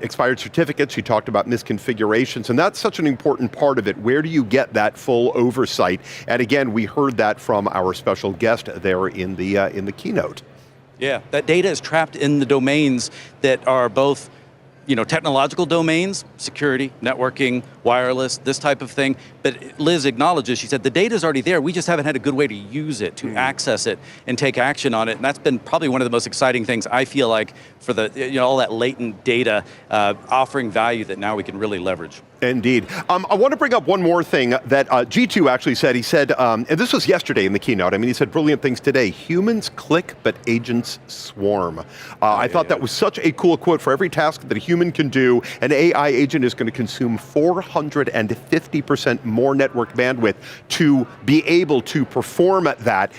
Expired certificates, you talked about misconfigurations, and that's such an important part of it. Where do you get that full oversight? And again, we heard that from our special guest there in the keynote.
Yeah, that data is trapped in the domains that are both technological domains, security, networking, wireless, this type of thing. But Liz acknowledges, she said, the data is already there. We just haven't had a good way to use it, to access it, and take action on it. And that's been probably one of the most exciting things, I feel like, for the all that latent data offering value that now we can really leverage.
Indeed. I want to bring up one more thing that G2 actually said. He said, and this was yesterday in the keynote, he said brilliant things today. Humans click, but agents swarm. I thought that was such a cool quote. For every task that a human can do, an AI agent is going to consume 450% more network bandwidth to be able to perform that.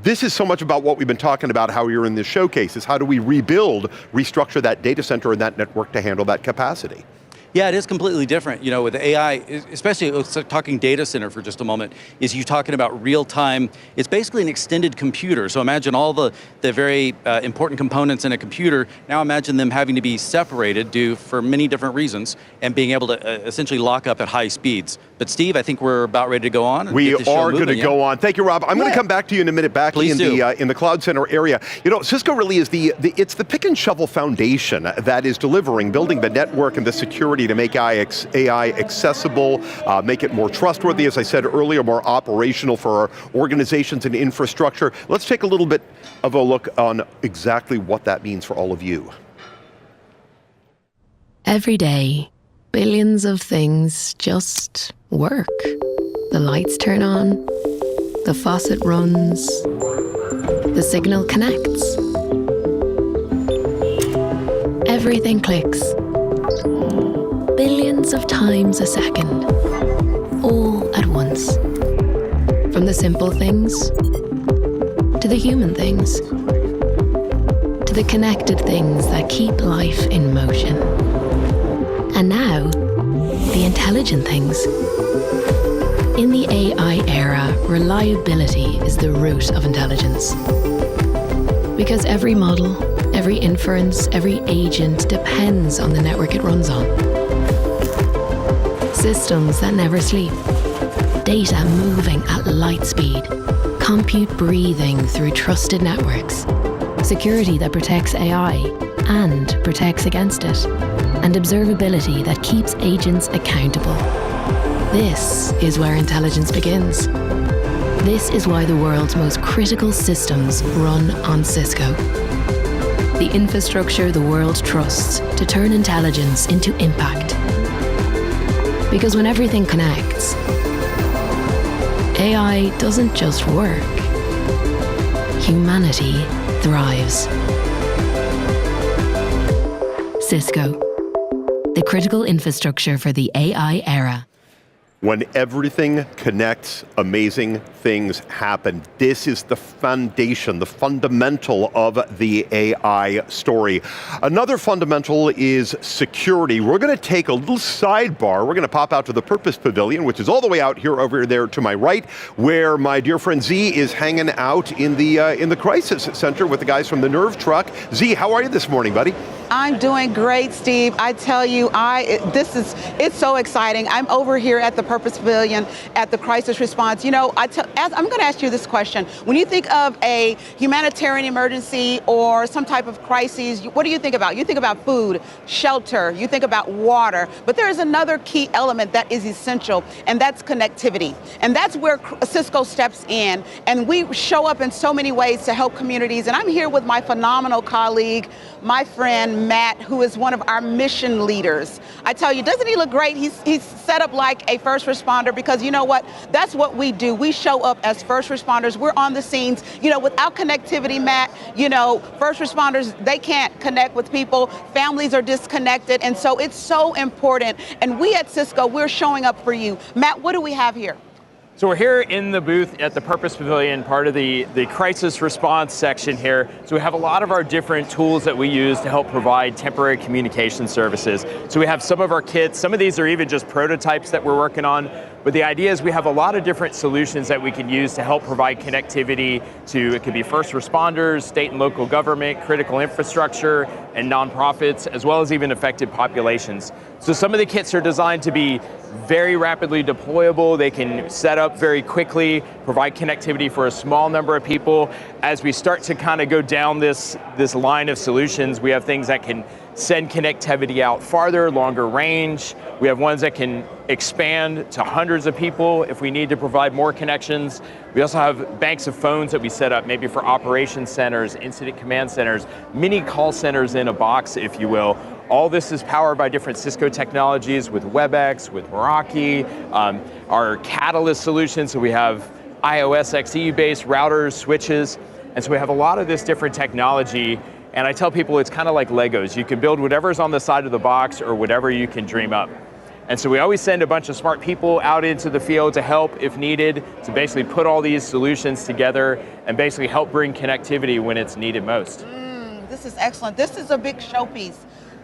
This is so much about what we've been talking about, how you're in this showcase, is how do we rebuild, restructure that data center and that network to handle that capacity?
Yeah, it is completely different. With AI, especially talking data center for just a moment, is you talking about real time. It's basically an extended computer. So imagine all the very important components in a computer. Now imagine them having to be separated for many different reasons and being able to essentially lock up at high speeds. But Steve, I think we're about ready to go on.
We are going to go on. Thank you, Rob. I'm going to come back to you in a minute, back in the Cloud Center area. Cisco really is it's the pick and shovel foundation that is building the network and the security to make AI accessible, make it more trustworthy, as I said earlier, more operational for our organizations and infrastructure. Let's take a little bit of a look on exactly what that means for all of you.
Every day, billions of things just work. The lights turn on, the faucet runs, the signal connects. Everything clicks. Billions of times a second, all at once. the simple things to the human things, to the connected things that keep life in motion. And now, the intelligent things. In the AI era, reliability is the root of intelligence. Because every model, every inference, every agent depends on the network it runs on. Systems that never sleep, data moving at light speed, compute breathing through trusted networks, security that protects AI and protects against it, and observability that keeps agents accountable. This is where intelligence begins. This is why the world's most critical systems run on Cisco. The infrastructure the world trusts to turn intelligence into impact. Because when everything connects, AI doesn't just work. Humanity thrives. Cisco, the critical infrastructure for the AI era.
When everything connects, amazing things happen. This is the foundation, the fundamental of the AI story. Another fundamental is security. We're going to take a little sidebar. We're going to pop out to the Purpose Pavilion, which is all the way out here over there to my right, where my dear friend Z is hanging out in the Crisis Center with the guys from the Nerve Truck. Z, how are you this morning, buddy?
I'm doing great, Steve. I tell you, it's so exciting. I'm over here at the Purpose Pavilion at the crisis response. You know, I'm going to ask you this question. When you think of a humanitarian emergency or some type of crisis, what do you think about? You think about food, shelter, you think about water, but there is another key element that is essential, and that's connectivity. And that's where Cisco steps in, and we show up in so many ways to help communities. And I'm here with my phenomenal colleague, my friend, Matt, who is one of our mission leaders. I tell you, doesn't he look great? He's set up like a first responder, because you know what? That's what we do. We show up as first responders. We're on the scenes. You know, without connectivity, Matt, you know, first responders, they can't connect with people. Families are disconnected. And so it's so important. And we at Cisco, we're showing up for you. Matt, what do we have here?
So we're here in the booth at the Purpose Pavilion, part of the crisis response section here. So we have a lot of our different tools that we use to help provide temporary communication services. So we have some of our kits. Some of these are even just prototypes that we're working on. But the idea is we have a lot of different solutions that we can use to help provide connectivity to, it could be first responders, state and local government, critical infrastructure, and nonprofits, as well as even affected populations. So some of the kits are designed to be very rapidly deployable. They can set up very quickly, provide connectivity for a small number of people. As we start to kind of go down this line of solutions, we have things that can send connectivity out farther, longer range. We have ones that can expand to hundreds of people if we need to provide more connections. We also have banks of phones that we set up maybe for operations centers, incident command centers, mini call centers in a box, if you will. All this is powered by different Cisco technologies with WebEx, with Meraki, our Catalyst solutions. So we have iOS XE-based routers, switches. And so we have a lot of this different technology. And I tell people it's kind of like Legos. You can build whatever's on the side of the box or whatever you can dream up. And so we always send a bunch of smart people out into the field to help if needed, to basically put all these solutions together and basically help bring connectivity when it's needed most.
This is excellent. This is a big showpiece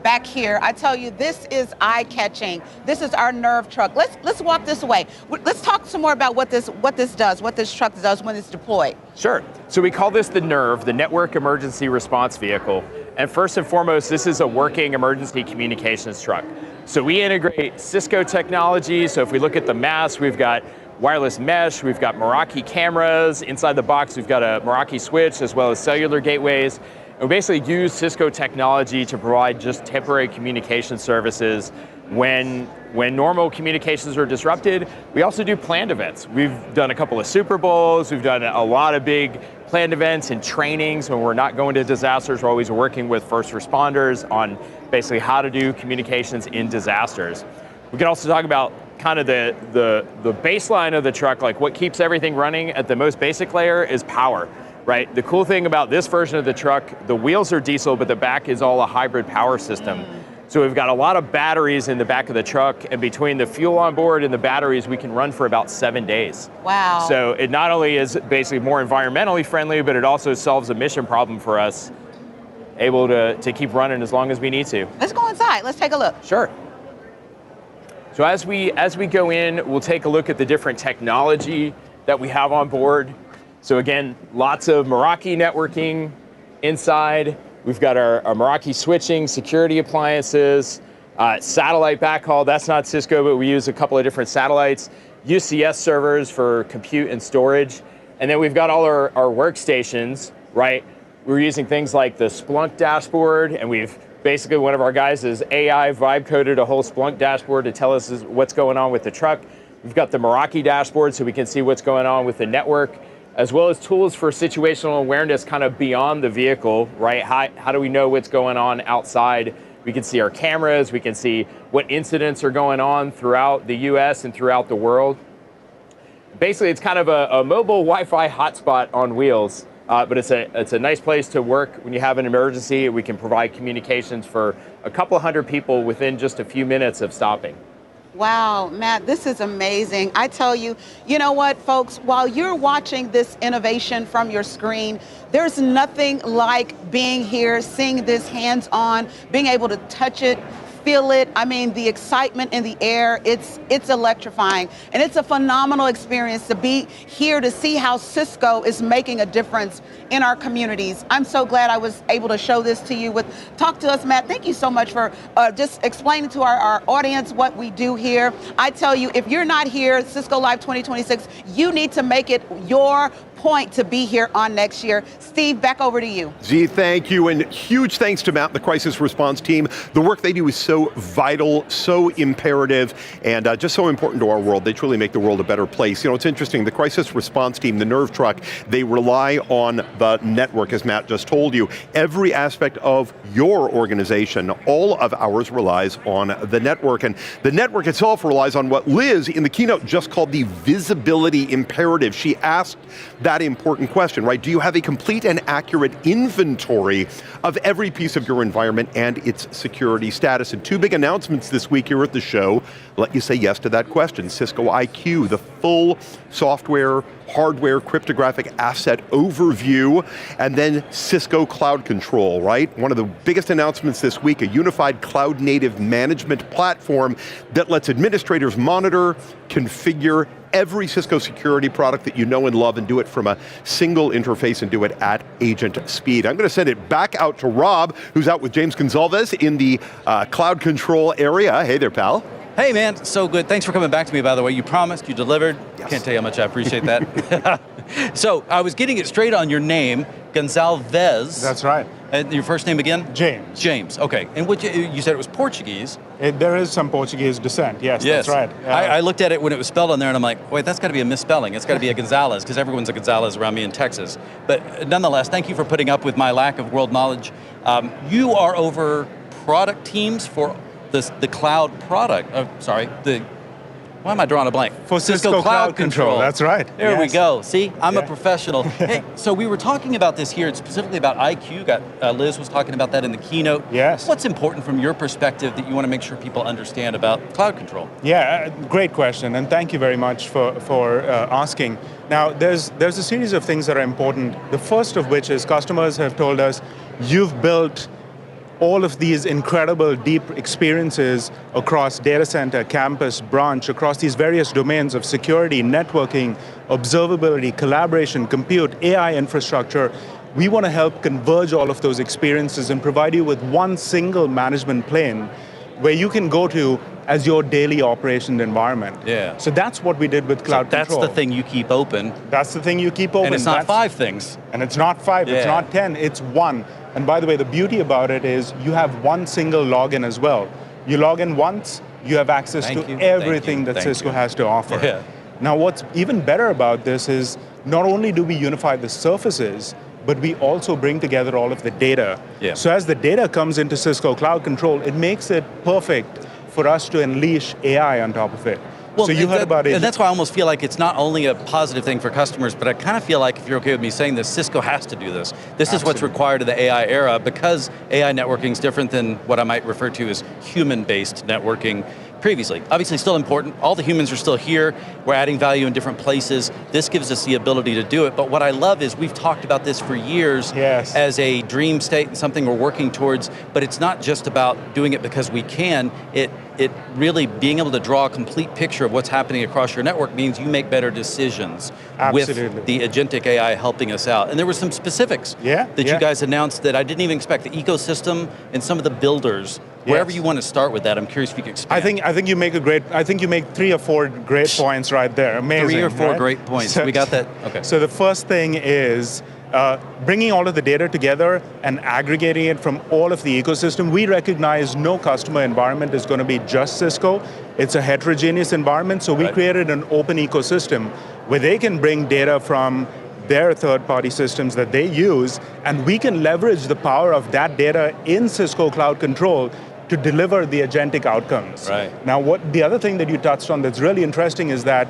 back here. I tell you, this is eye-catching. This is our Nerve truck. Let's walk this way. Let's talk some more about what this does, what this truck does when it's deployed.
Sure. So we call this the Nerve, the Network Emergency Response Vehicle. And first and foremost, this is a working emergency communications truck. So we integrate Cisco technology. So if we look at the mass, we've got wireless mesh, we've got Meraki cameras. Inside the box, we've got a Meraki switch as well as cellular gateways. And we basically use Cisco technology to provide just temporary communication services when normal communications are disrupted. We also do planned events. We've done a couple of Super Bowls, we've done a lot of big planned events and trainings. When we're not going to disasters, we're always working with first responders on basically how to do communications in disasters. We can also talk about kind of the baseline of the truck, like what keeps everything running at the most basic layer is power. Right? The cool thing about this version of the truck, the wheels are diesel, but the back is all a hybrid power system. So we've got a lot of batteries in the back of the truck, and between the fuel on board and the batteries, we can run for about 7 days.
Wow.
So it not only is basically more environmentally friendly, but it also solves a mission problem for us, able to keep running as long as we need to.
Let's go inside. Let's take a look.
Sure. So as we go in, we'll take a look at the different technology that we have on board. So again, lots of Meraki networking inside. We've got our Meraki switching, security appliances, satellite backhaul. That's not Cisco, but we use a couple of different satellites. UCS servers for compute and storage. And then we've got all our workstations, right? We're using things like the Splunk dashboard, and we've basically, one of our guys is AI vibe coded a whole Splunk dashboard to tell us what's going on with the truck. We've got the Meraki dashboard so we can see what's going on with the network, as well as tools for situational awareness kind of beyond the vehicle, right? How do we know what's going on outside? We can see our cameras, we can see what incidents are going on throughout the US and throughout the world. Basically, it's kind of a mobile Wi-Fi hotspot on wheels, but it's a nice place to work when you have an emergency. We can provide communications for a couple hundred people within just a few minutes of stopping.
Wow, Matt, this is amazing. I tell you, you know what, folks, while you're watching this innovation from your screen, there's nothing like being here, seeing this hands-on, being able to touch it, feel it. I mean, the excitement in the air, it's electrifying. And it's a phenomenal experience to be here to see how Cisco is making a difference in our communities. I'm so glad I was able to show this to you. Talk to us, Matt. Thank you so much for just explaining to our audience what we do here. I tell you, if you're not here at Cisco Live 2026, you need to make it your point to be here on next year. Steve, back over to you.
Z, thank you, and huge thanks to Matt and the crisis response team. The work they do is so vital, so imperative, and just so important to our world. They truly make the world a better place. You know, it's interesting, the crisis response team, the Nerve Truck, they rely on the network, as Matt just told you. Every aspect of your organization, all of ours relies on the network, and the network itself relies on what Liz in the keynote just called the visibility imperative. She asked that important question, right? Do you have a complete and accurate inventory of every piece of your environment and its security status? And two big announcements this week here at the show let you say yes to that question. Cisco IQ, the full software, hardware, cryptographic asset overview, and then Cisco Cloud Control, right? One of the biggest announcements this week, a unified cloud-native management platform that lets administrators monitor, configure every Cisco security product that you know and love and do it from a single interface and do it at agent speed. I'm going to send it back out to Rob, who's out with James Gonzalez in the cloud control area. Hey there, pal.
Hey man, so good. Thanks for coming back to me, by the way. You promised, you delivered. Yes. Can't tell you how much I appreciate that. So I was getting it straight on your name, Gonzalez.
That's right.
And your first name again?
James.
James, okay. And what you said it was Portuguese.
There is some Portuguese descent, yes. That's right.
I looked at it when it was spelled on there and I'm like, wait, that's got to be a misspelling. It's got to be a Gonzalez, because everyone's a Gonzalez around me in Texas. But nonetheless, thank you for putting up with my lack of world knowledge. You are over product teams for the cloud product. Why am I drawing a blank?
For Cisco Cloud Control. That's right.
There we go. See, I'm a professional. Hey, so we were talking about this here, specifically about IQ. Liz was talking about that in the keynote.
Yes.
What's important from your perspective that you want to make sure people understand about cloud control?
Yeah, great question, and thank you very much for asking. Now, there's a series of things that are important. The first of which is customers have told us, you've built all of these incredible deep experiences across data center, campus, branch, across these various domains of security, networking, observability, collaboration, compute, AI infrastructure. We want to help converge all of those experiences and provide you with one single management plane where you can go to as your daily operation environment.
Yeah.
So that's what we did with Cloud Control.
That's the thing you keep open.
That's the thing you keep open.
And it's not 5 things.
And it's not 5, it's not 10, it's 1. And by the way, the beauty about it is you have one single login as well. You log in once, you have access to everything that Cisco has to offer.
Yeah.
Now what's even better about this is not only do we unify the surfaces, but we also bring together all of the data.
Yeah.
So as the data comes into Cisco Cloud Control, it makes it perfect for us to unleash AI on top of it.
Well,
so you heard about it.
And that's why I almost feel like it's not only a positive thing for customers, but I kind of feel like, if you're okay with me saying this, Cisco has to do this. This is what's required of the AI era, because AI networking is different than what I might refer to as human-based networking previously. Obviously still important, all the humans are still here, we're adding value in different places, this gives us the ability to do it, but what I love is we've talked about this for years as a dream state and something we're working towards, but it's not just about doing it because we can, it really being able to draw a complete picture of what's happening across your network means you make better decisions with the agentic AI helping us out. And there were some specifics that you guys announced that I didn't even expect, the ecosystem and some of the builders. Wherever you want to start with that, I'm curious if you could expand.
I think you make 3 or 4 great points right there. Amazing.
3 or 4
right?
great points. We got that. Okay.
So the first thing is bringing all of the data together and aggregating it from all of the ecosystem. We recognize no customer environment is going to be just Cisco. It's a heterogeneous environment, so we created an open ecosystem where they can bring data from their third-party systems that they use, and we can leverage the power of that data in Cisco Cloud Control to deliver the agentic outcomes. Now, the other thing that you touched on that's really interesting is that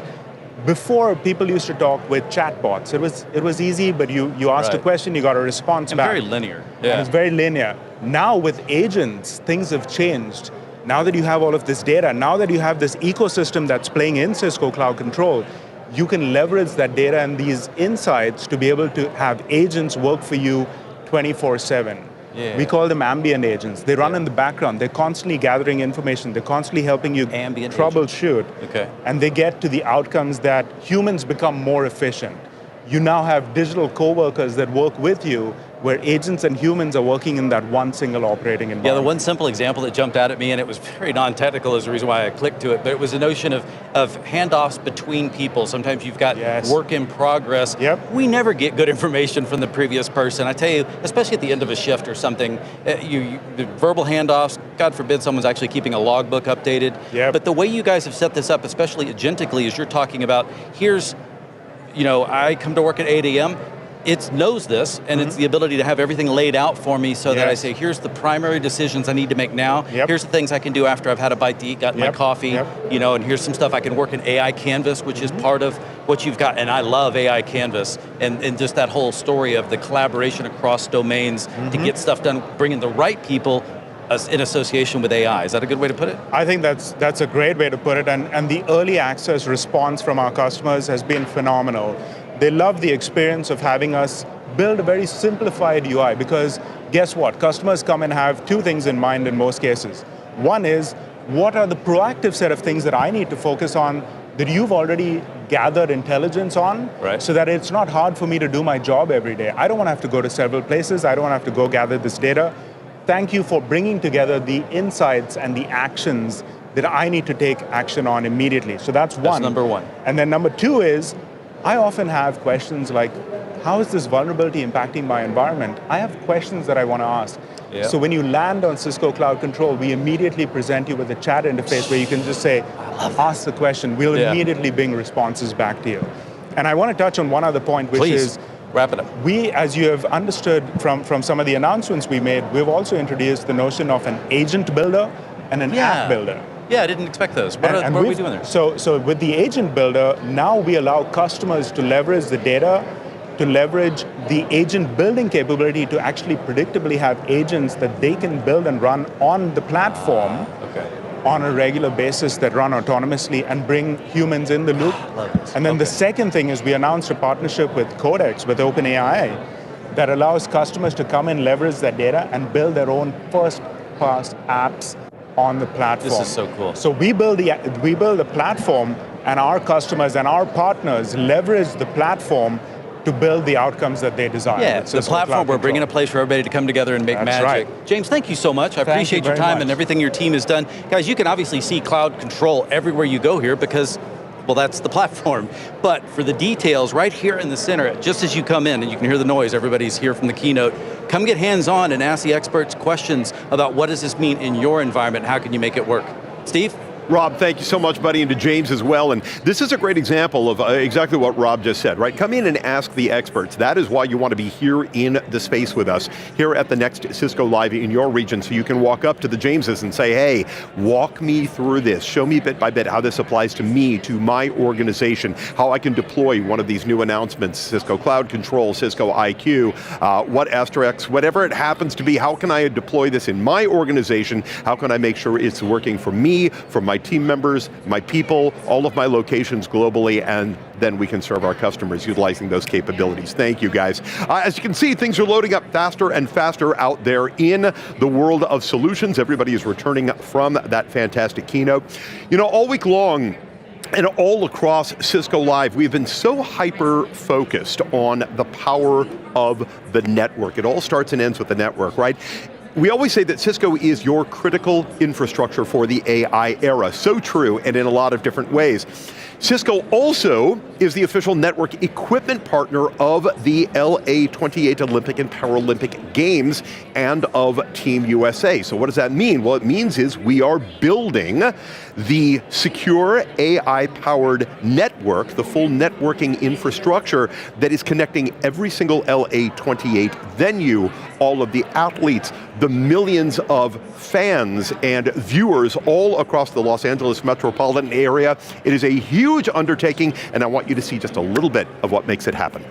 before, people used to talk with chatbots. It was easy, but you asked a question, you got a response back.
Very linear.
And it's very linear. Now with agents, things have changed. Now that you have all of this data, now that you have this ecosystem that's playing in Cisco Cloud Control, you can leverage that data and these insights to be able to have agents work for you 24/7. We call them ambient agents. They run in the background. They're constantly gathering information. They're constantly helping you troubleshoot. And they get to the outcomes that humans become more efficient. You now have digital coworkers that work with you, where agents and humans are working in that one single operating environment.
Yeah, the one simple example that jumped out at me, and it was very non-technical is the reason why I clicked to it, but it was the notion of handoffs between people. Sometimes you've got work in progress. We never get good information from the previous person. I tell you, especially at the end of a shift or something, the verbal handoffs, God forbid someone's actually keeping a logbook updated. But the way you guys have set this up, especially agentically, is you're talking about, here's, I come to work at 8 a.m., it knows this, and it's the ability to have everything laid out for me so that I say, here's the primary decisions I need to make now, here's the things I can do after I've had a bite to eat, gotten my coffee, and here's some stuff I can work in AI Canvas, which is part of what you've got, and I love AI Canvas, and just that whole story of the collaboration across domains to get stuff done, bringing the right people in association with AI. Is that a good way to put it?
I think that's a great way to put it, and the early access response from our customers has been phenomenal. They love the experience of having us build a very simplified UI, because guess what? Customers come and have 2 things in mind in most cases. One is, what are the proactive set of things that I need to focus on that you've already gathered intelligence on, so that it's not hard for me to do my job every day. I don't want to have to go to several places. I don't want to have to go gather this data. Thank you for bringing together the insights and the actions that I need to take action on immediately. So that's one.
That's number 1.
And then number 2 is, I often have questions like, how is this vulnerability impacting my environment? I have questions that I want to ask. So when you land on Cisco Cloud Control, we immediately present you with a chat interface where you can just say, ask the question. We'll immediately bring responses back to you. And I want to touch on one other point, which is,
wrap it up.
We, as you have understood from some of the announcements we made, we've also introduced the notion of an agent builder and an app builder.
Yeah, I didn't expect those. What are we doing there?
So with the agent builder, now we allow customers to leverage the data, to leverage the agent building capability to actually predictably have agents that they can build and run on the platform on a regular basis that run autonomously and bring humans in the loop. And then the second thing is we announced a partnership with Codex, with OpenAI, that allows customers to come and leverage that data and build their own first-pass apps on the platform.
This is so cool.
So we build the platform, and our customers and our partners leverage the platform to build the outcomes that they desire.
Yeah, the platform, we're bringing a place for everybody to come together and make magic. James, thank you so much. I appreciate your time and everything your team has done. Guys, you can obviously see Cloud Control everywhere you go here because, well, that's the platform. But for the details, right here in the center, just as you come in, and you can hear the noise, everybody's here from the keynote, come get hands-on and ask the experts questions about what does this mean in your environment, how can you make it work. Steve?
Rob, thank you so much, buddy, and to James as well. And this is a great example of exactly what Rob just said, right? Come in and ask the experts. That is why you want to be here in the space with us, here at the next Cisco Live in your region, so you can walk up to the Jameses and say, hey, walk me through this. Show me bit by bit how this applies to me, to my organization, how I can deploy one of these new announcements, Cisco Cloud Control, Cisco IQ, what Asterisk, whatever it happens to be, how can I deploy this in my organization? How can I make sure it's working for me, for my team members, my people, all of my locations globally, and then we can serve our customers utilizing those capabilities. Thank you, guys. As you can see, things are loading up faster and faster out there in the world of solutions. Everybody is returning from that fantastic keynote. You know, all week long, and all across Cisco Live, we've been so hyper-focused on the power of the network. It all starts and ends with the network, right? We always say that Cisco is your critical infrastructure for the AI era. So true, and in a lot of different ways. Cisco also is the official network equipment partner of the LA 28 Olympic and Paralympic Games and of Team USA. So what does that mean? Well, it means is we are building the secure AI-powered network, the full networking infrastructure that is connecting every single LA 28 venue, all of the athletes, the millions of fans and viewers all across the Los Angeles metropolitan area. It is a huge undertaking, and I want you to see just a little bit of what makes it happen.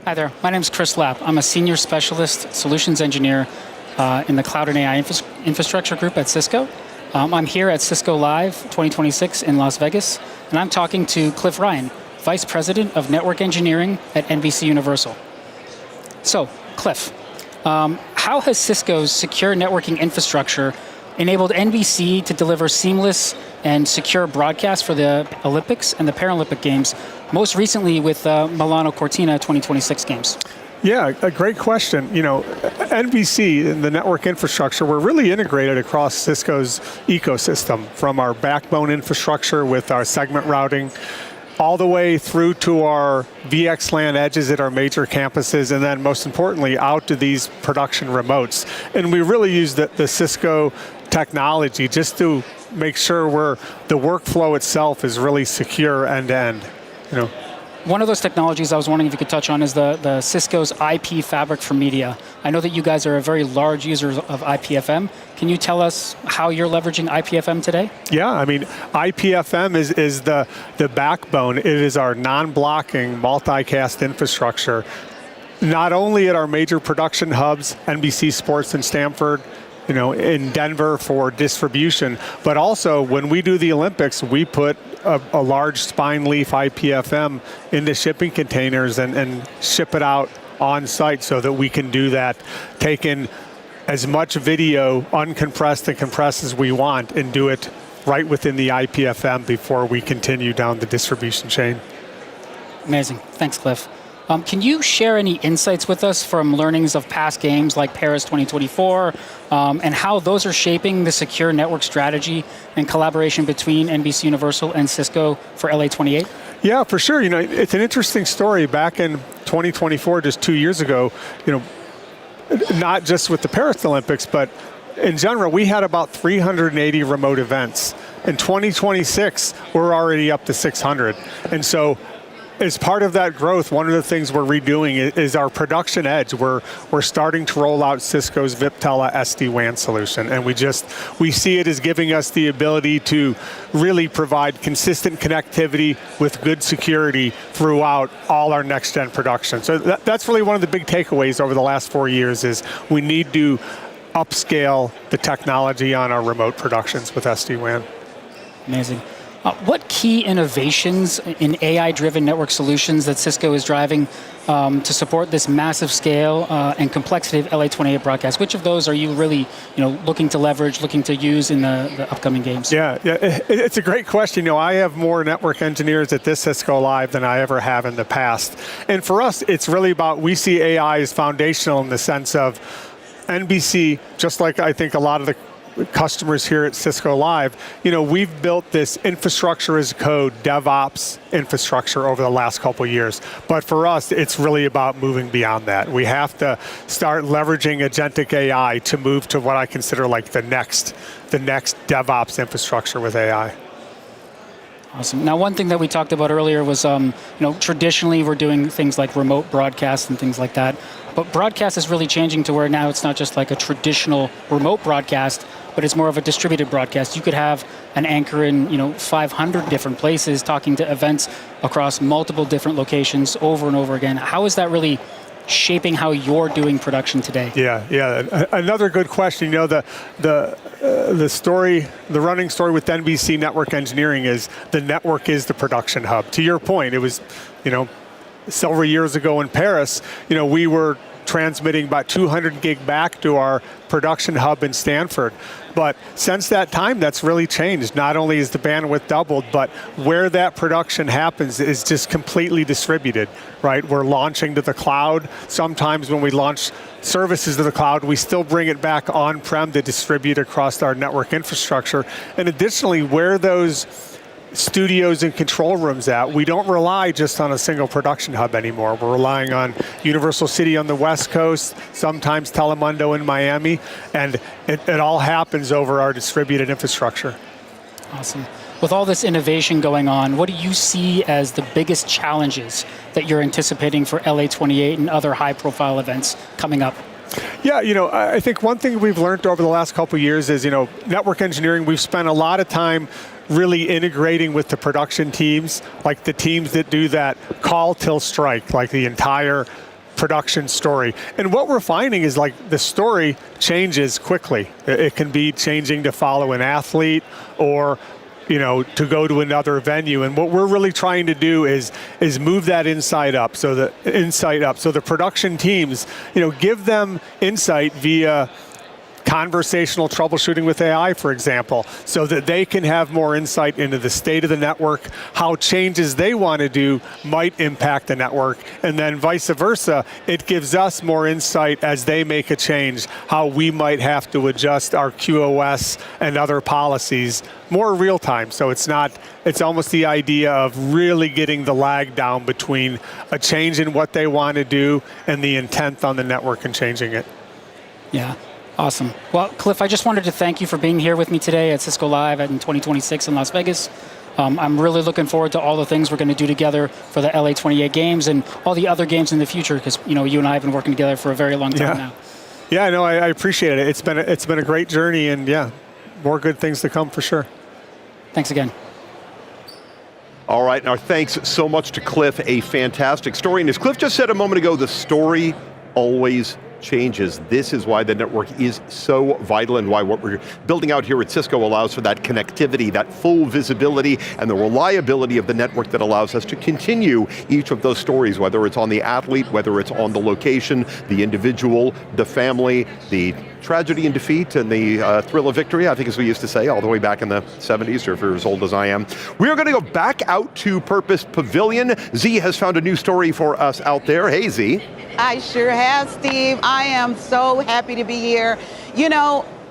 Hi there, my name is Chris Lapp. I'm a senior specialist solutions engineer in the Cloud and AI Infrastructure Group at Cisco. I'm here at Cisco Live 2026 in Las Vegas, and I'm talking to Cliff Ryan, Vice President of Network Engineering at NBC Universal. So, Cliff, how has Cisco's secure networking infrastructure enabled NBC to deliver seamless and secure broadcasts for the Olympics and the Paralympic Games, most recently with Milano Cortina 2026 Games?
Yeah, a great question. You know, NBC and the network infrastructure, we're really integrated across Cisco's ecosystem, from our backbone infrastructure with our segment routing, all the way through to our VXLAN edges at our major campuses, and then most importantly, out to these production remotes. And we really use the Cisco technology just to make sure the workflow itself is really secure end-to-end. You know.
One of those technologies I was wondering if you could touch on is the Cisco's IP fabric for media. I know that you guys are a very large user of IPFM. Can you tell us how you're leveraging IPFM today?
Yeah, I mean, IPFM is the backbone. It is our non-blocking multicast infrastructure, not only at our major production hubs, NBC Sports in Stamford, you know, in Denver for distribution, but also when we do the Olympics, we put a large spine leaf IPFM into shipping containers and ship it out on site so that we can do that, take in as much video uncompressed and compressed as we want and do it right within the IPFM before we continue down the distribution chain.
Amazing, thanks Cliff. Can you share any insights with us from learnings of past games like Paris 2024 and how those are shaping the secure network strategy and collaboration between NBC Universal and Cisco for LA 28?
Yeah, for sure. You know, it's an interesting story. Back in 2024, just 2 years ago, you know, not just with the Paris Olympics, but in general, we had about 380 remote events. In 2026, we're already up to 600. And so as part of that growth, one of the things we're redoing is our production edge. We're starting to roll out Cisco's Viptela SD-WAN solution, and we see it as giving us the ability to really provide consistent connectivity with good security throughout all our next-gen production. So that's really one of the big takeaways over the last 4 years is we need to upscale the technology on our remote productions with SD-WAN.
Amazing. What key innovations in AI-driven network solutions that Cisco is driving to support this massive scale and complexity of LA 28 broadcast? Which of those are you really, looking to leverage, looking to use in the upcoming games?
Yeah, it's a great question. I have more network engineers at this Cisco Live than I ever have in the past. And for us, it's really about, we see AI as foundational in the sense of NBC, just like I think a lot of the customers here at Cisco Live, we've built this infrastructure as code, DevOps infrastructure over the last couple of years. But for us, it's really about moving beyond that. We have to start leveraging agentic AI to move to what I consider like the next DevOps infrastructure with AI.
Awesome. Now, one thing that we talked about earlier was, traditionally we're doing things like remote broadcast and things like that. But broadcast is really changing to where now it's not just like a traditional remote broadcast, but it's more of a distributed broadcast. You could have an anchor in 500 different places talking to events across multiple different locations over and over again. How is that really shaping how you're doing production today?
Yeah. Another good question. The running story with NBC Network Engineering is the network is the production hub. To your point, it was, several years ago in Paris, we were transmitting about 200 gig back to our production hub in Stanford. But since that time, that's really changed. Not only is the bandwidth doubled, but where that production happens is just completely distributed, right? We're launching to the cloud. Sometimes when we launch services to the cloud, we still bring it back on-prem to distribute across our network infrastructure. And additionally, where those studios and control rooms at, we don't rely just on a single production hub anymore. We're relying on Universal City on the West Coast, sometimes Telemundo in Miami, and it all happens over our distributed infrastructure.
Awesome. With all this innovation going on, what do you see as the biggest challenges that you're anticipating for LA28 and other high-profile events coming up?
Yeah, I think one thing we've learned over the last couple of years is, network engineering, we've spent a lot of time really integrating with the production teams, like the teams that do that call till strike, like the entire production story. And what we're finding is like the story changes quickly. It can be changing to follow an athlete or to go to another venue. And what we're really trying to do is move that insight up. So the production teams, give them insight via conversational troubleshooting with AI, for example, so that they can have more insight into the state of the network, how changes they want to do might impact the network, and then vice versa, it gives us more insight as they make a change, how we might have to adjust our QoS and other policies more real time. So it's almost the idea of really getting the lag down between a change in what they want to do and the intent on the network and changing it.
Yeah. Awesome. Well, Cliff, I just wanted to thank you for being here with me today at Cisco Live in 2026 in Las Vegas. I'm really looking forward to all the things we're going to do together for the LA28 games and all the other games in the future, because you and I have been working together for a very long time now.
Yeah, no, I appreciate it. It's been a great journey, and more good things to come for sure.
Thanks again.
All right, now thanks so much to Cliff, a fantastic story. And as Cliff just said a moment ago, the story always changes. This is why the network is so vital and why what we're building out here at Cisco allows for that connectivity, that full visibility, and the reliability of the network that allows us to continue each of those stories, whether it's on the athlete, whether it's on the location, the individual, the family, the tragedy and defeat, and the thrill of victory, I think as we used to say, all the way back in the 70s, or if you're as old as I am. We are going to go back out to Purpose Pavilion. Z has found a new story for us out there. Hey, Z.
I sure have, Steve. I am so happy to be here.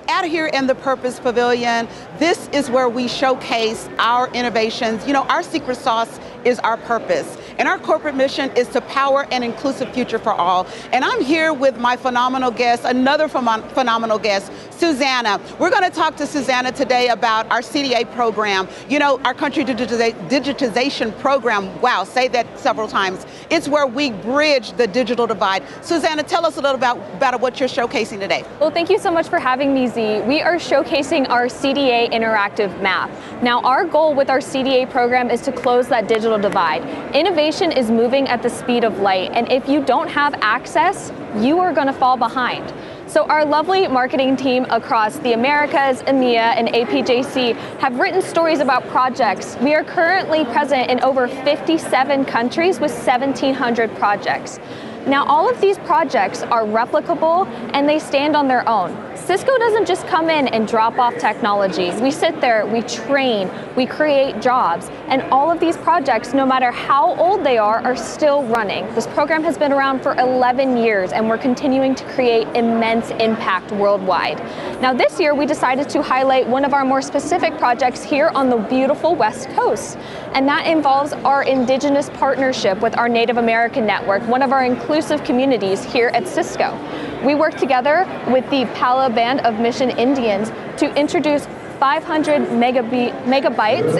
Out here in the Purpose Pavilion, this is where we showcase our innovations. Our secret sauce is our purpose. And our corporate mission is to power an inclusive future for all. And I'm here with my phenomenal guest, another phenomenal guest, Susanna. We're going to talk to Susanna today about our CDA program. Our country digitization program. Wow, say that several times. It's where we bridge the digital divide. Susanna, tell us a little about what you're showcasing today.
Well, thank you so much for having me, Z. We are showcasing our CDA interactive map. Now, our goal with our CDA program is to close that digital divide. Innovation is moving at the speed of light, and if you don't have access, you are going to fall behind. So our lovely marketing team across the Americas, EMEA, and APJC have written stories about projects. We are currently present in over 57 countries with 1,700 projects. Now, all of these projects are replicable and they stand on their own. Cisco doesn't just come in and drop off technology. We sit there, we train, we create jobs, and all of these projects, no matter how old they are still running. This program has been around for 11 years, and we're continuing to create immense impact worldwide. Now this year, we decided to highlight one of our more specific projects here on the beautiful West Coast, and that involves our Indigenous partnership with our Native American network, one of our inclusive communities here at Cisco. We work together with the Pala Band of Mission Indians to introduce 500 megabytes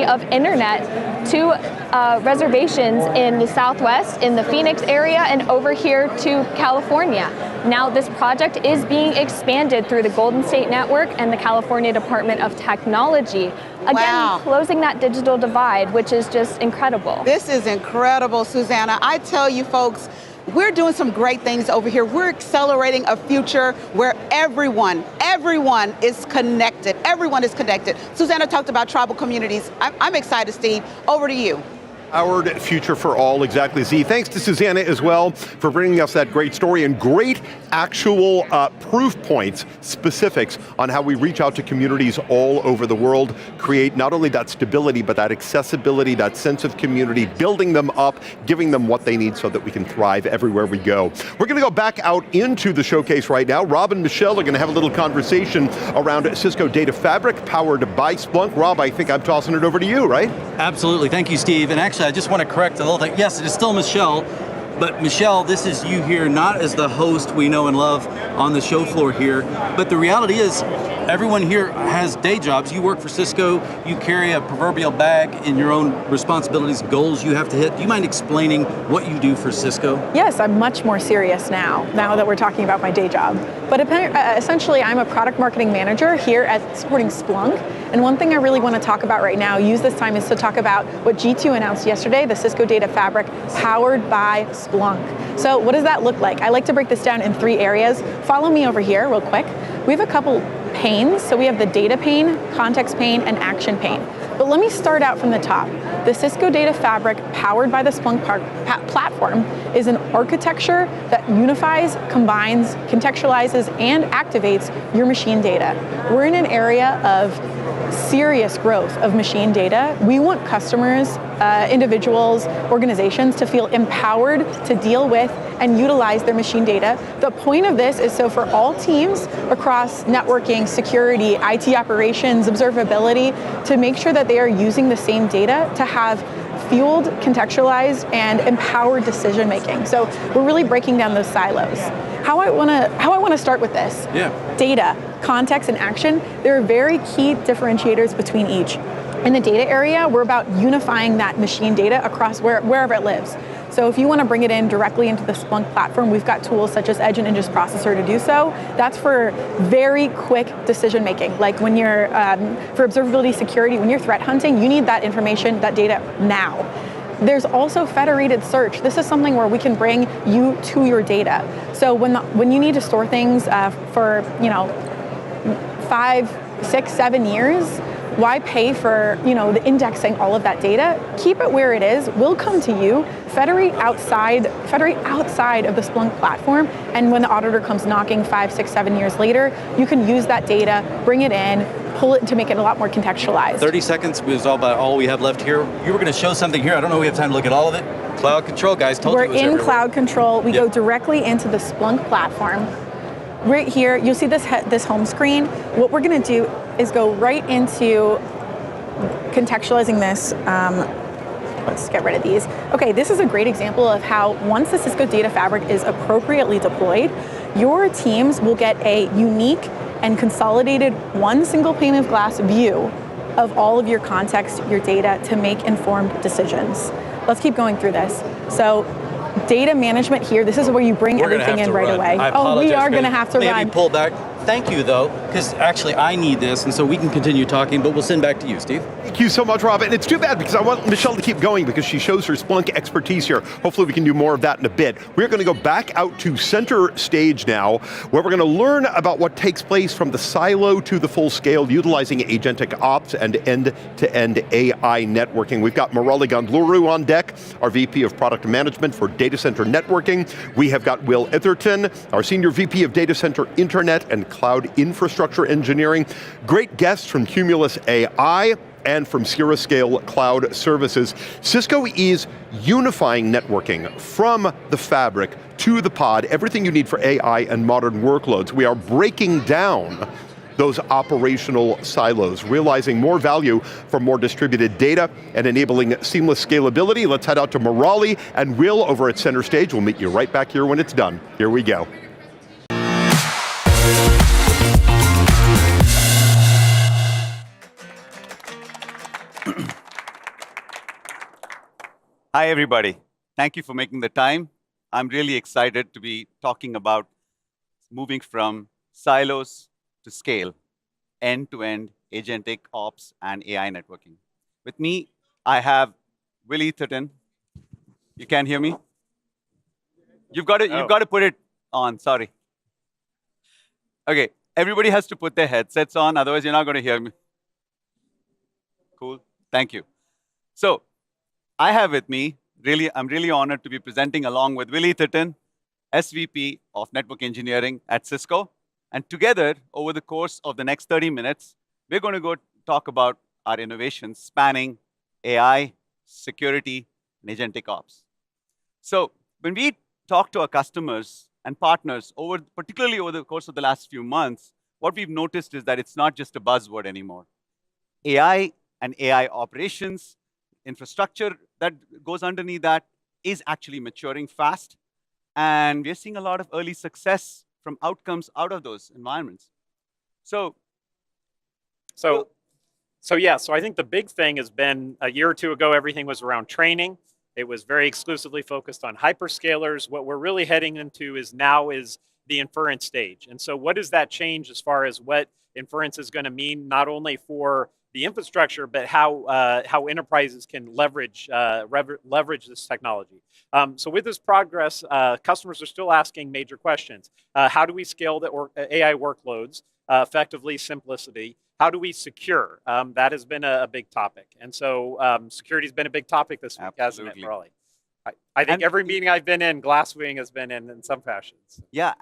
of internet to reservations in the Southwest, in the Phoenix area, and over here to California. Now this project is being expanded through the Golden State Network and the California Department of Technology. Again, closing that digital divide, which is just incredible.
This is incredible, Susanna. I tell you folks, we're doing some great things over here. We're accelerating a future where everyone is connected. Everyone is connected. Susanna talked about tribal communities. I'm excited, Steve. Over to you.
Powered future for all, exactly, Z. Thanks to Susanna as well for bringing us that great story and great actual proof points, specifics on how we reach out to communities all over the world, create not only that stability, but that accessibility, that sense of community, building them up, giving them what they need so that we can thrive everywhere we go. We're going to go back out into the showcase right now. Rob and Michelle are going to have a little conversation around Cisco Data Fabric powered by Splunk. Rob, I think I'm tossing it over to you, right?
Absolutely, thank you, Steve. And actually, I just want to correct a little thing. Yes, it is still Michelle, but Michelle, this is you here, not as the host we know and love on the show floor here, but the reality is everyone here has day jobs. You work for Cisco, you carry a proverbial bag in your own responsibilities, goals you have to hit. Do you mind explaining what you do for Cisco?
Yes, I'm much more serious now that we're talking about my day job. But essentially, I'm a product marketing manager here at supporting Splunk. And one thing I really want to talk about right now, use this time, is to talk about what G2 announced yesterday, the Cisco Data Fabric powered by Splunk. So what does that look like? I like to break this down in 3 areas. Follow me over here real quick. We have a couple panes. So we have the data pane, context pane, and action pane. But let me start out from the top. The Cisco Data Fabric powered by the Splunk platform is an architecture that unifies, combines, contextualizes, and activates your machine data. We're in an area of serious growth of machine data. We want customers, individuals, organizations to feel empowered to deal with and utilize their machine data. The point of this is so for all teams across networking, security, IT operations, observability, to make sure that they are using the same data to have fueled, contextualized, and empowered decision making. So we're really breaking down those silos. How I want to start with this. Data, context, and action, there are very key differentiators between each. In the data area, we're about unifying that machine data across wherever it lives. So if you want to bring it in directly into the Splunk platform, we've got tools such as Edge and Ingest Processor to do so. That's for very quick decision making. Like when you're, for observability security, when you're threat hunting, you need that information, that data now. There's also federated search. This is something where we can bring you to your data. So when you need to store things for 5, 6, 7 years, why pay for the indexing all of that data? Keep it where it is. We'll come to you, federate outside of the Splunk platform, and when the auditor comes knocking 5, 6, 7 years later, you can use that data, bring it in, pull it to make it a lot more contextualized.
30 seconds was about all we have left here. You were going to show something here. I don't know if we have time to look at all of it. Cloud control, guys. Told you it was
We're in
everywhere.
cloud control. We go directly into the Splunk platform. Right here, you'll see this home screen. What we're going to do is go right into contextualizing this. Let's get rid of these. Okay, this is a great example of how once the Cisco Data Fabric is appropriately deployed, your teams will get a unique and consolidated one single pane of glass view of all of your context, your data, to make informed decisions. Let's keep going through this. So data management here, this is where you bring everything in right away.
Oh,
we are going to have to run.
Maybe pull back. Thank you, though. because actually I need this, and so we can continue talking, but we'll send back to you, Steve.
Thank you so much, Rob. And it's too bad because I want Michelle to keep going because she shows her Splunk expertise here. Hopefully we can do more of that in a bit. We're going to go back out to center stage now, where we're going to learn about what takes place from the silo to the full scale, utilizing agentic ops and end-to-end AI networking. We've got Murali Gandluru on deck, our VP of Product Management for Data Center Networking. We have got Will Itherton, our Senior VP of Data Center Internet and Cloud Infrastructure Engineering. Great guests from Cumulus AI and from Sierra Scale Cloud Services. Cisco is unifying networking from the fabric to the pod, everything you need for AI and modern workloads. We are breaking down those operational silos, realizing more value from more distributed data and enabling seamless scalability. Let's head out to Murali and Will over at center stage. We'll meet you right back here when it's done. Here we go.
Hi, everybody. Thank you for making the time. I'm really excited to be talking about moving from silos to scale, end-to-end agentic ops and AI networking. With me, I have Will Itherton. You can't hear me? You've got to put it on, sorry. Okay, everybody has to put their headsets on, otherwise you're not going to hear me. Cool, thank you. So, I have with me, I'm really honored to be presenting along with Will Itherton, SVP of Network Engineering at Cisco. And together, over the course of the next 30 minutes, we're going to go talk about our innovations spanning AI, security, and agentic ops. So when we talk to our customers and partners, particularly over the course of the last few months, what we've noticed is that it's not just a buzzword anymore. AI and AI operations, infrastructure that goes underneath that is actually maturing fast. And we're seeing a lot of early success from outcomes out of those environments. So
I think the big thing has been a year or two ago, everything was around training. It was very exclusively focused on hyperscalers. What we're really heading into is the inference stage. And so what does that change as far as what inference is going to mean, not only for the infrastructure, but how enterprises can leverage this technology. So with this progress, customers are still asking major questions. How do we scale the AI workloads effectively? Simplicity. How do we secure? That has been a big topic. And so security has been a big topic this week, hasn't it, Raleigh? I think every meeting I've been in, Glasswing has been in some fashions.
Yeah,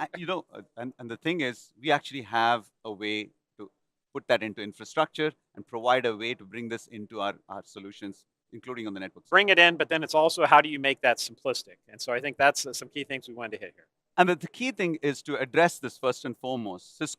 and the thing is, we actually have a way to put that into infrastructure and provide a way to bring this into our solutions, including on the network side.
Bring it in, but then it's also how do you make that simplistic? And so I think that's some key things we wanted to hit here.
And the key thing is to address this first and foremost.